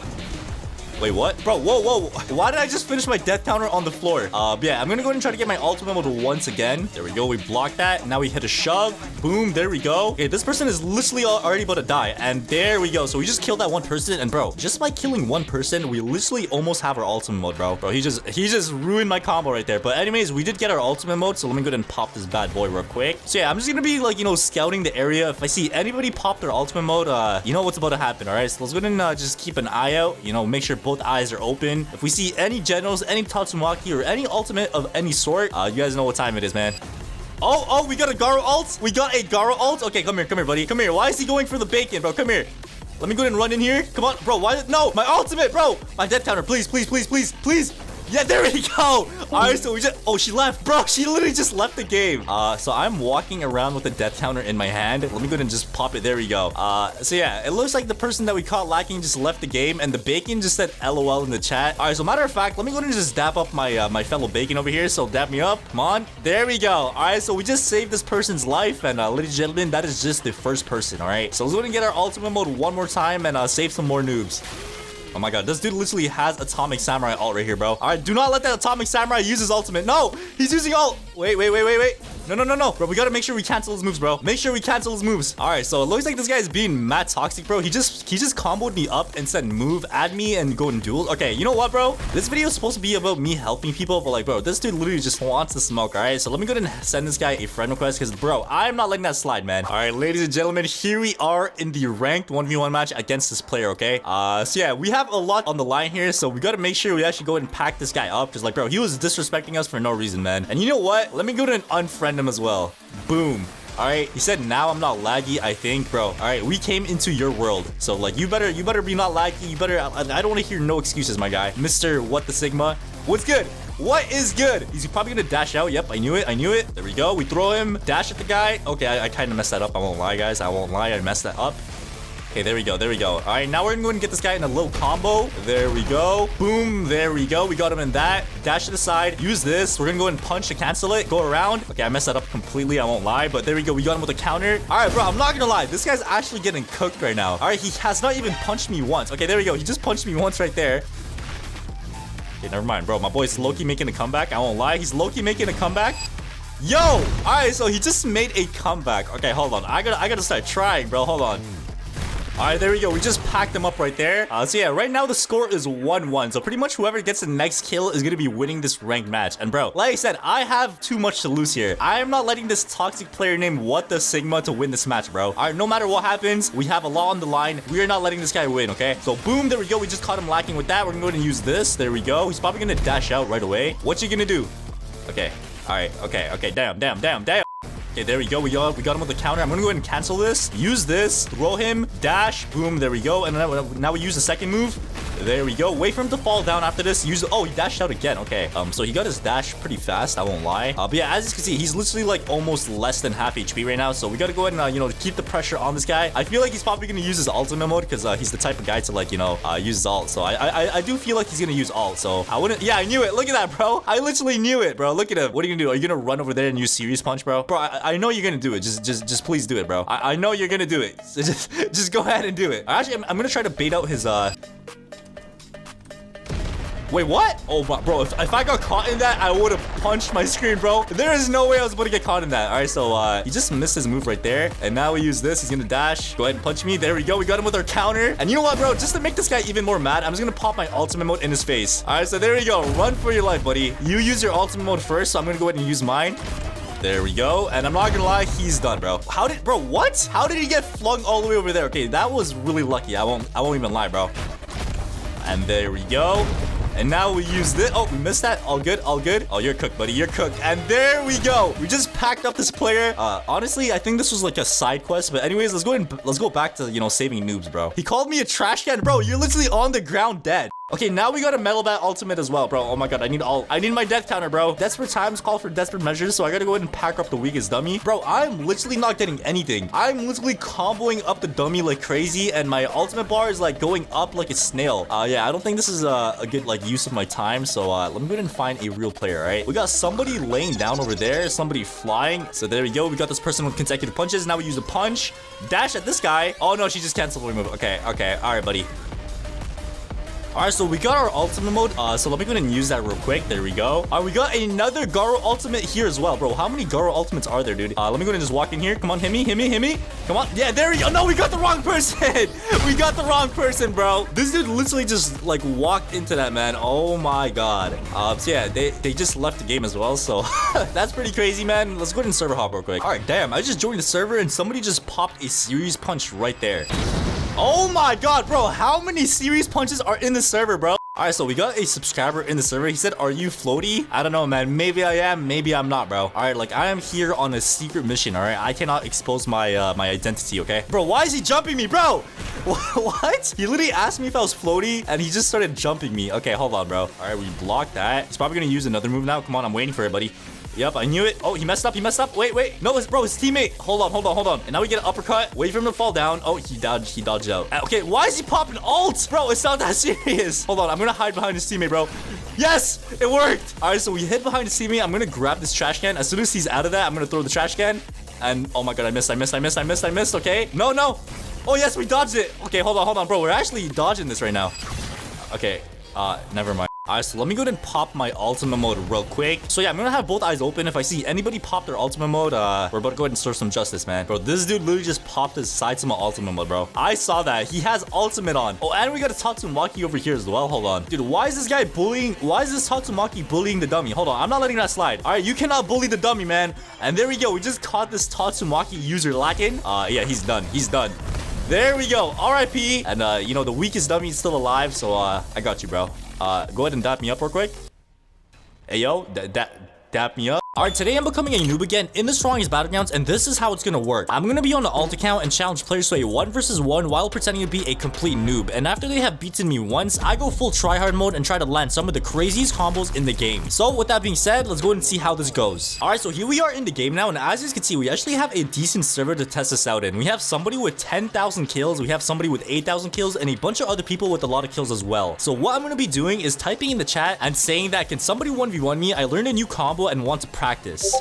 Wait, what? Bro, whoa. Why did I just finish my death counter on the floor? Yeah, I'm gonna go ahead and try to get my ultimate mode once again. There we go. We blocked that. Now we hit a shove. Boom. There we go. Okay, this person is literally already about to die. And there we go. So we just killed that one person. And bro, just by killing one person, we literally almost have our ultimate mode, bro. Bro, he just ruined my combo right there. But anyways, we did get our ultimate mode. So let me go ahead and pop this bad boy real quick. So yeah, I'm just gonna be like, you know, scouting the area. If I see anybody pop their ultimate mode, you know what's about to happen. All right, so let's go ahead and just keep an eye out. You know, make sure both eyes are open. If we see any Generals, any Tatsumaki, or any ultimate of any sort, you guys know what time it is, man. Oh, we got a Garo ult. Okay, come here, buddy. Come here. Why is he going for the bacon, bro? Come here. Let me go ahead and run in here. Come on, bro. Why? No, my ultimate, bro. My death counter, please. Yeah, there we go. All right, so we just... Oh, she left. Bro, she literally just left the game. So I'm walking around with a death counter in my hand. Let me go ahead and just pop it. There we go. So yeah, it looks like the person that we caught lacking just left the game, and the bacon just said LOL in the chat. All right, so matter of fact, let me go ahead and just dap up my my fellow bacon over here. So dap me up. Come on. There we go. All right, so we just saved this person's life, and ladies and gentlemen, that is just the first person. All right, so let's go ahead and get our ultimate mode one more time and save some more noobs. Oh my god, this dude literally has Atomic Samurai ult right here, bro. All right, do not let that Atomic Samurai use his ultimate. No, he's using ult. Wait. No. Bro, we gotta make sure we cancel his moves, bro. Make sure we cancel his moves. All right, so it looks like this guy is being mad toxic, bro. He just comboed me up and said move, add me, and go in duels. Okay, you know what, bro? This video is supposed to be about me helping people, but like, bro, this dude literally just wants to smoke, all right? So let me go ahead and send this guy a friend request because, bro, I'm not letting that slide, man. All right, ladies and gentlemen, here we are in the ranked 1v1 match against this player, okay? So yeah, we have a lot on the line here, so we gotta make sure we actually go ahead and pack this guy up because, like, bro, he was disrespecting us for no reason, man. And you know what? Let me go ahead and unfriend him as well. Boom. All right, he said now I'm not laggy, I think, bro. All right, we came into your world, so like you better be not laggy. You better. I don't want to hear no excuses, my guy. Mr. What the Sigma? What's good? What is good? Is he probably gonna dash out? Yep, I knew it. There we go. We throw him, dash at the guy. Okay, I kind of messed that up. I won't lie, guys. I messed that up. Okay, there we go. All right, now we're gonna go and get this guy in a little combo. There we go. Boom, there we go. We got him in that. Dash to the side. Use this. We're gonna go and punch to cancel it. Go around. Okay, I messed that up completely. I won't lie, but there we go. We got him with a counter. All right, bro, I'm not gonna lie. This guy's actually getting cooked right now. All right, he has not even punched me once. Okay, there we go. He just punched me once right there. Okay, never mind, bro. My boy's low-key making a comeback. I won't lie. He's low-key making a comeback. Yo! All right, so he just made a comeback. Okay, hold on. I gotta start trying, bro. Hold on. All right, there we go. We just packed them up right there. So yeah, right now the score is 1-1. So pretty much whoever gets the next kill is going to be winning this ranked match. And bro, like I said, I have too much to lose here. I am not letting this toxic player named What the Sigma to win this match, bro. All right, no matter what happens, we have a lot on the line. We are not letting this guy win, okay? So boom, there we go. We just caught him lacking with that. We're going to go ahead and use this. There we go. He's probably going to dash out right away. What's he going to do? Okay. All right. Okay. Damn. Okay, there we go. We got him with the counter. I'm gonna go ahead and cancel this. Use this. Throw him. Dash. Boom. There we go. And now we use the second move. There we go. Wait for him to fall down after this. Use. Oh, he dashed out again. Okay. So he got his dash pretty fast. I won't lie. But yeah, as you can see, he's literally like almost less than half HP right now. So we gotta go ahead and you know, keep the pressure on this guy. I feel like he's probably gonna use his ultimate mode because he's the type of guy to like, you know, use his ult. So I do feel like he's gonna use ult. So I wouldn't. Yeah, I knew it. Look at that, bro. I literally knew it, bro. Look at him. What are you gonna do? Are you gonna run over there and use serious punch, bro? Bro, I know you're gonna do it. Just please do it, bro. I know you're gonna do it. So just go ahead and do it. Actually, I'm gonna try to bait out his Wait, what? Oh, bro, if I got caught in that, I would have punched my screen, bro. There is no way I was about to get caught in that. All right, so he just missed his move right there. And now we use this. He's gonna dash. Go ahead and punch me. There we go. We got him with our counter. And you know what, bro? Just to make this guy even more mad, I'm just gonna pop my ultimate mode in his face. All right, so there we go. Run for your life, buddy. You use your ultimate mode first, so I'm gonna go ahead and use mine. There we go. And I'm not gonna lie, he's done, bro. Bro, what? How did he get flung all the way over there? Okay, that was really lucky. I won't even lie, bro. And there we go. And now we use this. Oh, we missed that. All good, all good. Oh, you're cooked, buddy. You're cooked. And there we go. We just packed up this player. Honestly, I think this was like a side quest. But anyways, let's go back to, you know, saving noobs, bro. He called me a trash can. Bro, you're literally on the ground dead. Okay, now we got a metal bat ultimate as well, bro. Oh my god, I need my death counter, bro. Desperate times call for desperate measures, so I gotta go ahead and pack up the weakest dummy. Bro, I'm literally not getting anything. I'm literally comboing up the dummy like crazy, and my ultimate bar is like going up like a snail. Yeah, I don't think this is a good like use of my time, so let me go ahead and find a real player, all right? We got somebody laying down over there, somebody flying. So there we go. We got this person with consecutive punches. Now we use a punch. Dash at this guy. Oh no, she just canceled the move. Okay, okay. All right, buddy. All right, so we got our ultimate mode. So let me go ahead and use that real quick. There we go. All right, we got another Garo ultimate here as well, bro. How many Garo ultimates are there, dude? Let me go ahead and just walk in here. Come on, hit me, hit me, hit me. Come on. Yeah, there we go. No, we got the wrong person. We got the wrong person, bro. This dude literally just like walked into that, man. Oh my god. So yeah, they just left the game as well. So that's pretty crazy, man. Let's go ahead and server hop real quick. All right, damn. I just joined the server and somebody just popped a serious punch right there. Oh my god, bro. How many serious punches are in the server, bro? All right, so we got a subscriber in the server. He said, are you Floaty? I don't know, man. Maybe I am, maybe I'm not, bro. All right, like I am here on a secret mission, all right? I cannot expose my my identity, okay? Bro, why is he jumping me, bro? What? He literally asked me if I was Floaty and he just started jumping me. Okay, hold on, bro. All right, we blocked that. He's probably gonna use another move now. Come on, I'm waiting for it, buddy. Yep, I knew it. Oh, he messed up. He messed up. Wait, wait. No, bro, his teammate. Hold on, hold on, hold on. And now we get an uppercut. Wait for him to fall down. Oh, he dodged out. Okay, why is he popping ult? Bro, it's not that serious. Hold on, I'm gonna hide behind his teammate, bro. Yes, it worked. All right, so we hid behind his teammate. I'm gonna grab this trash can. As soon as he's out of that, I'm gonna throw the trash can. And oh my god, I missed. Okay, no. Oh yes, we dodged it. Okay, hold on, bro. We're actually dodging this right now. Okay, never mind. Alright, so let me go ahead and pop my ultimate mode real quick. So yeah, I'm gonna have both eyes open. If I see anybody pop their ultimate mode, we're about to go ahead and serve some justice, man. Bro, this dude literally just popped his Saitama ultimate mode, bro. I saw that. He has ultimate on. Oh, and we got a Tatsumaki over here as well. Hold on. Dude, why is this guy bullying? Why is this Tatsumaki bullying the dummy? Hold on. I'm not letting that slide. Alright, you cannot bully the dummy, man. And there we go. We just caught this Tatsumaki user lacking. Yeah, he's done. He's done. There we go. RIP. And, you know, the weakest dummy is still alive. So, I got you, bro. Go ahead and dap me up real quick. Hey, yo. Dap me up. Alright, today I'm becoming a noob again in the strongest battlegrounds, and this is how it's gonna work. I'm gonna be on the alt account and challenge players to a 1 versus 1 while pretending to be a complete noob. And after they have beaten me once, I go full tryhard mode and try to land some of the craziest combos in the game. So with that being said, let's go ahead and see how this goes. Alright, so here we are in the game now, and as you can see, we actually have a decent server to test this out in. We have somebody with 10,000 kills, we have somebody with 8,000 kills, and a bunch of other people with a lot of kills as well. So what I'm gonna be doing is typing in the chat and saying that, can somebody 1v1 me? I learned a new combo and want to practice.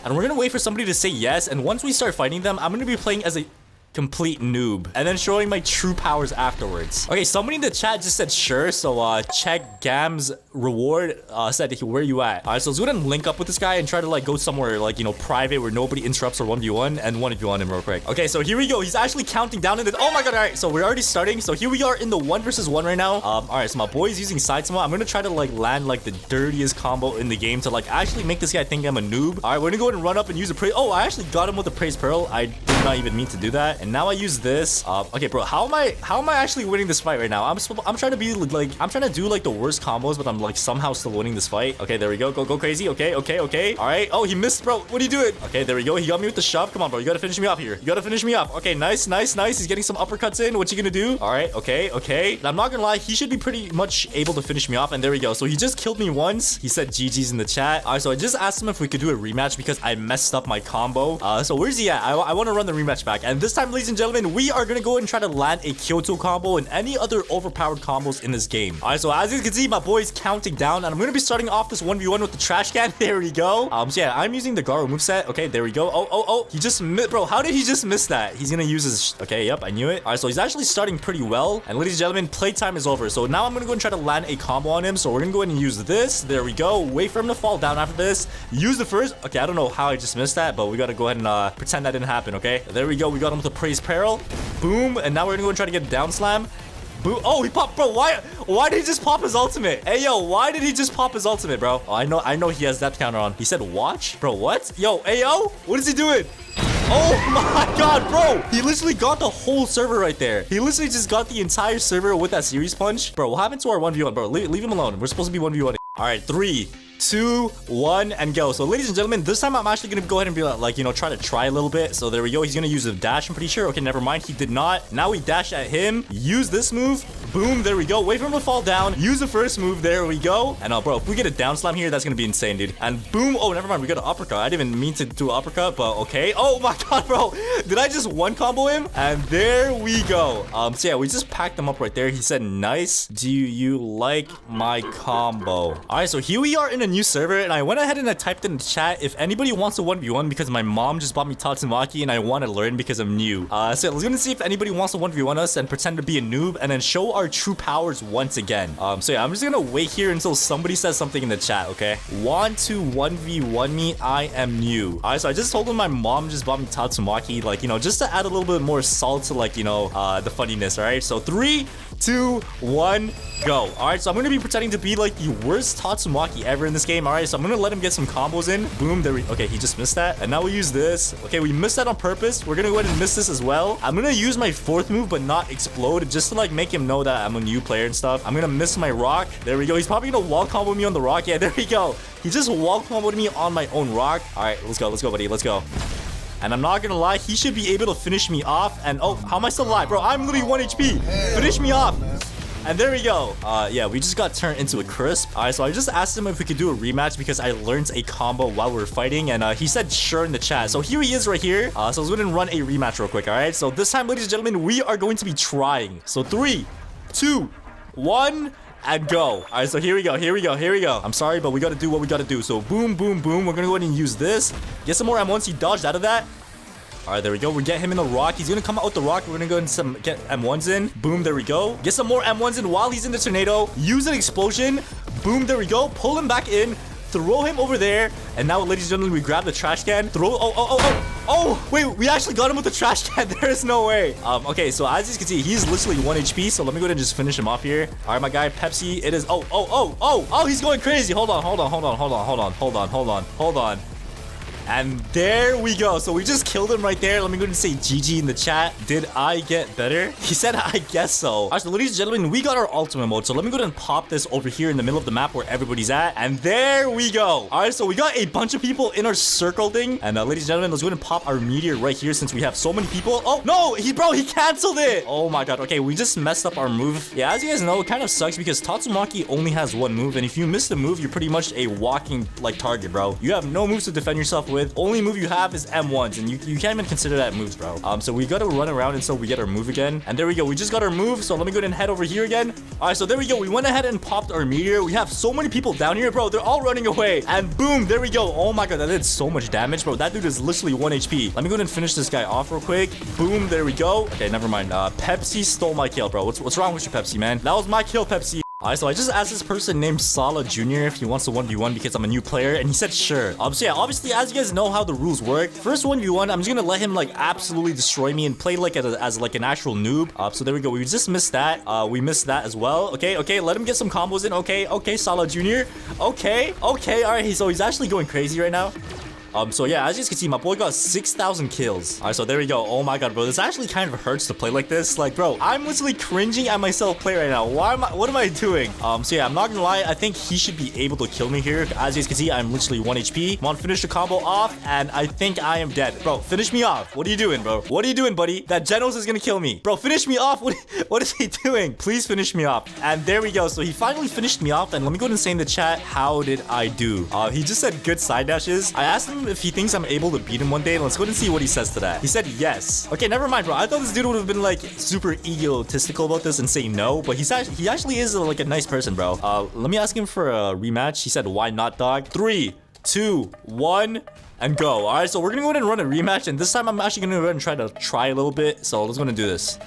And we're gonna wait for somebody to say yes, and once we start fighting them, I'm gonna be playing as a complete noob and then showing my true powers afterwards. Okay, somebody in the chat just said sure, so check Gam's reward said where you at. Alright, so let's go ahead and link up with this guy and try to like go somewhere like, you know, private where nobody interrupts or 1v1 and 1v1 him real quick. Okay, so here we go. He's actually counting down in the oh my god. All right, so we're already starting. So here we are in the 1 versus 1 right now. All right, so my boy is using saitama. I'm gonna try to like land like the dirtiest combo in the game to like actually make this guy think I'm a noob. All right, we're gonna go ahead and run up and use a praise. Oh, I actually got him with a praise pearl. I did not even mean to do that. And now I use this. Okay, bro, how am I actually winning this fight right now? I'm trying to be like, I'm trying to do like the worst combos, but I'm like somehow still winning this fight. Okay, there we go. Go crazy. Okay. All right. Oh, he missed, bro. What are you doing? Okay, there we go. He got me with the shove. Come on, bro. You gotta finish me off here. You gotta finish me off. Okay, nice. He's getting some uppercuts in. What you gonna do? All right. Okay. I'm not gonna lie. He should be pretty much able to finish me off. And there we go. So he just killed me once. He said GG's in the chat. All right. So I just asked him if we could do a rematch because I messed up my combo. So where's he at? I want to run the rematch back. And this time, ladies and gentlemen, we are gonna go and try to land a Kyoto combo and any other overpowered combos in this game. All right. So as you can see, my boy's counting down, and I'm gonna be starting off this 1v1 with the trash can. There we go. So yeah, I'm using the Garo moveset. Okay, there we go. Oh, he just missed, bro. How did he just miss that? He's gonna use his, okay, yep, I knew it. All right, so he's actually starting pretty well. And ladies and gentlemen, playtime is over. So now I'm gonna go and try to land a combo on him. So we're gonna go ahead and use this. There we go. Wait for him to fall down after this. Use the first. Okay, I don't know how I just missed that, but we gotta go ahead and pretend that didn't happen, okay? There we go. We got him with a praise peril. Boom. And now we're gonna go and try to get a down slam. Boo. Oh, he popped, bro. Why did he just pop his ultimate? Hey, yo, why did he just pop his ultimate, bro? Oh, I know he has depth counter on. He said watch? Bro, what? Yo, hey, yo, what is he doing? Oh my god, bro. He literally got the whole server right there. He literally just got the entire server with that series punch. Bro, what happened to our 1v1, bro? Leave him alone. We're supposed to be 1v1. All right, 3, 2, 1, and go. So ladies and gentlemen, this time I'm actually gonna go ahead and be like, you know, try a little bit. So there we go. He's gonna use a dash, I'm pretty sure. Okay, never mind, he did not. Now we dash at him, use this move. Boom, there we go. Wait for him to fall down, use the first move. There we go. And bro, if we get a down slam here, that's gonna be insane, dude. And boom. Oh, never mind, we got an uppercut. I didn't even mean to do an uppercut, but okay. Oh my god, bro, did I just one combo him? And there we go. So yeah, we just packed him up right there. He said nice. Do you like my combo? All right, so here we are in a new server, and I went ahead and I typed in the chat if anybody wants a 1v1 because my mom just bought me Tatsumaki and I want to learn because I'm new. So let's gonna see if anybody wants to 1v1 us and pretend to be a noob and then show our true powers once again. So yeah, I'm just gonna wait here until somebody says something in the chat, okay? Want to 1v1 me? I am new. All right, so I just told him my mom just bought me Tatsumaki, like, you know, just to add a little bit more salt to, like, you know, the funniness. All right, so 3, 2, 1, go. All right, so I'm gonna be pretending to be like the worst Tatsumaki ever in this game. All right, so I'm gonna let him get some combos in. Boom, there we, okay, he just missed that. And now we use this. Okay, we missed that on purpose. We're gonna go ahead and miss this as well. I'm gonna use my fourth move but not explode, just to like make him know that I'm a new player and stuff. I'm gonna miss my rock. There we go. He's probably gonna wall combo me on the rock. Yeah, there we go. He just wall comboed me on my own rock. All right, let's go, buddy, let's go. And I'm not gonna lie, he should be able to finish me off. And oh, how am I still alive? Bro, I'm literally 1 HP. Finish me off. And there we go. Yeah, we just got turned into a crisp. All right, so I just asked him if we could do a rematch because I learned a combo while we were fighting, and he said sure in the chat. So here he is right here. So let's go ahead and run a rematch real quick. All right, so this time, ladies and gentlemen, we are going to be trying. So 3, 2, 1, and go. All right, so here we go. I'm sorry, but we got to do what we got to do. So boom, boom, boom. We're gonna go ahead and use this. Get some more M1s. He dodged out of that. All right, there we go. We get him in the rock. He's gonna come out with the rock. We're gonna go and get M1s in. Boom, there we go. Get some more M1s in while he's in the tornado. Use an explosion. Boom, there we go. Pull him back in. Throw him over there. And now, ladies and gentlemen, we grab the trash can. Throw. Oh, wait, we actually got him with the trash can. There is no way. Okay, so as you can see, he's literally 1 HP. So let me go ahead and just finish him off here. All right, my guy, Pepsi. It is. Oh, he's going crazy. Hold on. And there we go. So we just killed him right there. Let me go and say GG in the chat. Did I get better? He said, I guess so. All right, so ladies and gentlemen, we got our ultimate mode. So let me go ahead and pop this over here in the middle of the map where everybody's at. And there we go. All right, so we got a bunch of people in our circle thing. And ladies and gentlemen, let's go ahead and pop our meteor right here since we have so many people. Oh, no, he canceled it. Oh my God. Okay, we just messed up our move. Yeah, as you guys know, it kind of sucks because Tatsumaki only has 1 move. And if you miss the move, you're pretty much a walking like target, bro. You have no moves to defend yourself with. Only move you have is M1s, and you can't even consider that moves, bro. So we gotta run around until we get our move again. And there we go. We just got our move. So let me go ahead and head over here again. All right, so there we go. We went ahead and popped our meteor. We have so many people down here, bro. They're all running away. And boom, there we go. Oh my God, that did so much damage, bro. That dude is literally 1 HP. Let me go ahead and finish this guy off real quick. Boom, there we go. Okay, never mind. Pepsi stole my kill, bro. What's wrong with you, Pepsi, man? That was my kill, Pepsi. Alright, so I just asked this person named Sala Jr. if he wants to 1v1 because I'm a new player, and he said sure. So yeah, obviously, as you guys know how the rules work, first 1v1, I'm just gonna let him like absolutely destroy me and play like as like an actual noob. So there we go. We just missed that. We missed that as well. Okay, let him get some combos in. Okay, Sala Jr. Okay, alright, so he's actually going crazy right now. So yeah, as you can see, my boy got 6,000 kills. All right, so there we go. Oh my god, bro, this actually kind of hurts to play like this. Like, bro, I'm literally cringing at myself play right now. What am I doing? So yeah, I'm not gonna lie, I think he should be able to kill me here. As you can see, I'm literally 1 HP. Come on, finish the combo off, and I think I am dead. Bro, finish me off. What are you doing, bro? What are you doing, buddy? That Genos is gonna kill me. Bro, finish me off. What is he doing? Please finish me off. And there we go. So he finally finished me off. And let me go ahead and say in the chat, how did I do? He just said good side dashes. I asked him if he thinks I'm able to beat him one day. Let's go ahead and see what he says to that. He said yes. Okay, never mind, bro. I thought this dude would have been like super egotistical about this and say no, but he actually is like a nice person, bro. Let me ask him for a rematch. He said, why not, dog? 3, 2, 1, and go. All right, so we're gonna go ahead and run a rematch, and this time I'm actually gonna go ahead and try a little bit. So let's go ahead and do this.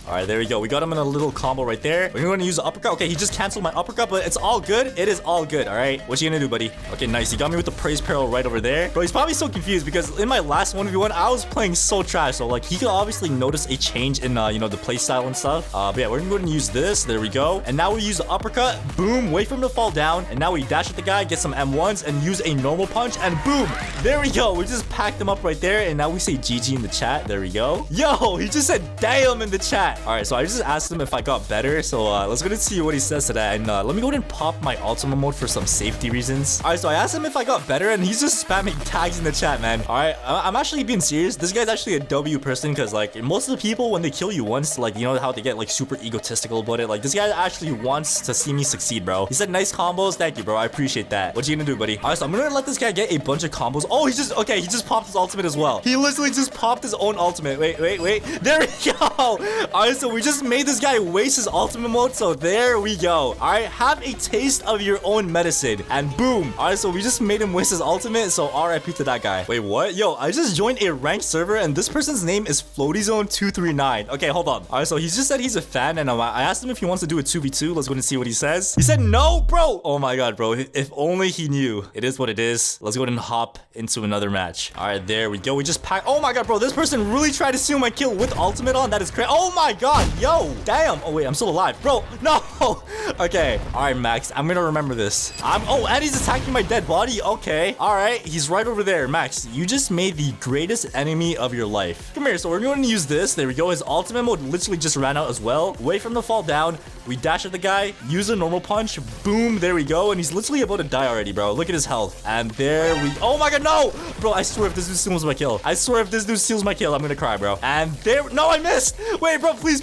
All right, there we go. We got him in a little combo right there. We're going to use the uppercut. Okay, he just canceled my uppercut, but it's all good. It is all good, all right? What you gonna do, buddy? Okay, nice. He got me with the praise parallel right over there. Bro, he's probably so confused because in my last 1v1, I was playing so trash. So, like, he could obviously notice a change in, you know, the play style and stuff. But yeah, we're going to go ahead and use this. There we go. And now we use the uppercut. Boom. Wait for him to fall down. And now we dash at the guy, get some M1s, and use a normal punch. And boom. There we go. We just packed him up right there. And now we say GG in the chat. There we go. Yo, he just said damn in the chat. All right, so I just asked him if I got better, so let's go ahead and see what he says to that. And let me go ahead and pop my ultimate mode for some safety reasons. All right, so I asked him if I got better, and he's just spamming tags in the chat, man. All right, I'm actually being serious. This guy's actually a W person, because like most of the people, when they kill you once, like, you know how they get like super egotistical about it. Like, this guy actually wants to see me succeed, bro. He said nice combos. Thank you, bro. I appreciate that. What you gonna do, buddy? All right, so I'm gonna let this guy get a bunch of combos. Oh, he just popped his ultimate as well. He literally just popped his own ultimate. Wait. There we go. All right, so we just made this guy waste his ultimate mode, so there we go. All right, have a taste of your own medicine, and boom. All right, so we just made him waste his ultimate, so RIP to that guy. Wait, what? Yo, I just joined a ranked server, and this person's name is floatyzone239. Okay, hold on. All right, so he just said he's a fan, and I asked him if he wants to do a 2v2. Let's go and see what he says. He said no, bro. Oh my god, bro. If only he knew. It is what it is. Let's go ahead and hop into another match. All right, there we go. We just packed. Oh my god, bro. This person really tried to steal my kill with ultimate on. That is crazy. Oh my god, yo, damn. Oh wait, I'm still alive, bro. No. Okay. All right, Max. I'm gonna remember this. Oh, and he's attacking my dead body. Okay. All right. He's right over there, Max. You just made the greatest enemy of your life. Come here. So we're going to use this. There we go. His ultimate mode literally just ran out as well. Wait for him to fall down. We dash at the guy. Use a normal punch. Boom. There we go. And he's literally about to die already, bro. Look at his health. And there we. Oh my god, no, bro. I swear if this dude steals my kill. I swear if this dude steals my kill, I'm gonna cry, bro. And there. No, I missed. Wait, bro. Please.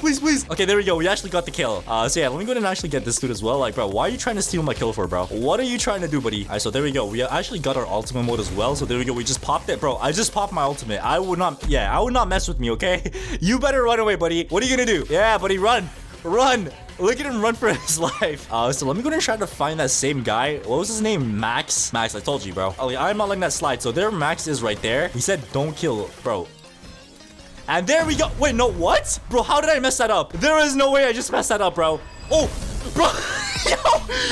Okay, there we go. We actually got the kill. So yeah, let me go ahead and actually get this dude as well. Like, bro, why are you trying to steal my kill for, bro? What are you trying to do, buddy? All right, so there we go. We actually got our ultimate mode as well. So there we go. We just popped it, bro. I just popped my ultimate. I would not mess with me, okay? You better run away, buddy. What are you gonna do? Yeah, buddy, run. Look at him run for his life. So let me go ahead and try to find that same guy. What was his name? Max, I told you, bro. Oh, I'm not letting that slide. So there Max is right there. He said don't kill, bro. And there we go. Wait, no, what? Bro, how did I mess that up? There is no way I just messed that up, bro. Oh, bro.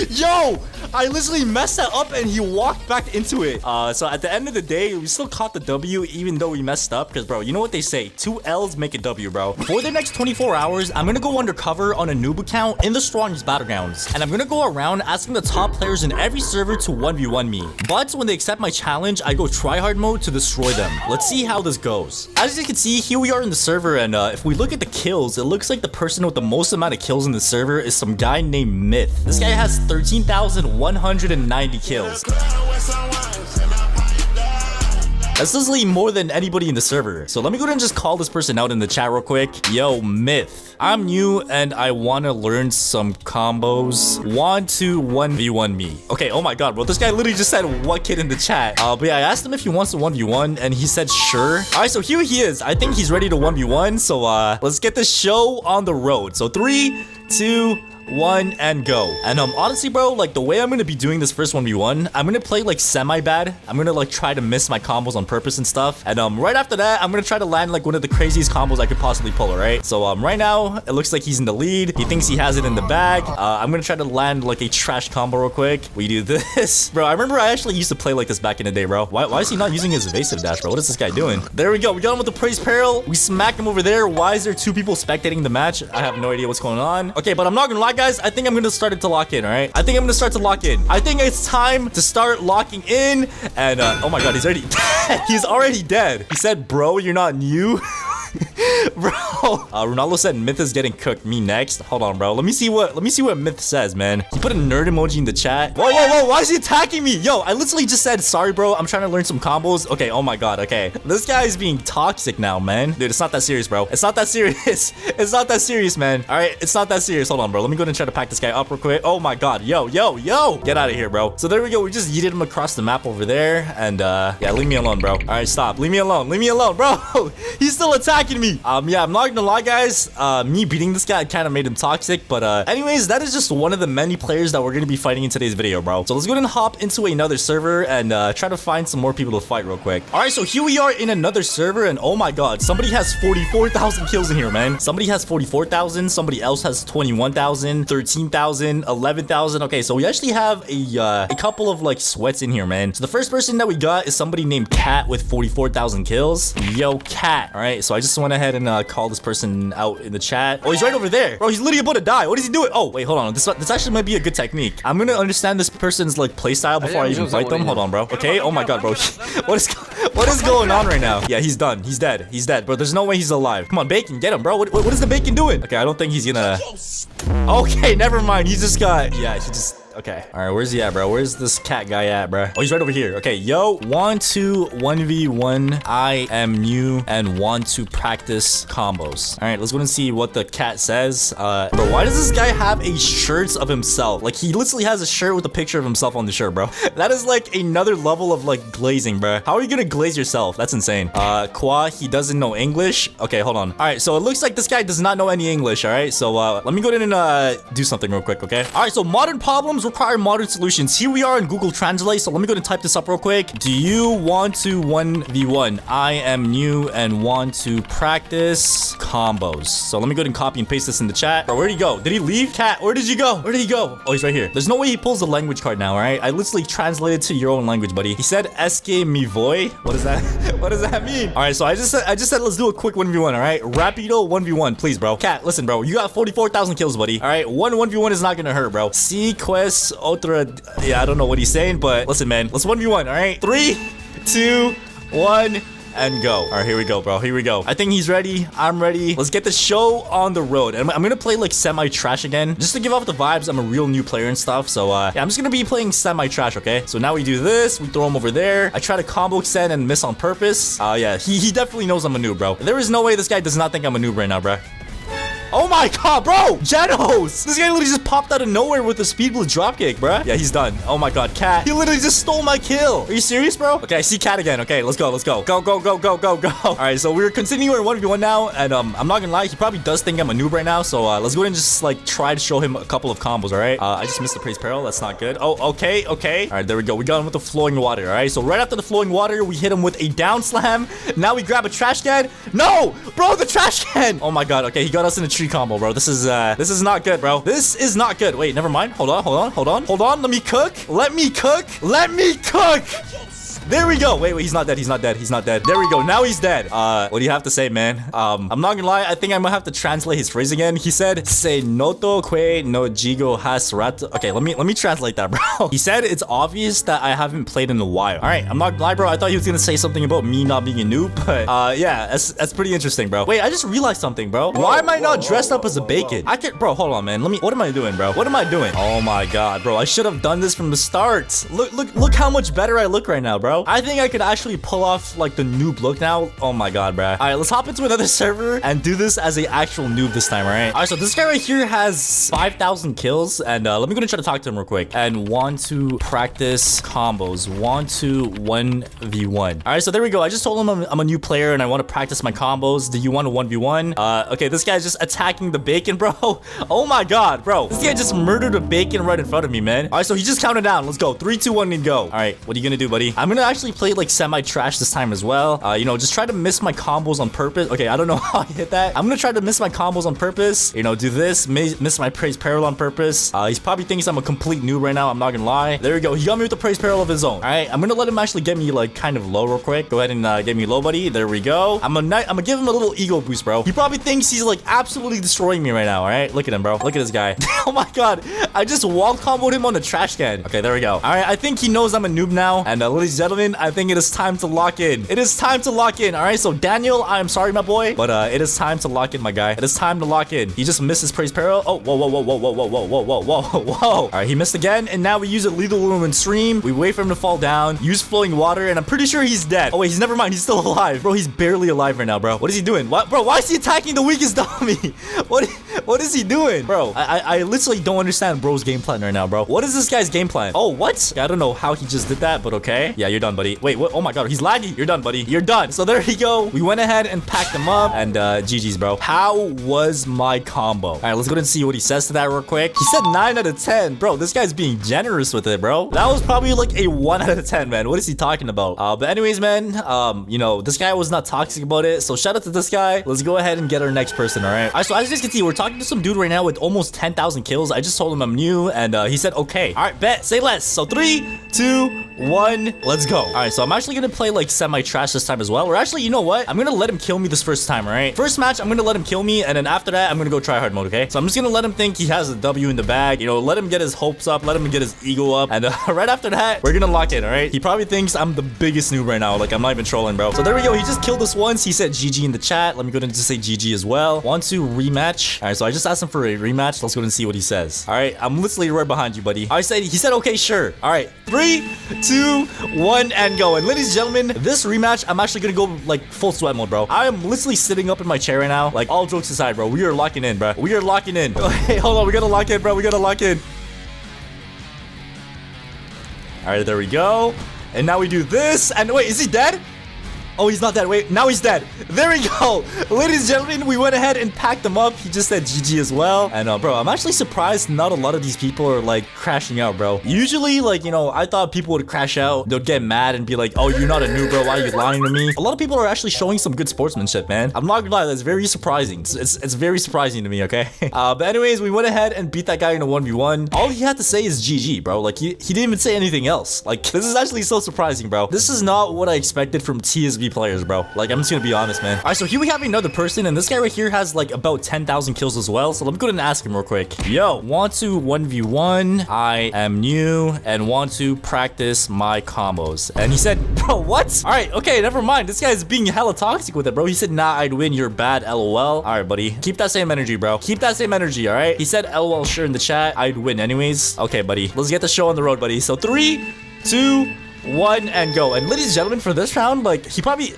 Yo, I literally messed that up and he walked back into it. So at the end of the day, we still caught the W even though we messed up. Because, bro, you know what they say? 2 L's make a W, bro. For the next 24 hours, I'm going to go undercover on a noob account in the strongest Battlegrounds. And I'm going to go around asking the top players in every server to 1v1 me. But when they accept my challenge, I go tryhard mode to destroy them. Let's see how this goes. As you can see, here we are in the server. And if we look at the kills, it looks like the person with the most amount of kills in the server is some guy named Myth. This guy has 13,190 kills. That's literally more than anybody in the server. So let me go ahead and just call this person out in the chat real quick. Yo, Myth. I'm new and I want to learn some combos. Want to 1v1 me. Okay, oh my god, bro. This guy literally just said what kid in the chat. But yeah, I asked him if he wants to 1v1 and he said sure. All right, so here he is. I think he's ready to 1v1. So let's get this show on the road. So 3, 2, 1 and go. And honestly, bro, like the way I'm gonna be doing this first 1v1, I'm gonna play like semi-bad. I'm gonna like try to miss my combos on purpose and stuff. And right after that, I'm gonna try to land like one of the craziest combos I could possibly pull, alright? So right now, it looks like he's in the lead. He thinks he has it in the bag. I'm gonna try to land like a trash combo real quick. We do this. Bro, I remember I actually used to play like this back in the day, bro. Why is he not using his evasive dash, bro? What is this guy doing? There we go. We got him with the praise parallel. We smacked him over there. Why is there 2 people spectating the match? I have no idea what's going on. Okay, but I'm not gonna lie, what, guys? I think I'm gonna start it to lock in, all right? I think I'm gonna start to lock in. I think it's time to start locking in. And, oh my God, he's already dead. He's already dead. He said, bro, you're not new. Bro, Ronaldo said Myth is getting cooked. Me next. Hold on, bro. Let me see what Myth says, man. He put a nerd emoji in the chat. Whoa, whoa, whoa. Why is he attacking me? Yo, I literally just said, sorry, bro. I'm trying to learn some combos. Okay, oh my God, okay. This guy is being toxic now, man. Dude, it's not that serious, bro. It's not that serious. It's not that serious, man. All right, it's not that serious. Hold on, bro. Let me go ahead and try to pack this guy up real quick. Oh my God. Yo, yo, yo. Get out of here, bro. So there we go. We just yeeted him across the map over there. And, yeah, leave me alone, bro. All right, stop. Leave me alone. Leave me alone, bro. He's still attacking me. Yeah, I'm not gonna lie, guys. Me beating this guy kind of made him toxic, but anyways, that is just one of the many players that we're gonna be fighting in today's video, bro. So let's go ahead and hop into another server and try to find some more people to fight real quick. All right, so here we are in another server, and oh my God, somebody has 44,000 kills in here, man. Somebody has 44,000. Somebody else has 21,000, 13,000, 11,000. Okay, so we actually have a couple of like sweats in here, man. So the first person that we got is somebody named Cat with 44,000 kills. Yo, Cat. All right, so I just went ahead and call this person out in the chat. Oh, he's right over there. Bro, he's literally about to die. What is he doing? Oh, wait, hold on. This actually might be a good technique. I'm gonna understand this person's like playstyle before I even fight them. Hold on, bro. Okay. Oh my God, bro. What is going on right now? Yeah, he's done. He's dead. He's dead, bro. There's no way he's alive. Come on, Bacon, get him, bro. What is the Bacon doing? Okay, I don't think he's gonna. Okay, never mind. He just got. Yeah, he just. Okay. All right, where's he at, bro? Where's this cat guy at, bro? Oh, he's right over here. Okay, yo, want to 1v1. I am new and want to practice combos. All right, let's go and see what the cat says. Bro, why does this guy have a shirt of himself? Like, he literally has a shirt with a picture of himself on the shirt, bro. That is like another level of like glazing, bro. How are you gonna glaze yourself? That's insane. Kwa, he doesn't know English. Okay, hold on. All right, so it looks like this guy does not know any English. All right, so let me go ahead and do something real quick, okay? All right, so modern problems require modern solutions. Here we are in Google Translate, so let me go and type this up real quick. Do you want to 1v1? I am new and want to practice combos. So let me go ahead and copy and paste this in the chat. Bro, where'd he go? Did he leave? Cat, where did you go? Where did he go? Oh, he's right here. There's no way he pulls the language card now, all right? I literally translated to your own language, buddy. He said, "Eske mi voy." What is that? What does that mean? All right, so I just said let's do a quick 1v1, all right? Rapido 1v1, please, bro. Cat, listen, bro. You got 44,000 kills, buddy. All right, 1v1 is not gonna hurt, bro. Si quest otra. Yeah, I don't know what he's saying, but listen, man. Let's 1v1, all right? 3, 2, 1. And go. All right, here we go, bro. Here we go. I think he's ready. I'm ready. Let's get the show on the road. And I'm gonna play like semi-trash again, just to give off the vibes. I'm a real new player and stuff. So yeah, I'm just gonna be playing semi-trash, okay? So now we do this. We throw him over there. I try to combo extend and miss on purpose. Yeah, he definitely knows I'm a noob, bro. There is no way this guy does not think I'm a noob right now, bro. Oh my God, bro! Genos! This guy literally just popped out of nowhere with a speed blue dropkick, bro. Yeah, he's done. Oh my God, Cat. He literally just stole my kill. Are you serious, bro? Okay, I see Cat again. Okay, let's go, let's go. Go, go, go, go, go, go. All right, so we're continuing 1v1 now, and I'm not gonna lie, he probably does think I'm a noob right now, so let's go ahead and just like try to show him a couple of combos, all right? I just missed the praise peril. That's not good. Oh, okay, okay. All right, there we go. We got him with the flowing water, all right? So right after the flowing water, we hit him with a down slam. Now we grab a trash can. No! Bro, the trash can! Oh my God, okay, he got us in a tree combo, bro. This is not good, bro. This is not good. Wait, never mind. Hold on, hold on, hold on, hold on. Let me cook. Let me cook. Let me cook. There we go. Wait, he's not dead. He's not dead. He's not dead. There we go. Now he's dead. What do you have to say, man? I'm not gonna lie. I think I might have to translate his phrase again. He said, "Se noto que no jigo has rato." Okay, let me translate that, bro. He said it's obvious that I haven't played in a while. All right, I'm not gonna lie, bro. I thought he was gonna say something about me not being a noob, but yeah, that's pretty interesting, bro. Wait, I just realized something, bro. Why am I not dressed up as a bacon? I can, bro. Hold on, man. What am I doing, bro? What am I doing? Oh my God, bro. I should have done this from the start. Look how much better I look right now, bro. I think I could actually pull off like the noob look now. Oh my God, bro. All right, let's hop into another server and do this as an actual noob this time, all right? All right, so this guy right here has 5,000 kills, and let me go and try to talk to him real quick. And want to practice combos. Want to 1v1. All right, so there we go. I just told him I'm a new player and I want to practice my combos. Do you want to 1v1? Okay, this guy's just attacking the bacon, bro. Oh my God, bro. This guy just murdered a bacon right in front of me, man. All right, so he just counted down. Let's go. 3, 2, 1, and go. All right, what are you gonna do, buddy? I'm gonna actually play like semi-trash this time as well. You know, just try to miss my combos on purpose. Okay, I don't know how I hit that. I'm gonna try to miss my combos on purpose. You know, do this, miss my praise parallel on purpose. He probably thinks I'm a complete noob right now. I'm not gonna lie. There we go. He got me with the praise parallel of his own. All right, I'm gonna let him actually get me like kind of low real quick. Go ahead and get me low, buddy. There we go. I'm gonna give him a little ego boost, bro. He probably thinks he's like absolutely destroying me right now. All right, look at him, bro. Look at this guy. Oh my god, I just wall comboed him on the trash can. Okay, there we go. All right, I think he knows I'm a noob now. And ladies and gentlemen, I think it is time to lock in. It is time to lock in. All right, so Daniel, I'm sorry, my boy, but it is time to lock in, my guy. It is time to lock in. He just missed his praise parallel. Oh, whoa, whoa, whoa, whoa, whoa, whoa, whoa, whoa, whoa, whoa, whoa. All right, he missed again, and now we use a lethal room and stream. We wait for him to fall down. Use flowing water, and I'm pretty sure he's dead. Oh wait, he's never mind. He's still alive, bro. He's barely alive right now, bro. What is he doing? What, bro? Why is he attacking the weakest dummy? What is he doing, bro? I literally don't understand bro's game plan right now, bro. What is this guy's game plan? Oh, what? I don't know how he just did that, but okay. Yeah, you're done, buddy. Wait, what? Oh my god, he's laggy. You're done, buddy. You're done. So there you go. We went ahead and packed him up, and GG's, bro. How was my combo? All right, let's go and see what he says to that real quick. He said 9 out of 10, bro. This guy's being generous with it, bro. That was probably like a 1 out of 10, man. What is he talking about? But anyways, man, you know, this guy was not toxic about it. So shout out to this guy. Let's go ahead and get our next person. All right. All right, so as you guys can see, we're talking to some dude right now with almost 10,000 kills. I just told him I'm new, and he said okay. All right, bet. Say less. So 3, 2, 1, let's go. All right, so I'm actually gonna play like semi-trash this time as well. Or actually, you know what? I'm gonna let him kill me this first time. All right. First match, I'm gonna let him kill me, and then after that, I'm gonna go try hard mode. Okay. So I'm just gonna let him think he has a W in the bag. You know, let him get his hopes up. Let him get his ego up, and right after that, we're gonna lock in. All right. He probably thinks I'm the biggest noob right now. Like I'm not even trolling, bro. So there we go. He just killed us once. He said GG in the chat. Let me go ahead and just say GG as well. Want to rematch? All right. So I just asked him for a rematch. Let's go ahead and see what he says. All right. I'm literally right behind you, buddy. He said okay, sure. All right. 3, 2, 1, and go. And ladies and gentlemen, this rematch, I'm actually gonna go like full sweat mode, bro. I am literally sitting up in my chair right now. Like all jokes aside, bro. We are locking in, bro. We are locking in. Hey, hold on. We gotta lock in, bro. We gotta lock in. All right, there we go. And now we do this. And wait, is he dead? Oh, he's not dead. Wait, now he's dead. There we go. Ladies and gentlemen, we went ahead and packed him up. He just said GG as well. And bro, I'm actually surprised not a lot of these people are like crashing out, bro. Usually, like, you know, I thought people would crash out. They'll get mad and be like, oh, you're not a noob, bro. Why are you lying to me? A lot of people are actually showing some good sportsmanship, man. I'm not gonna lie. That's very surprising. It's very surprising to me, okay? But anyways, we went ahead and beat that guy in a 1v1. All he had to say is GG, bro. Like, he didn't even say anything else. Like, this is actually so surprising, bro. This is not what I expected from TSB players, bro. Like, I'm just gonna be honest, man. All right, so here we have another person, and this guy right here has like about 10,000 kills as well. So let me go ahead and ask him real quick. Yo, want to 1v1? I am new and want to practice my combos. And he said, bro, what? All right, okay, never mind. This guy's being hella toxic with it, bro. He said, nah, I'd win. You're bad, LOL. All right, buddy. Keep that same energy, bro. Keep that same energy, all right? He said, LOL, sure, in the chat. I'd win anyways. Okay, buddy. Let's get the show on the road, buddy. So 3, 2, 1, and go. And ladies and gentlemen, for this round, like he probably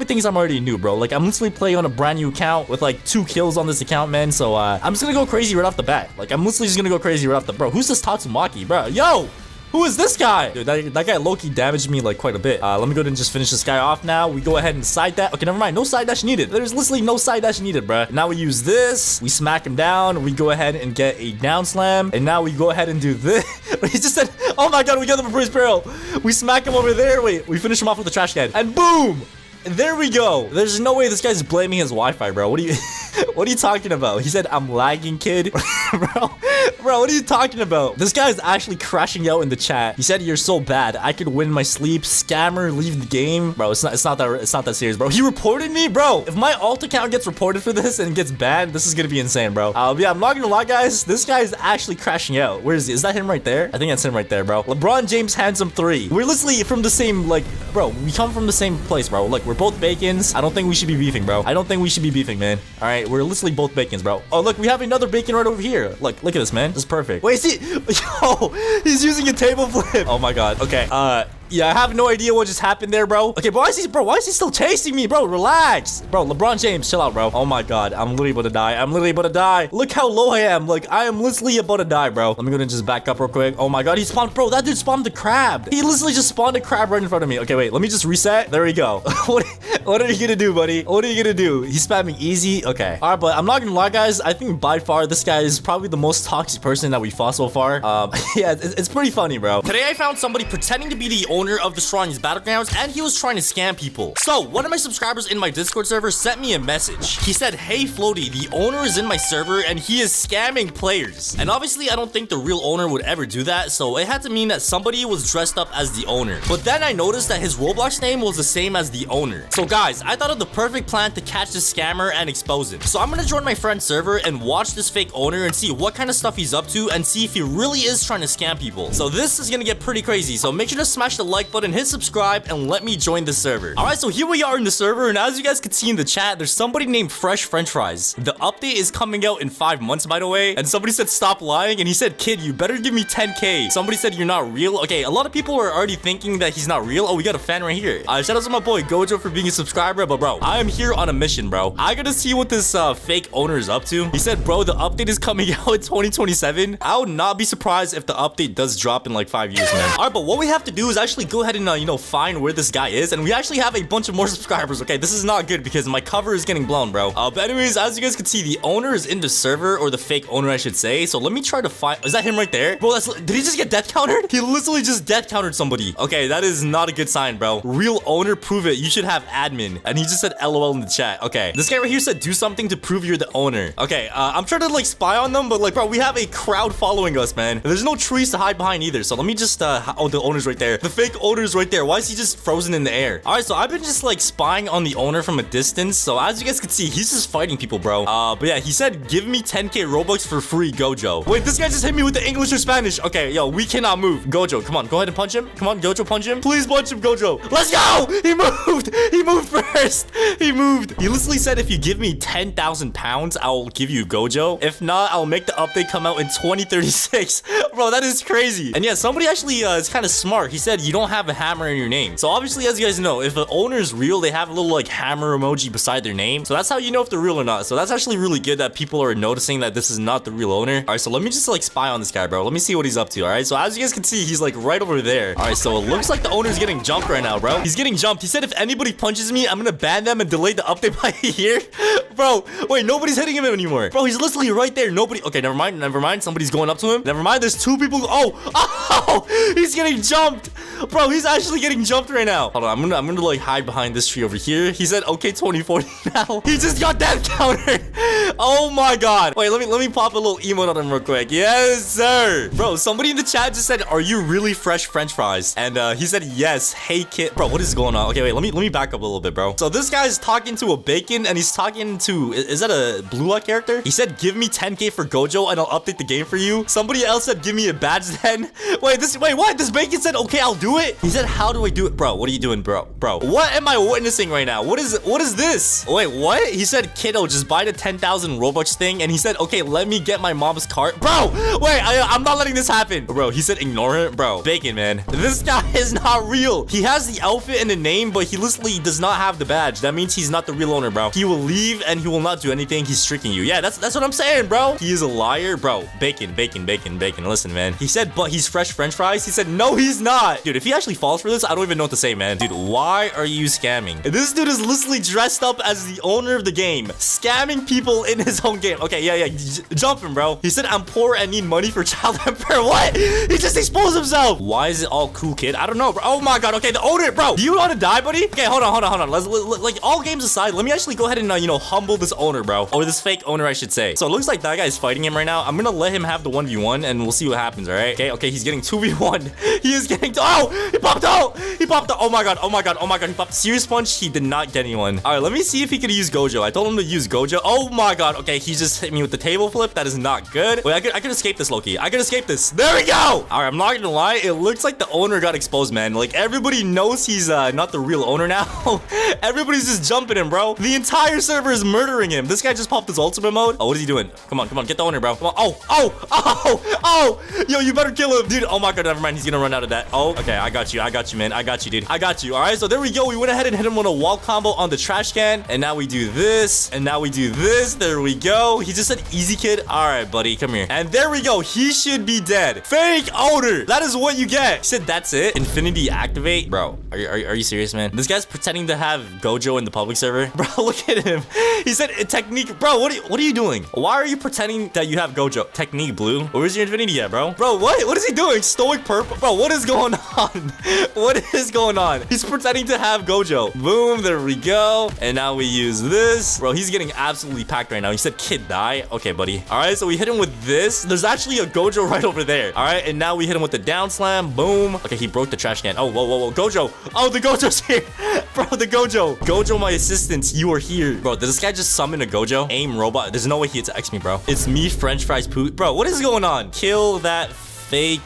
thinks I'm already new, bro. Like I'm literally playing on a brand new account with like 2 kills on this account, man. So I'm just gonna go crazy right off the bat. Like I'm literally just gonna go crazy right off the bro. Who's this Tatsumaki, bro? Yo, who is this guy? Dude, that guy low-key damaged me like quite a bit. Let me go ahead and just finish this guy off now. We go ahead and side dash. Okay, never mind. No side dash needed. There's literally no side dash needed, bruh. Now we use this. We smack him down. We go ahead and get a down slam. And now we go ahead and do this. He just said, oh my god, we got him for his barrel. We smack him over there. Wait, we finish him off with the trash can. And boom! There we go. There's no way this guy's blaming his Wi-Fi, bro. What are you what are you talking about? He said I'm lagging, kid. Bro, what are you talking about? This guy is actually crashing out in the chat. He said you're so bad. I could win my sleep. Scammer, leave the game. Bro, it's not that serious, bro. He reported me, bro. If my alt account gets reported for this and gets banned, this is gonna be insane, bro. Yeah, I'm not gonna lie, guys. This guy is actually crashing out. Where is he? Is that him right there? I think that's him right there, bro. LeBron James handsome 3. We're literally from the same, like, bro, we come from the same place, bro. Like, we're both bacons. I don't think we should be beefing, bro. I don't think we should be beefing, man. All right, we're literally both bacons, bro. Oh, look, we have another bacon right over here. Look at this, man. This is perfect. Wait, see, yo, he's using a table flip. Oh my god. Okay, yeah, I have no idea what just happened there, bro. Okay, why is he still chasing me, bro? Relax. Bro, LeBron James, chill out, bro. Oh my god, I'm literally about to die. I'm literally about to die. Look how low I am. Like, I am literally about to die, bro. Let me go ahead and just back up real quick. Oh my god, he spawned, bro, that dude spawned the crab. He literally just spawned a crab right in front of me. Okay, wait, let me just reset. There we go. What are you gonna do, buddy? What are you gonna do? He's spamming easy. Okay. All right, but I'm not gonna lie, guys. I think by far this guy is probably the most toxic person that we fought so far. Yeah, it's pretty funny, bro. Today I found somebody pretending to be the owner of the Strongest Battlegrounds, and he was trying to scam people. So one of my subscribers in my Discord server sent me a message. He said, "Hey Floaty, the owner is in my server and he is scamming players." And obviously I don't think the real owner would ever do that, so it had to mean that somebody was dressed up as the owner. But then I noticed that his Roblox name was the same as the owner. So guys, I thought of the perfect plan to catch this scammer and expose him. So I'm gonna join my friend's server and watch this fake owner and see what kind of stuff he's up to and see if he really is trying to scam people. So this is gonna get pretty crazy, so make sure to smash the like button, hit subscribe, and let me join the server. Alright, so here we are in the server, and as you guys can see in the chat, there's somebody named Fresh French Fries. The update is coming out in 5 months, by the way, and somebody said stop lying, and he said, "Kid, you better give me 10k. Somebody said you're not real. Okay, a lot of people are already thinking that he's not real. Oh, we got a fan right here. Shout out to my boy Gojo for being a subscriber, but bro, I am here on a mission, bro. I gotta see what this fake owner is up to. He said, bro, the update is coming out in 2027. I would not be surprised if the update does drop in like 5 years, man. All right, but what we have to do is actually go ahead and, you know, find where this guy is, and we actually have a bunch of more subscribers. Okay, this is not good because my cover is getting blown, bro. But anyways, as you guys can see, the owner is in the server, or the fake owner, I should say. So let me try to find. Is that him right there? Bro, did he just get death countered? He literally just death countered somebody. Okay, that is not a good sign, bro. Real owner, prove it. You should have admin. And he just said LOL in the chat. Okay, this guy right here said do something to prove you're the owner. Okay, I'm trying to like spy on them, but like, bro, we have a crowd following us, man. There's no trees to hide behind either. So let me just oh, the owner's right there. The fake owner's right there. Why is he just frozen in the air? All right, so I've been just like spying on the owner from a distance. So as you guys can see, he's just fighting people, bro. But yeah, he said give me 10k Robux for free, Gojo. Wait, this guy just hit me with the English or Spanish. Okay, yo, we cannot move. Gojo, come on, go ahead and punch him. Come on, Gojo, punch him. Please punch him, Gojo. Let's go. He moved. He moved first. He moved. He literally said if you give me 10,000 pounds, I'll give you Gojo. If not, I'll make the update come out in 2036. Bro, that is crazy. And yeah, somebody actually is kind of smart. He said you don't have a hammer in your name. So obviously, as you guys know, if the owner is real, they have a little like hammer emoji beside their name. So that's how you know if they're real or not. So that's actually really good that people are noticing that this is not the real owner. All right, so let me just like spy on this guy, bro. Let me see what he's up to. All right, so as you guys can see, he's like right over there. All right, so it looks like the owner's getting jumped right now, bro. He's getting jumped. He said if anybody punches me, I'm gonna ban them and delay the update by a year. Bro, wait, nobody's hitting him anymore. Bro, he's literally right there. Nobody. Okay, never mind. Never mind. Somebody's going up to him. Never mind. There's 2 people. Oh, he's getting jumped. Bro, he's actually getting jumped right now. Hold on, I'm gonna like hide behind this tree over here. He said, okay, 2040 now. He just got that countered. Oh my god. Wait, let me pop a little emote on him real quick. Yes, sir. Bro, somebody in the chat just said, are you really Fresh French Fries? And he said, yes. Hey, kid. Bro, what is going on? Okay, wait, let me back up a little bit, bro. So this guy's talking to a bacon, and he's talking to, is that a blue luck character? He said, give me 10k for Gojo, and I'll update the game for you. Somebody else said, give me a badge then. Wait, what? This bacon said, okay, I'll do it. He said, how do I do it? Bro, what are you doing, bro? Bro, what am I witnessing right now? What is this? Wait, what? He said, kiddo, just buy the 10,000 Robux thing, and he said, okay, let me get my mom's cart. Bro, wait, I'm not letting this happen. Bro, he said, ignore it. Bro, bacon, man. This guy is not real. He has the outfit and the name, but he literally does not have the badge. That means he's not the real owner, bro. He will leave, and he will not do anything. He's tricking you. Yeah, that's what I'm saying, bro. He is a liar, bro. Bacon. Listen, man. He said, but he's Fresh French Fries. He said, no, he's not. Dude, if he actually falls for this, I don't even know what to say, man. Dude, why are you scamming? This dude is literally dressed up as the owner of the game, scamming people in his own game. Okay, yeah, jump him, bro. He said, I'm poor and need money for child emperor. What? He just exposed himself. Why is it all cool, kid? I don't know, bro. Oh my god. Okay, the owner, bro. Do you want to die, buddy? Okay, hold on. Let's like all games aside, let me actually go ahead and you know, humble this owner, bro, or this fake owner, I should say. So it looks like that guy is fighting him right now. I'm gonna let him have the 1v1, and we'll see what happens. All right. Okay. He's getting 2v1. He is getting. Oh, he popped out. Oh my god. He popped serious punch. He did not get anyone. All right, let me see if he could use Gojo. I told him to use Gojo. Oh my god. Okay, he just hit me with the table flip. That is not good. Wait, I could escape this, Loki. I could escape this. There we go. All right, I'm not gonna lie. It looks like the owner got exposed, man. Like everybody knows he's not the real owner now. Everybody's just jumping him, bro. The entire server is murdering him. This guy just popped his ultimate mode. Oh, what is he doing? Come on. Get the owner, bro. Come on. Oh. Yo, you better kill him, dude. Oh my god, never mind. He's gonna run out of that. Oh, okay. I got you, man. I got you, dude. I got you. All right, so there we go. We went ahead and hit him with a wall combo on the trash can, and now we do this, and now we do this. There we go. He just said easy, kid. All right, buddy, come here. And there we go. He should be dead. Fake owner. That is what you get. He said that's it. Infinity activate, bro. Are you serious, man? This guy's pretending to have Gojo in the public server, bro. Look at him. He said technique, bro. What are you doing? Why are you pretending that you have Gojo? Technique blue. Where's your infinity at, bro? Bro, what is he doing? Stoic purple, bro. What is going on? on? What is going on? He's pretending to have Gojo. Boom, there we go. And now we use this. Bro, he's getting absolutely packed right now. He said kid die. Okay, buddy. All right, so we hit him with this. There's actually a Gojo right over there. All right, and now we hit him with the down slam. Boom. Okay, he broke the trash can. Oh, whoa, whoa, whoa. Gojo. Oh, the Gojo's here. Bro, the Gojo. Gojo, my assistant, you are here. Bro, did this guy just summon a Gojo? Aim robot. There's no way he attacks me, bro. It's me, French fries, poo. Bro, what is going on? Kill that fake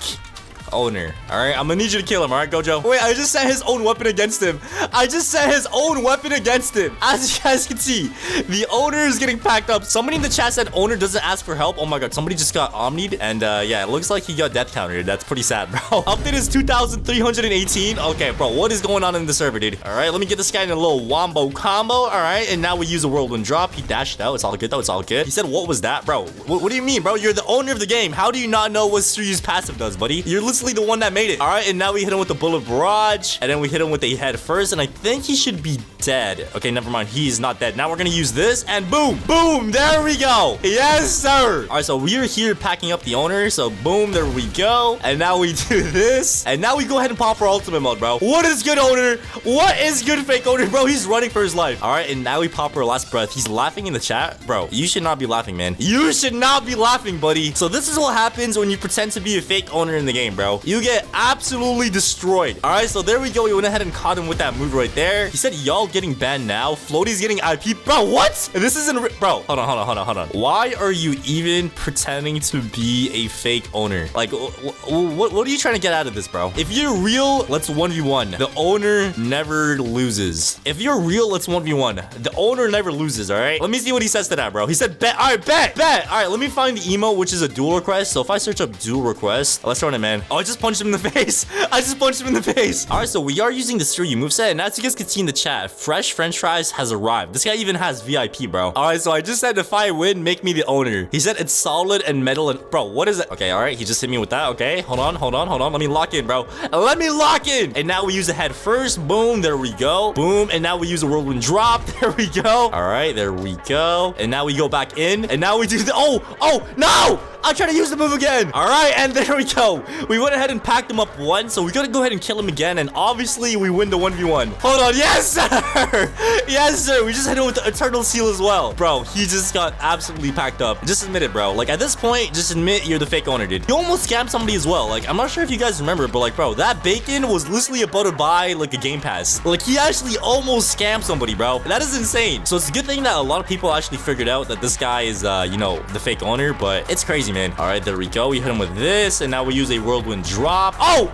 owner. All right, I'm gonna need you to kill him. All right, Gojo. Wait, I just set his own weapon against him. I just set his own weapon against him. As you guys can see, the owner is getting packed up. Somebody in the chat said owner doesn't ask for help. Oh my god, somebody just got omnied, and yeah, it looks like he got death countered. That's pretty sad, bro. Update is 2318. Okay, bro, what is going on in the server, dude? All right, let me get this guy in a little wombo combo. All right, and now we use a whirlwind drop. He dashed out. It's all good though. It's all good. He said, what was that, bro? What do you mean, bro? You're the owner of the game. How do you not know what Suiryu's passive does, buddy? You're literally the one that made it. All right, and now we hit him with the bullet barrage, and then we hit him with a head first, and I think he should be dead. Okay, never mind. He's not dead. Now we're gonna use this, and boom, boom, there we go. Yes, sir. All right, so we're here packing up the owner, so boom, there we go. And now we do this, and now we go ahead and pop our ultimate mode, bro. What is good, owner? What is good, fake owner? Bro, he's running for his life. All right, and now we pop our last breath. He's laughing in the chat. Bro, you should not be laughing, man. You should not be laughing, buddy. So this is what happens when you pretend to be a fake owner in the game, bro. You get absolutely destroyed. All right, so there we go. We went ahead and caught him with that move right there. He said, y'all getting banned now. Floaty's getting IP. Bro, what? This isn't bro. Hold on. Why are you even pretending to be a fake owner? Like, what are you trying to get out of this, bro? If you're real, let's 1v1. The owner never loses. If you're real, let's 1v1. The owner never loses, all right? Let me see what he says to that, bro. He said, bet. All right, bet. All right, let me find the emote, which is a dual request. So if I search up dual request, let's run it, man. Oh, I just punched him in the face. I just punched him in the face. All right, so we are using the Suiryu moveset, and as you guys can see in the chat, fresh French fries has arrived. This guy even has VIP, bro. All right, so I just said if I win, make me the owner. He said it's solid and metal, and bro, what is it? Okay, all right, he just hit me with that. Okay, hold on. Let me lock in, bro. Let me lock in. And now we use a head first. Boom, there we go. Boom, and now we use a whirlwind drop. There we go. All right, there we go. And now we go back in, and now we do the oh no! I'm trying to use the move again. All right, and there we go. We went ahead and packed him up once, so we gotta go ahead and kill him again, and obviously we win the 1v1. Hold on. Yes, sir. Yes, sir. We just hit him with the eternal seal as well. Bro, he just got absolutely packed up. Just admit it, bro. Like, at this point, just admit you're the fake owner, dude. You almost scammed somebody as well. Like, I'm not sure if you guys remember, but like, bro, that bacon was literally about to buy like a game pass. Like, he actually almost scammed somebody, bro. That is insane. So it's a good thing that a lot of people actually figured out that this guy is, you know, the fake owner, but it's crazy, man. All right, there we go. We hit him with this, and now we use a whirlwind drop. Oh,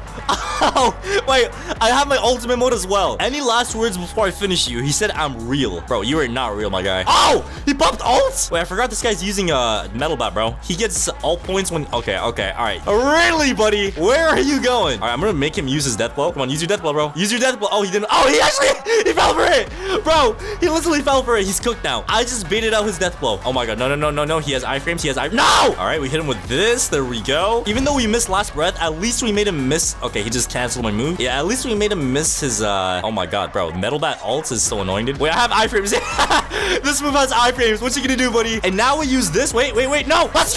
wait, I have my ultimate mode as well. Any last words before I finish you? He said I'm real. Bro, you are not real, my guy. Oh, he popped ult. Wait, I forgot this guy's using a metal bat, bro. He gets ult points when okay, all right. Really, buddy? Where are you going? All right, I'm gonna make him use his death blow. Come on, use your death blow, bro. Use your death blow. Oh, he didn't. Oh, he fell for it. Bro, he literally fell for it. He's cooked now. I just baited out his death blow. Oh my god, no. He has iframes. No. All right, we hit him with this. There we go. Even though we missed last breath, at least we made him miss. Okay, he just canceled my move. Yeah, at least we made him miss his oh my god, bro. Metal bat ult is so annoying, dude. Wait, I have iframes. This move has iframes. What you gonna do, buddy? And now we use this. Wait. No. Let's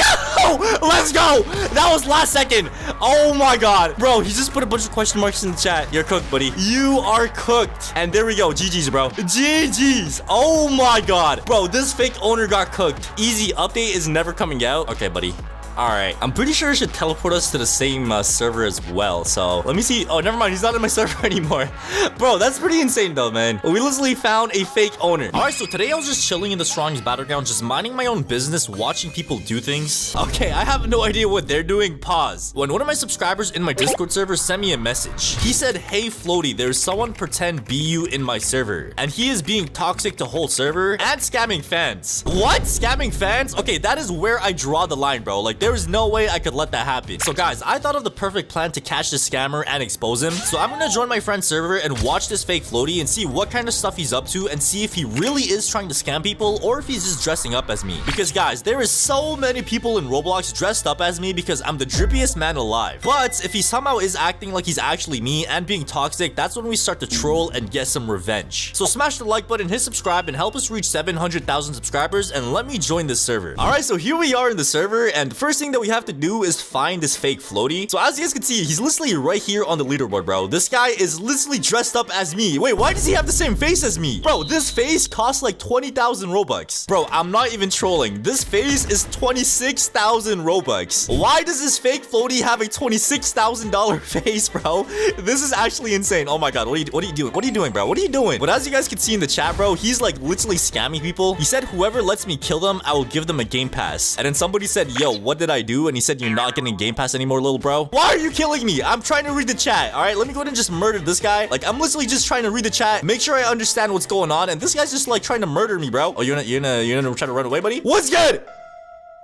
go. That was last second. Oh my god. Bro, he just put a bunch of question marks in the chat. You're cooked, buddy. You are cooked. And there we go. GG's, bro. GG's. Oh my god. Bro, this fake owner got cooked. Easy update is never coming out. Okay, buddy. All right, I'm pretty sure it should teleport us to the same server as well. So let me see. Oh, never mind. He's not in my server anymore. Bro, that's pretty insane though, man. We literally found a fake owner. All right, so today I was just chilling in the Strong's Battleground, just minding my own business, watching people do things. Okay, I have no idea what they're doing. Pause. When one of my subscribers in my Discord server sent me a message, he said, hey, Floaty, there's someone pretend BU in my server, and he is being toxic to whole server and scamming fans. What? Scamming fans? Okay, that is where I draw the line, bro. Like, there is no way I could let that happen. So guys, I thought of the perfect plan to catch this scammer and expose him. So I'm gonna join my friend's server and watch this fake Floaty and see what kind of stuff he's up to and see if he really is trying to scam people or if he's just dressing up as me. Because guys, there is so many people in Roblox dressed up as me because I'm the drippiest man alive. But if he somehow is acting like he's actually me and being toxic, that's when we start to troll and get some revenge. So smash the like button, hit subscribe, and help us reach 700,000 subscribers and let me join this server. All right, so here we are in the server, and the first first thing that we have to do is find this fake floaty. So as you guys can see, he's literally right here on the leaderboard, bro. This guy is literally dressed up as me. Wait, why does he have the same face as me? Bro, this face costs like 20,000 Robux. Bro, I'm not even trolling. This face is 26,000 Robux. Why does this fake floaty have a $26,000 face, bro? This is actually insane. Oh my god, what are you doing? What are you doing, bro? What are you doing? But as you guys can see in the chat, bro, he's like literally scamming people. He said, whoever lets me kill them, I will give them a game pass. And then somebody said, yo, what did I do? And he said, you're not getting a game pass anymore, little bro. Why are you killing me? I'm trying to read the chat. All right, let me go ahead and just murder this guy. Like, I'm literally just trying to read the chat, make sure I understand what's going on. And this guy's just like trying to murder me, bro. Oh, you're gonna try to run away, buddy? What's good?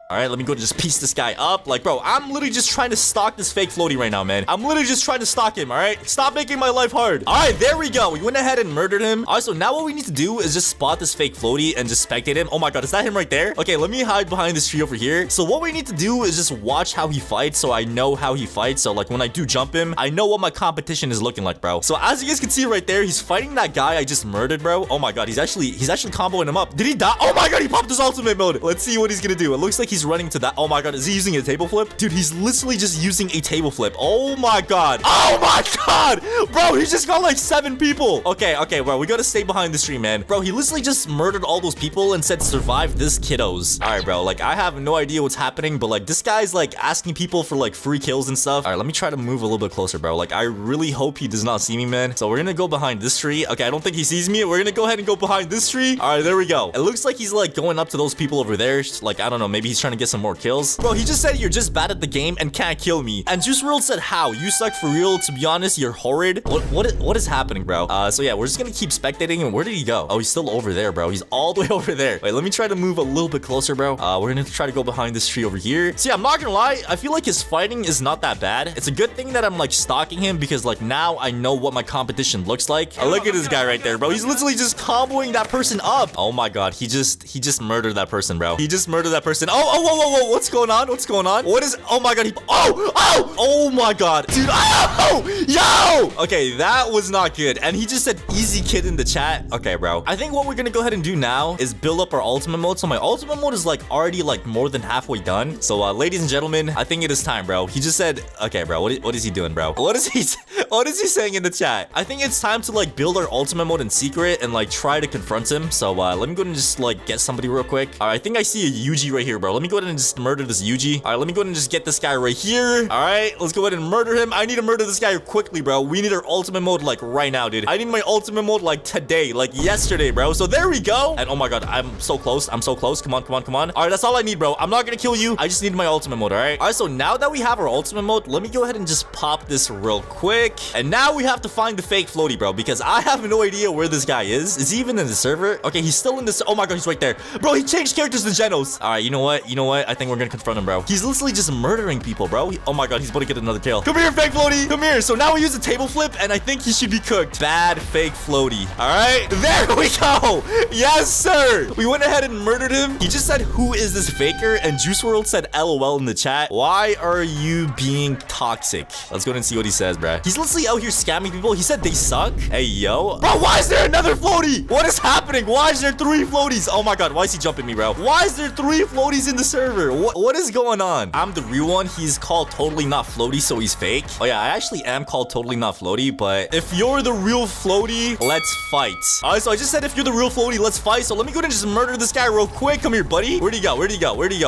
All right, let me go and just piece this guy up. Like, bro, I'm literally just trying to stalk this fake floaty right now, man. I'm literally just trying to stalk him, all right? Stop making my life hard. All right, there we go. We went ahead and murdered him. All right, so now what we need to do is just spot this fake floaty and just spectate him. Oh my god, is that him right there? Okay, let me hide behind this tree over here. So what we need to do is just watch how he fights so I know how he fights. So like when I do jump him, I know what my competition is looking like, bro. So as you guys can see right there, he's fighting that guy I just murdered, bro. Oh my god, he's actually comboing him up. Did he die? Oh my god, he popped his ultimate mode. Let's see what he's gonna do. It looks like he's running to that. Oh my god, is he using a table flip? Dude, he's literally just using a table flip. Oh my god. Oh my god. Bro, he just got like 7 people. Okay, bro, we gotta stay behind the tree, man. Bro, he literally just murdered all those people and said survive this kiddos. All right, bro, like I have no idea what's happening, but like this guy's like asking people for like free kills and stuff. All right, let me try to move a little bit closer, bro. Like I really hope he does not see me, man. So we're gonna go behind this tree. Okay, I don't think he sees me. We're gonna go ahead and go behind this tree. All right, there we go. It looks like he's like going up to those people over there. Like, I don't know, maybe he's trying to get some more kills. Bro, he just said you're just bad at the game and can't kill me. And Juice said, how? You suck for real. To be honest, you're horrid. What is happening, bro? So yeah, we're just gonna keep spectating him. Where did he go? Oh, he's still over there, bro. He's all the way over there. Wait, let me try to move a little bit closer, bro. We're gonna try to go behind this tree over here. So yeah, I'm not gonna lie. I feel like his fighting is not that bad. It's a good thing that I'm like stalking him because like now I know what my competition looks like. Look at this guy right there, bro. He's literally just comboing that person up. Oh my god, he just murdered that person, bro. He just murdered that person. Whoa, what's going on? What's going on? What is? Oh my god, oh my god, dude. Yo, okay, that was not good. And he just said easy kid in the chat. Okay, bro, I think what we're gonna go ahead and do now is build up our ultimate mode. So my ultimate mode is like already like more than halfway done. So ladies and gentlemen, I think it is time, bro. He just said, okay, bro, what is he doing, bro? What is he saying in the chat? I think it's time to like build our ultimate mode in secret and like try to confront him. So let me go ahead and just like get somebody real quick. All right, I think I see a Yuji right here, bro. Let me go ahead and just murder this Yuji. All right, let me go ahead and just get this guy right here. All right, let's go ahead and murder him. I need to murder this guy quickly, bro. We need our ultimate mode like right now, dude. I need my ultimate mode like today, like yesterday, bro. So there we go. And oh my god, I'm so close. I'm so close. Come on. All right, that's all I need, bro. I'm not gonna kill you. I just need my ultimate mode, all right? All right, so now that we have our ultimate mode, let me go ahead and just pop this real quick. And now we have to find the fake floaty, bro, because I have no idea where this guy is. Is he even in the server? Okay, he's still in this. Oh my god, he's right there. Bro, he changed characters to Genos. All right, you know what? I think we're gonna confront him, bro. He's literally just murdering people, bro. Oh my god, he's about to get another kill. Come here, fake floaty. Come here. So now we use a table flip, and I think he should be cooked. Bad fake floaty. All right, there we go. Yes, sir. We went ahead and murdered him. He just said, who is this faker? And Juice WRLD said LOL in the chat. Why are you being toxic? Let's go ahead and see what he says, bro. He's literally out here scamming people. He said they suck. Hey, yo. Bro, why is there another floaty? What is happening? Why is there 3 floaties? Oh my god, why is he jumping me, bro? Why is there 3 floaties in the server? What is going on? I'm the real one. He's called totally not floaty, so he's fake. Oh yeah, I actually am called totally not floaty, but if you're the real floaty, let's fight. All right, so I just said if you're the real floaty, let's fight. So let me go ahead and just murder this guy real quick. Come here, buddy. Where'd he go?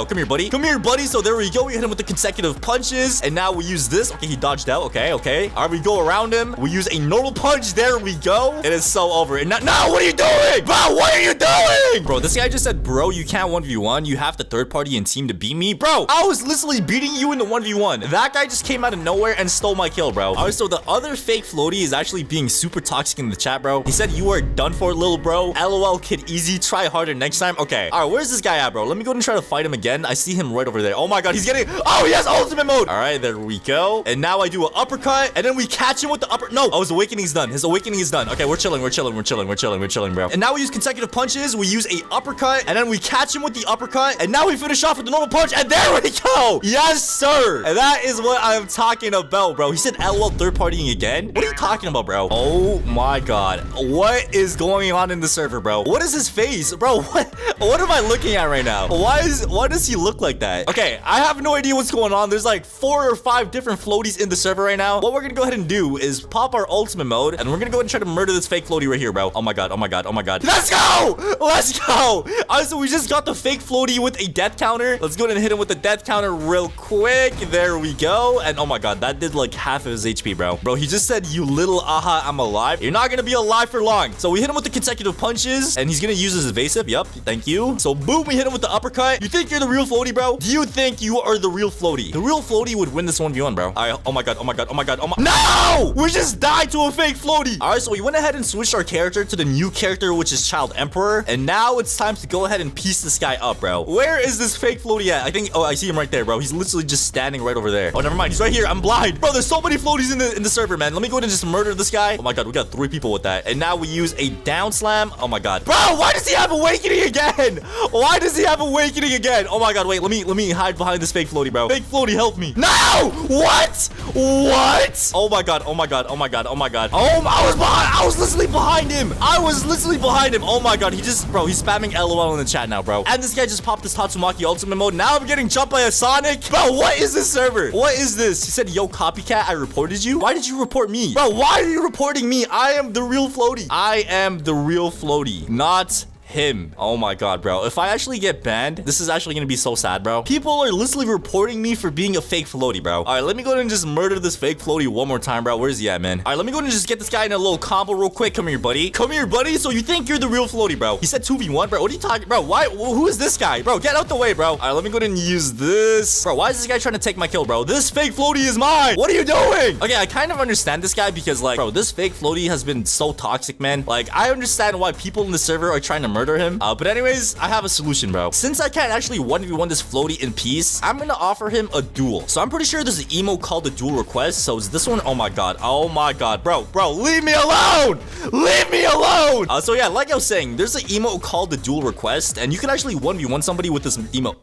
Come here, buddy. Come here, buddy. So there we go. We hit him with the consecutive punches, and now we use this. Okay, he dodged out. Okay. All right, we go around him. We use a normal punch. There we go. It is so over. And now, no, what are you doing? Bro, what are you doing? Bro, this guy just said, bro, you can't 1v1. You have to third party and team to beat me. Bro, I was literally beating you in the 1v1. That guy just came out of nowhere and stole my kill, bro. All right, so the other fake floaty is actually being super toxic in the chat, bro. He said you are done for, little bro. LOL, kid, easy. Try harder next time. Okay. All right, where's this guy at, bro? Let me go and try to fight him again. I see him right over there. Oh my god, he's getting... Oh, he has ultimate mode. All right, there we go. And now I do an uppercut, and then we catch him with the upper... No, oh, his awakening is done. His awakening is done. Okay, we're chilling, bro. And now we use consecutive punches. We use a uppercut, and then we catch him with the uppercut, and now we finish shot for the normal punch, and there we go. Yes, sir. And that is what I'm talking about, bro. He said LOL third partying again. What are you talking about, bro? Oh my god. What is going on in the server, bro? What is his face? Bro, what am I looking at right now? Why does he look like that? Okay, I have no idea what's going on. There's like 4 or 5 different floaties in the server right now. What we're gonna go ahead and do is pop our ultimate mode, and we're gonna go ahead and try to murder this fake floaty right here, bro. Oh my god, oh my god, oh my god. Let's go! Let's go! Alright, so we just got the fake floaty with a death counter. Let's go ahead and hit him with the death counter real quick. There we go. And oh my god, that did like half of his HP, bro. Bro, he just said, you little aha, I'm alive. You're not gonna be alive for long. So we hit him with the consecutive punches, and he's gonna use his evasive. Yup, thank you. So boom, we hit him with the uppercut. You think you're the real floaty, bro? Do you think you are the real floaty? The real floaty would win this 1v1, bro. Alright, oh my god, oh my god, oh my god, oh my— No! We just died to a fake floaty. Alright, so we went ahead and switched our character to the new character, which is Child Emperor. And now it's time to go ahead and piece this guy up, bro. Where is this fake floaty at? I think— oh, I see him right there, bro. He's literally just standing right over there. Oh, never mind. He's right here. I'm blind. Bro, there's so many floaties in the server, man. Let me go ahead and just murder this guy. Oh my god, we got 3 people with that. And now we use a down slam. Oh my god. Bro, why does he have awakening again? Why does he have awakening again? Oh my god, wait. Let me hide behind this fake floaty, bro. Fake floaty, help me. No! What? What? Oh my god. Oh my god. Oh my god. Oh my god. Oh, I was literally behind him. I was literally behind him. Oh my god. He just— bro, he's spamming LOL in the chat now, bro. And this guy just popped this Tatsumaki ultimate mode. Now I'm getting jumped by a Sonic. Bro, what is this server? What is this? He said, yo, copycat, I reported you. Why did you report me? Bro, why are you reporting me? I am the real floaty. I am the real floaty, not him. Oh my god, bro. If I actually get banned, this is actually gonna be so sad, bro. People are literally reporting me for being a fake floaty, bro. All right, let me go ahead and just murder this fake floaty one more time, bro. Where's he at, man? All right, let me go ahead and just get this guy in a little combo real quick. Come here, buddy. Come here, buddy. So you think you're the real floaty, bro? He said 2v1, bro. What are you talking— bro, why— who is this guy? Bro, get out the way, bro. All right, let me go ahead and use this. Bro, why is this guy trying to take my kill, bro? This fake floaty is mine. What are you doing? Okay, I kind of understand this guy because, like, bro, this fake floaty has been so toxic, man. Like, I understand why people in the server are trying to murder him. But anyways, I have a solution, bro. Since I can't actually 1v1 this floaty in peace, I'm gonna offer him a duel. So I'm pretty sure there's an emote called the duel request. So is this one? Oh my god. Oh my god. Bro, leave me alone. Leave me alone. So yeah, like I was saying, there's an emote called the duel request, and you can actually 1v1 somebody with this emote.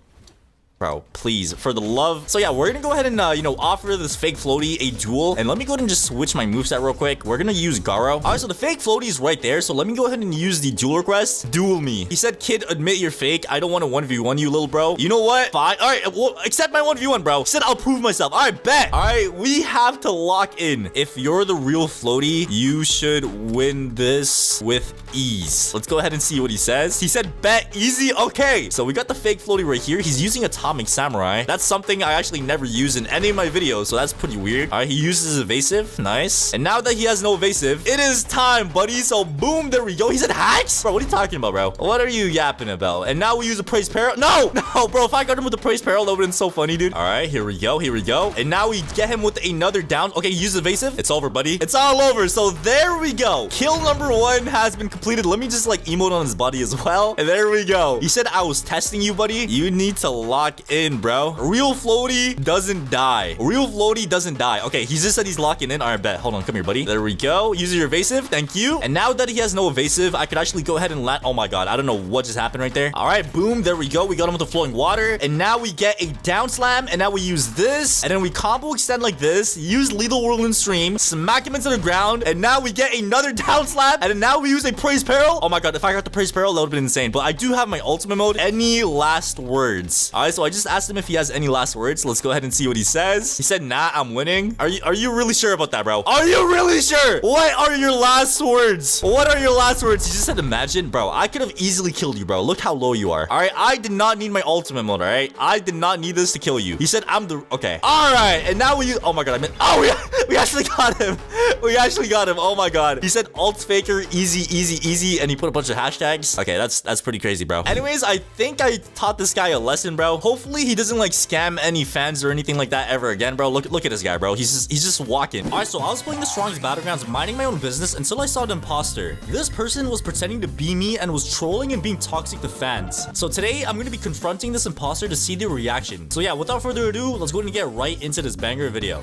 Bro, please, for the love. So yeah, we're gonna go ahead and, you know, offer this fake floaty a duel. And let me go ahead and just switch my moveset real quick. We're gonna use Gojo. All right, so the fake floaty is right there. So let me go ahead and use the duel request. Duel me. He said, kid, admit you're fake. I don't want to 1v1 you, little bro. You know what? Fine. All right, well, accept my 1v1, bro. He said, I'll prove myself. All right, bet. All right, we have to lock in. If you're the real floaty, you should win this with ease. Let's go ahead and see what he says. He said, bet easy. Okay, so we got the fake floaty right here. He's using Atomic Samurai. That's something I actually never use in any of my videos, so that's pretty weird. All right, he uses evasive. Nice. And now that he has no evasive, it is time, buddy. So boom, there we go. He said hacks? Bro, what are you talking about, bro? What are you yapping about? And now we use a praise peril. No, bro, if I got him with the praise peril, that would have been so funny, dude. All right, here we go. Here we go. And now we get him with another down. Okay, he uses evasive. It's over, buddy. It's all over. So there we go. Kill number 1 has been completed. Let me just like emote on his body as well. And there we go. He said I was testing you, buddy. You need to lock in, bro. Real floaty doesn't die. Real floaty doesn't die. Okay, he just said he's locking in. All right, bet. Hold on. Come here, buddy. There we go. Use your evasive. Thank you. And now that he has no evasive, I could actually go ahead and land. Oh my god. I don't know what just happened right there. All right, boom. There we go. We got him with the flowing water. And now we get a down slam. And now we use this. And then we combo extend like this. Use lethal whirlwind stream. Smack him into the ground. And now we get another down slam. And then now we use a praise peril. Oh my god. If I got the praise peril, that would have been insane. But I do have my ultimate mode. Any last words? All right, so I just asked him if he has any last words. Let's go ahead and see what he says. He said, nah, I'm winning. Are you really sure about that, bro? Are you really sure? What are your last words? What are your last words? He just said, imagine, bro. I could have easily killed you, bro. Look how low you are. All right, I did not need my ultimate mode, all right? I did not need this to kill you. He said, I'm the... Okay. All right, and now we... Oh my god, I meant... Oh, we actually got him. We actually got him. Oh my god. He said, alt faker, easy, easy, easy, and he put a bunch of hashtags. Okay, that's pretty crazy, bro. Anyways, I think I taught this guy a lesson, bro. Hopefully, he doesn't, like, scam any fans or anything like that ever again, bro. Look at this guy, bro. He's just walking. All right, so I was playing the strongest Battlegrounds, minding my own business until I saw an imposter. This person was pretending to be me and was trolling and being toxic to fans. So today, I'm gonna be confronting this imposter to see their reaction. So yeah, without further ado, let's go ahead and get right into this banger video.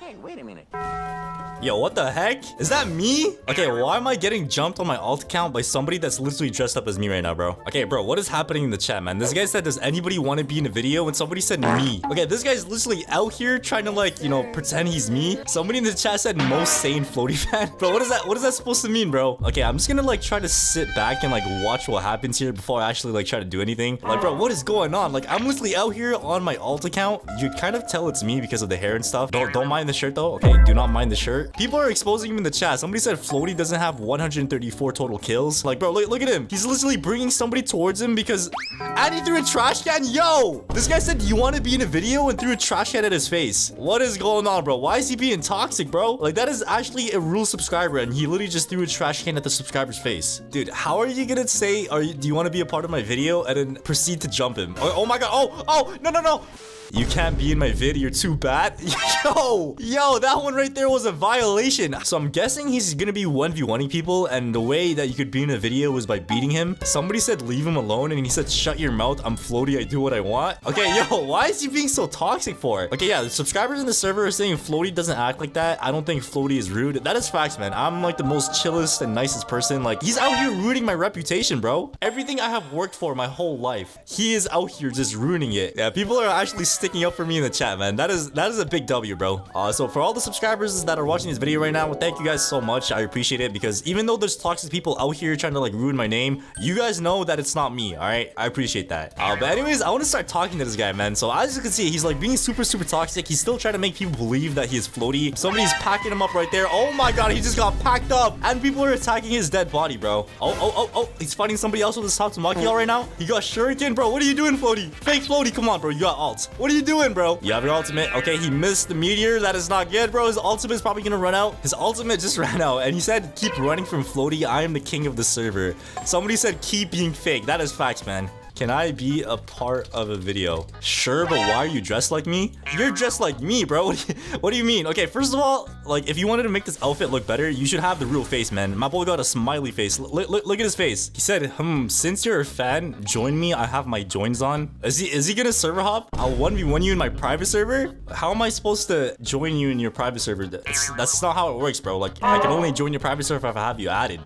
Hey, wait a minute. Yo, what the heck? Is that me? Okay, why am I getting jumped on my alt account by somebody that's literally dressed up as me right now, bro? Okay, bro, what is happening in the chat, man? This guy said, does anybody want to be in a video? And somebody said me. Okay, this guy's literally out here trying to like, you know, pretend he's me. Somebody in the chat said most sane floaty fan. Bro, what is that supposed to mean, bro? Okay, I'm just gonna like try to sit back and like watch what happens here before I actually like try to do anything. Like, bro, what is going on? Like, I'm literally out here on my alt account. You kind of tell it's me because of the hair and stuff. Don't mind the shirt though. Okay, do not mind the shirt. People are exposing him in the chat. Somebody said Floaty doesn't have 134 total kills. Like, bro, look at him. He's literally bringing somebody towards him because and he threw a trash can. Yo, this guy said, you want to be in a video, and threw a trash can at his face. What is going on, bro? Why is he being toxic, bro? Like, that is actually a real subscriber, and he literally just threw a trash can at the subscriber's face. Dude, how are you gonna say, do you want to be a part of my video, and then proceed to jump him? Oh my god. Oh, no. You can't be in my vid, you're too bad. Yo, that one right there was a violation. So I'm guessing he's gonna be 1v1ing people, and the way that you could be in a video was by beating him. Somebody said leave him alone, and he said shut your mouth, I'm Floaty, I do what I want. Okay, yo, why is he being so toxic for? Okay, yeah, the subscribers in the server are saying Floaty doesn't act like that. I don't think Floaty is rude. That is facts, man. I'm like the most chillest and nicest person. Like, he's out here ruining my reputation, bro. Everything I have worked for my whole life, he is out here just ruining it. Yeah, people are actually sticking up for me in the chat, man. That is a big W, bro. So for all the subscribers that are watching this video right now, thank you guys so much. I appreciate it, because even though there's toxic people out here trying to like ruin my name, you guys know that it's not me. All right, I appreciate that. But anyways, I want to start talking to this guy, man. So as you can see, he's like being super toxic. He's still trying to make people believe that he is Floaty. Somebody's packing him up right there. Oh my god, he just got packed up, and people are attacking his dead body, bro. Oh, he's fighting somebody else with his Tatsumaki all right now. He got shuriken, bro. What are you doing, Floaty? Fake Floaty, come on, bro. You got ult. What are you doing, bro? You have your ultimate. Okay, he missed the meteor. That is not good, bro. His ultimate is probably gonna run out. His ultimate just ran out, and he said keep running from Floaty. I am the king of the server. Somebody said keep being fake. That is facts, man. Can I be a part of a video? Sure, but why are you dressed like me? You're dressed like me, bro. What do you mean? Okay, first of all, like, if you wanted to make this outfit look better, you should have the real face, man. My boy got a smiley face. Look at his face. He said, since you're a fan, join me. I have my joins on. Is he gonna server hop? I'll 1v1 you in my private server? How am I supposed to join you in your private server? That's not how it works, bro. Like, I can only join your private server if I have you added.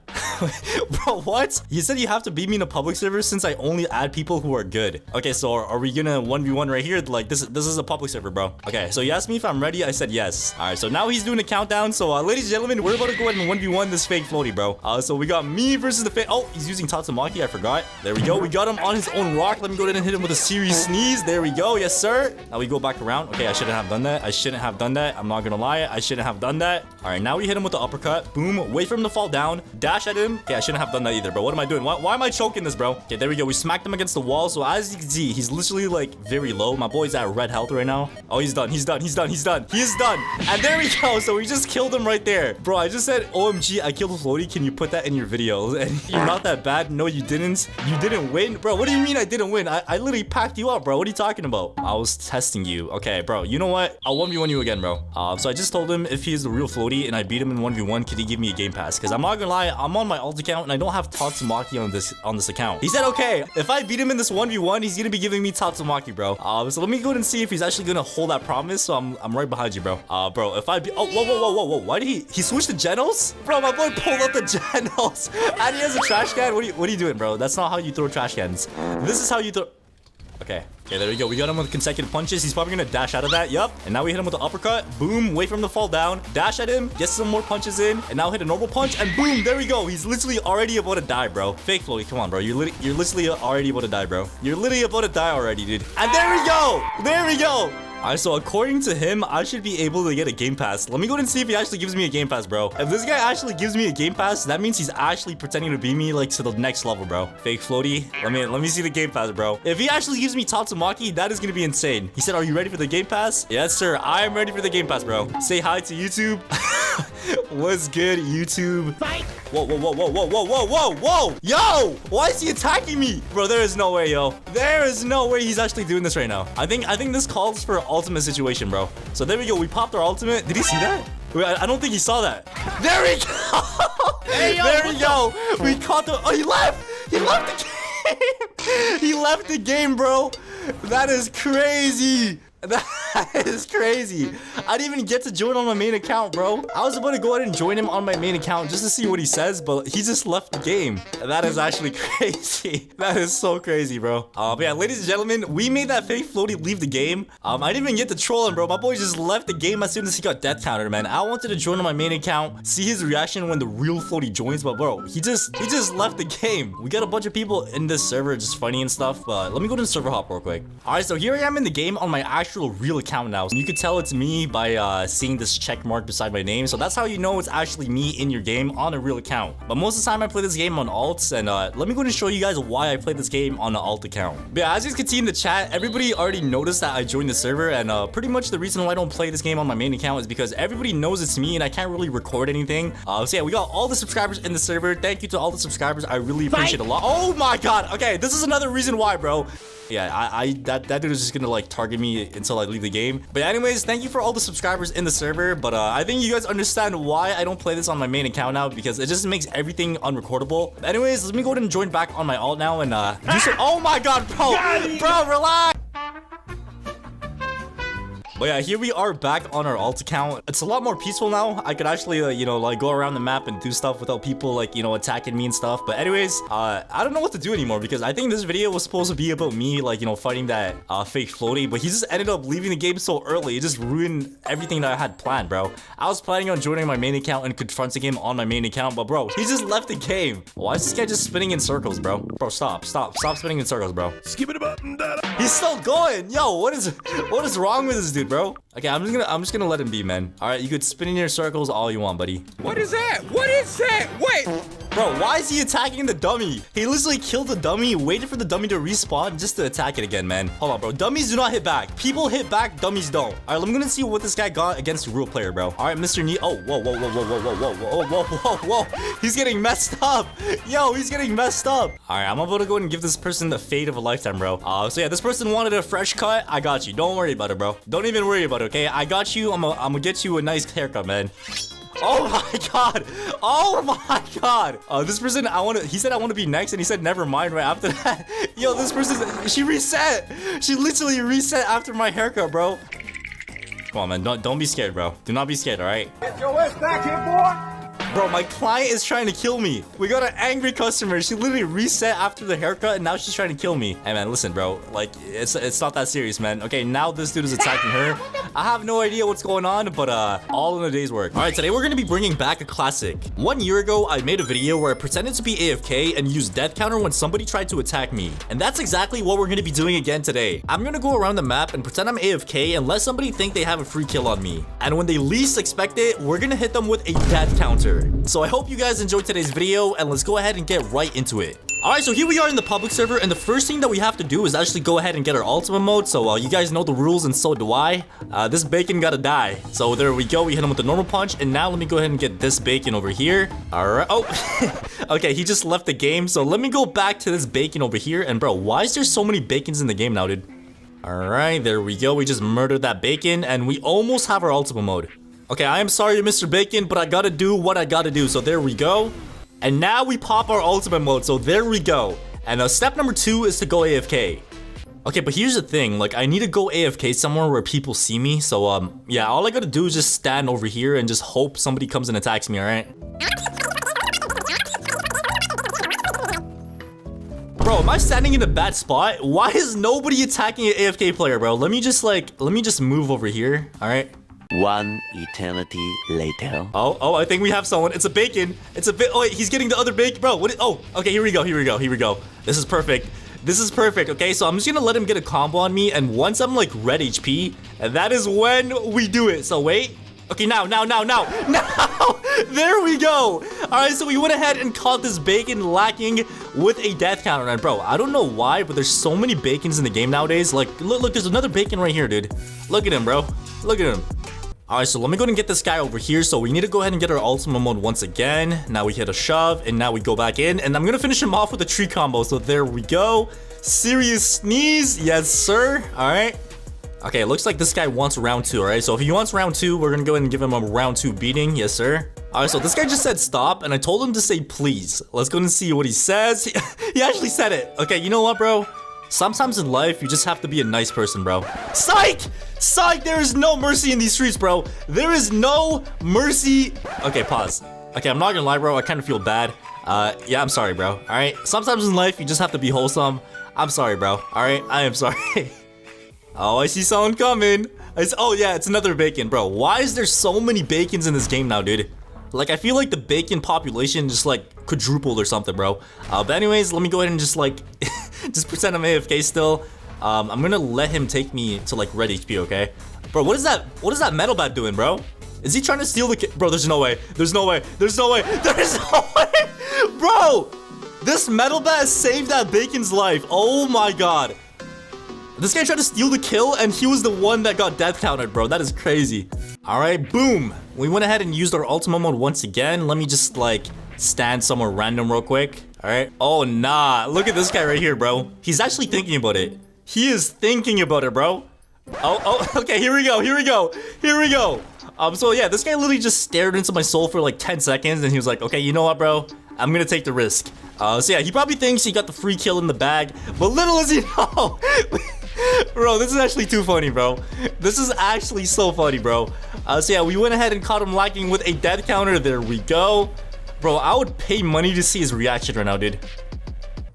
Bro, what? You said you have to beat me in a public server since I only add people who are good. Okay, so are we gonna 1v1 right here? Like, this is a public server, bro. Okay, so you asked me if I'm ready. I said yes. All right, so now he's doing a countdown. So ladies and gentlemen, we're about to go ahead and 1v1 this fake Floaty, bro. So we got me versus the fake. Oh, he's using Tatsumaki. I forgot. There we go. We got him on his own rock. Let me go ahead and hit him with a serious sneeze. There we go. Yes, sir. Now we go back around. Okay, I shouldn't have done that. I'm not gonna lie. I shouldn't have done that. All right, now we hit him with the uppercut. Boom. Wait for him to fall down. Dash at him. Okay, I shouldn't have done that either, bro. What am I doing? Why am I choking this, bro? Okay, there we go. We smacked him against the wall. So as you can see, he's literally like very low. My boy's at red health right now. Oh, he's done. He is done. And there we go. So we just killed him right there. Bro, I just said, OMG, I killed Floaty. Can you put that in your video? And you're not that bad. No, you didn't. You didn't win. Bro, what do you mean I didn't win? I literally packed you up, bro. What are you talking about? I was testing you. Okay, bro. You know what? I'll 1v1 you again, bro. So I just told him if he is the real Floaty and I beat him in 1v1, could he give me a game pass? Because I'm not gonna lie, I'm on my alt account and I don't have Tatsumaki on this account. He said, okay, if I beat him in this 1v1, he's gonna be giving me Tatsumaki, bro. So let me go ahead and see if he's actually gonna hold that promise. So I'm right behind you, bro. Bro, if I be whoa. Why did he switched the genos? Bro, my boy pulled up the genos and he has a trash can. What are you doing, bro? That's not how you throw trash cans. This is how you throw. Okay, there we go. We got him with consecutive punches. He's probably gonna dash out of that. Yup. And now we hit him with the uppercut. Boom. Wait for him to fall down. Dash at him. Get some more punches in. And now hit a normal punch. And boom. There we go. He's literally already about to die, bro. Fake Floaty. Come on, bro. You're literally already about to die, bro. You're literally about to die already, dude. And there we go. There we go. Alright, so according to him, I should be able to get a game pass. Let me go ahead and see if he actually gives me a game pass, bro. If this guy actually gives me a game pass, that means he's actually pretending to beat me like to the next level, bro. Fake Floaty. Let me see the game pass, bro. If he actually gives me Tatsumaki, that is gonna be insane. He said, are you ready for the game pass? Yes, sir. I am ready for the game pass, bro. Say hi to YouTube. What's good, YouTube? Fight. Whoa. Yo, why is he attacking me? Bro, there is no way, yo. There is no way he's actually doing this right now. I think this calls for ultimate situation, bro. So there we go. We popped our ultimate. Did he see that? Wait, I don't think he saw that. There we go. Hey, yo, there we go. We caught the. Oh, he left. He left the game. He left the game, bro. That is crazy. That is crazy. I didn't even get to join on my main account, bro. I was about to go ahead and join him on my main account just to see what he says, but he just left the game. That is actually crazy. That is so crazy, bro. But yeah, ladies and gentlemen, we made that fake Floaty leave the game. I didn't even get to troll him, bro. My boy just left the game as soon as he got death counted, man. I wanted to join on my main account, see his reaction when the real Floaty joins, but bro, he just left the game. We got a bunch of people in this server just fighting and stuff, but let me go to the server hop real quick. All right, so here I am in the game on my actual real account now. You could tell it's me by seeing this check mark beside my name, so that's how you know it's actually me in your game on a real account. But most of the time I play this game on alts, and let me go and show you guys why I play this game on an alt account. But yeah, as you can see in the chat, everybody already noticed that I joined the server, and pretty much the reason why I don't play this game on my main account is because everybody knows it's me and I can't really record anything. So yeah, we got all the subscribers in the server. Thank you to all the subscribers. I really appreciate it a lot. Oh my god. Okay, this is another reason why, bro. Yeah, that dude is just gonna like target me until I leave the game. But anyways, thank you for all the subscribers in the server. But I think you guys understand why I don't play this on my main account now, because it just makes everything unrecordable. But anyways, let me go ahead and join back on my alt now and do some. Oh my god, bro, relax. But yeah, here we are back on our alt account. It's a lot more peaceful now. I could actually, you know, like go around the map and do stuff without people like, you know, attacking me and stuff. But anyways, I don't know what to do anymore, because I think this video was supposed to be about me, like, you know, fighting that fake Floaty, but he just ended up leaving the game so early. It just ruined everything that I had planned, bro. I was planning on joining my main account and confronting him on my main account, but bro, he just left the game. Why is this guy just spinning in circles, bro? Bro, stop spinning in circles, bro. Skip it about that. He's still going. Yo, what is wrong with this dude, bro? Okay, I'm just gonna let him be, man. All right, you could spin in your circles all you want, buddy. What is that? What is that? Wait. Bro, why is he attacking the dummy? He literally killed the dummy, waited for the dummy to respawn just to attack it again, man. Hold on, bro. Dummies do not hit back. People hit back, dummies don't. All right, I'm gonna see what this guy got against a real player, bro. All right, Mr. Nee. Oh, whoa. He's getting messed up. Yo, he's getting messed up. All right, I'm about to go ahead and give this person the fate of a lifetime, bro. So yeah, this person wanted a fresh cut. I got you. Don't worry about it, bro. Don't even worry about it, okay? I got you. I'm gonna get you a nice haircut, man. Oh my god. Oh my god. This person, he said I want to be next, and he said never mind right after that. Yo, this person, she reset. She literally reset after my haircut, bro. Come on, man. Don't be scared, bro. Do not be scared, all right? Get your ass back here, boy. Bro, my client is trying to kill me. We got an angry customer. She literally reset after the haircut, and now she's trying to kill me. Hey, man, listen, bro. Like, it's not that serious, man. Okay, now this dude is attacking her. I have no idea what's going on, but all in a day's work. All right, today we're gonna be bringing back a classic. 1 year ago, I made a video where I pretended to be AFK and used death counter when somebody tried to attack me. And that's exactly what we're gonna be doing again today. I'm gonna go around the map and pretend I'm AFK and let somebody think they have a free kill on me. And when they least expect it, we're gonna hit them with a death counter. So I hope you guys enjoyed today's video, and let's go ahead and get right into it. Alright, so here we are in the public server, and the first thing that we have to do is actually go ahead and get our ultimate mode. So you guys know the rules, and so do I. This bacon gotta die. So there we go. We hit him with the normal punch, and now let me go ahead and get this bacon over here. Alright. Oh, okay, he just left the game. So let me go back to this bacon over here. And bro, why is there so many bacons in the game now, dude? Alright, there we go. We just murdered that bacon, and we almost have our ultimate mode. Okay, I am sorry, Mr. Bacon, but I gotta do what I gotta do. So there we go. And now we pop our ultimate mode. So there we go. And step number 2 is to go AFK. Okay, but here's the thing. Like, I need to go AFK somewhere where people see me. So, yeah, all I gotta do is just stand over here and just hope somebody comes and attacks me, alright? Bro, am I standing in a bad spot? Why is nobody attacking an AFK player, bro? Let me just move over here, alright? 1 eternity later. Oh, I think we have someone. It's a bacon. It's a bit. Oh, wait, he's getting the other bacon. Bro, what? Oh, okay, here we go. This is perfect. Okay, so I'm just gonna let him get a combo on me, and once I'm like red HP, and that is when we do it. So wait. Okay, now. There we go. All right, so we went ahead and caught this bacon lacking with a death counter. And bro, I don't know why, but there's so many bacons in the game nowadays. Like, look, there's another bacon right here, dude. Look at him, bro. Look at him. All right, so let me go ahead and get this guy over here. So we need to go ahead and get our ultimate mode once again. Now we hit a shove, and now we go back in. And I'm going to finish him off with a tree combo. So there we go. Serious sneeze. Yes, sir. All right. Okay, it looks like this guy wants round 2, all right? So if he wants round 2, we're going to go ahead and give him a round 2 beating. Yes, sir. All right, so this guy just said stop, and I told him to say please. Let's go and see what he says. He actually said it. Okay, you know what, bro? Sometimes in life, you just have to be a nice person, bro. Psych! Psych! There is no mercy in these streets, bro. There is no mercy. Okay, pause. Okay, I'm not gonna lie, bro. I kind of feel bad. Yeah, I'm sorry, bro. All right. Sometimes in life, you just have to be wholesome. I'm sorry, bro. All right, I am sorry. Oh, I see someone coming. Oh yeah, it's another bacon, bro. Why is there so many bacons in this game now, dude? Like, I feel like the bacon population just like quadrupled or something, bro. But anyways, let me go ahead and just like, just pretend I'm AFK still. I'm gonna let him take me to like red HP, okay? Bro, what is that? What is that metal bat doing, bro? Is he trying to steal the bro? There's no way. There's no way. There's no way. There's no way, bro. This metal bat saved that bacon's life. Oh my god. This guy tried to steal the kill, and he was the one that got death counted, bro. That is crazy. All right, boom. We went ahead and used our ultimate mode once again. Let me just, like, stand somewhere random real quick. All right. Oh, nah. Look at this guy right here, bro. He's actually thinking about it. He is thinking about it, bro. Oh, okay. Here we go. Here we go. Here we go. So, yeah, this guy literally just stared into my soul for, like, 10 seconds, and he was like, okay, you know what, bro? I'm gonna take the risk. So, yeah, he probably thinks he got the free kill in the bag, but little does he know... Bro, this is actually too funny, bro. This is actually so funny, bro. So yeah, we went ahead and caught him lacking with a death counter. There we go. Bro, I would pay money to see his reaction right now, dude.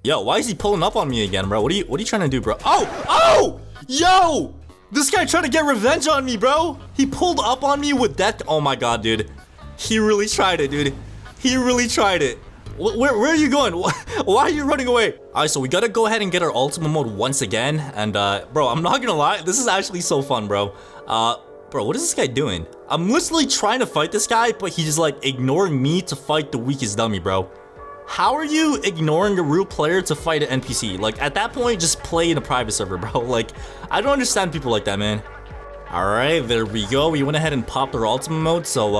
Yo, why is he pulling up on me again, bro? What are you trying to do, bro? Oh! Yo! This guy tried to get revenge on me, bro. He pulled up on me with death. Oh my god, dude. He really tried it, dude. He really tried it. Where are you going? Why are you running away? All right, so we gotta go ahead and get our ultimate mode once again. And bro, I'm not gonna lie, this is actually so fun, bro. Bro, what is this guy doing? I'm literally trying to fight this guy, but he's just like ignoring me to fight the weakest dummy, bro. How are you ignoring a real player to fight an NPC? Like, at that point, just play in a private server, bro. Like, I don't understand people like that, man. All right, there we go. We went ahead and popped our ultimate mode. So,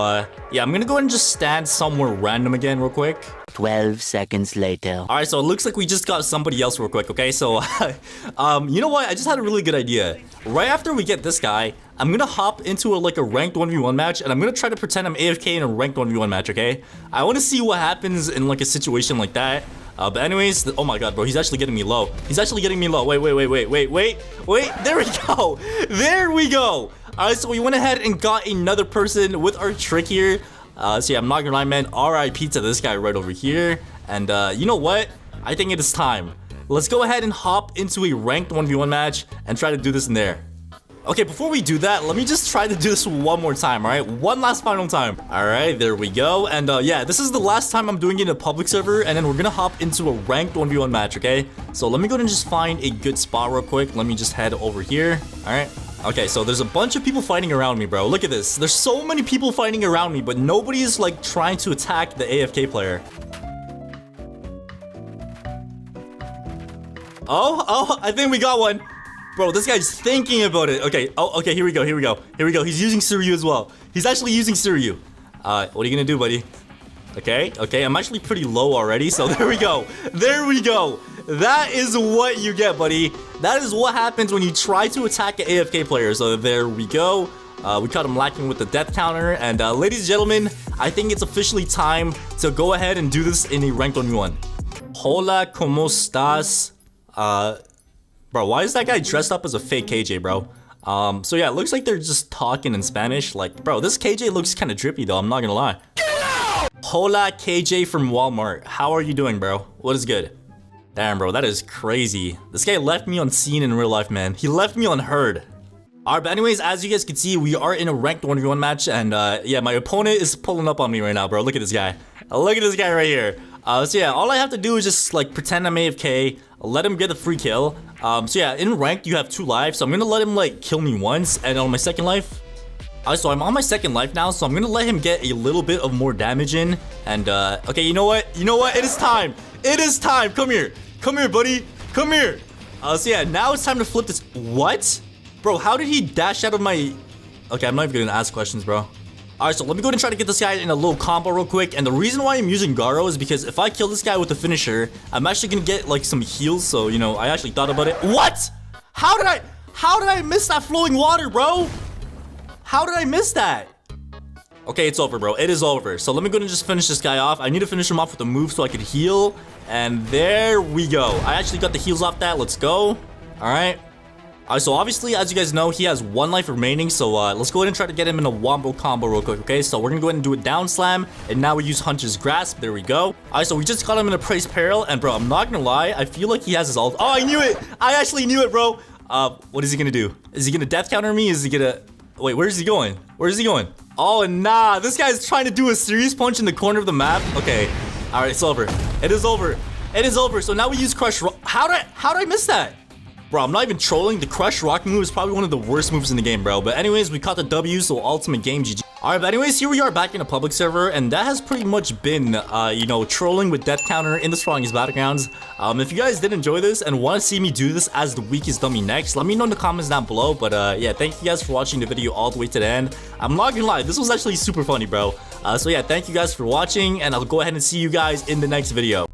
yeah, I'm gonna go ahead and just stand somewhere random again real quick. 12 seconds later. All right, so it looks like we just got somebody else real quick, okay? So, you know what? I just had a really good idea. Right after we get this guy, I'm gonna hop into a ranked 1v1 match, and I'm gonna try to pretend I'm AFK in a ranked 1v1 match, okay? I wanna see what happens in like a situation like that. But anyways, oh my god, bro, he's actually getting me low. He's actually getting me low. Wait. There we go. There we go. All right, so we went ahead and got another person with our trick here. So yeah, I'm not gonna lie, man. RIP to this guy right over here. And you know what? I think it is time. Let's go ahead and hop into a ranked 1v1 match and try to do this in there. Okay, before we do that, let me just try to do this one more time, all right? One last final time. All right, there we go. And yeah, this is the last time I'm doing it in a public server, and then we're gonna hop into a ranked 1v1 match, okay? So let me go ahead and just find a good spot real quick. Let me just head over here, all right? Okay, so there's a bunch of people fighting around me, bro. Look at this. There's so many people fighting around me, but nobody is like trying to attack the AFK player. Oh, I think we got one. Bro, this guy's thinking about it. Okay, okay, here we go. He's using Suiryu as well. He's actually using Suiryu. What are you gonna do, buddy? Okay, I'm actually pretty low already, so there we go. That is what you get, buddy. That is what happens when you try to attack an AFK player. So there we go. We caught him lacking with the death counter. And ladies and gentlemen, I think it's officially time to go ahead and do this in a ranked 1v1. Hola, ¿cómo estás? Bro, why is that guy dressed up as a fake KJ, bro? So yeah, it looks like they're just talking in Spanish. Like, bro, this KJ looks kind of drippy though, I'm not gonna lie. Hola, KJ from Walmart. How are you doing, bro? What is good? Damn, bro, that is crazy. This guy left me unseen in real life, man. He left me unheard. Alright, but anyways, as you guys can see, we are in a ranked 1v1 match, and yeah, my opponent is pulling up on me right now, bro. Look at this guy. Look at this guy right here. So yeah, all I have to do is just like pretend I'm AFK, let him get a free kill. So yeah, in ranked you have 2 lives, so I'm gonna let him like kill me once, and on my second life, so I'm on my second life now, so I'm gonna let him get a little bit of more damage in. And okay, you know what? It is time. Come here, buddy. Come here. So yeah, now it's time to flip this. What? Bro, how did he dash out of my... Okay, I'm not even gonna ask questions, bro. Alright, so let me go ahead and try to get this guy in a little combo real quick. And the reason why I'm using Gojo is because if I kill this guy with the finisher, I'm actually gonna get like some heals. So, you know, I actually thought about it. What? How did I miss that flowing water, bro? How did I miss that? Okay, it's over, bro. It is over. So let me go ahead and just finish this guy off. I need to finish him off with a move so I could heal. And there we go. I actually got the heals off that. Let's go. All right. All right, so obviously, as you guys know, he has 1 life remaining. So let's go ahead and try to get him in a wombo combo real quick, okay? So we're going to go ahead and do a down slam. And now we use Hunter's Grasp. There we go. All right, so we just got him in a Praise Peril. And, bro, I'm not going to lie. I feel like he has his ult. Oh, I knew it. I actually knew it, bro. What is he going to do? Is he going to death counter me? Is he going to... Wait, where is he going? Where is he going? Oh, nah. This guy's trying to do a serious punch in the corner of the map. Okay. All right, it's over. It is over. It is over. So now we use Crush Rock. How did I miss that? Bro, I'm not even trolling. The Crush Rock move is probably one of the worst moves in the game, bro. But anyways, we caught the W, so ultimate game, GG. All right, but anyways, here we are back in a public server, and that has pretty much been, you know, trolling with Death Counter in the strongest Battlegrounds. If you guys did enjoy this and want to see me do this as the weakest dummy next, let me know in the comments down below. But yeah, thank you guys for watching the video all the way to the end. I'm not gonna lie, this was actually super funny, bro. So yeah, thank you guys for watching, and I'll go ahead and see you guys in the next video.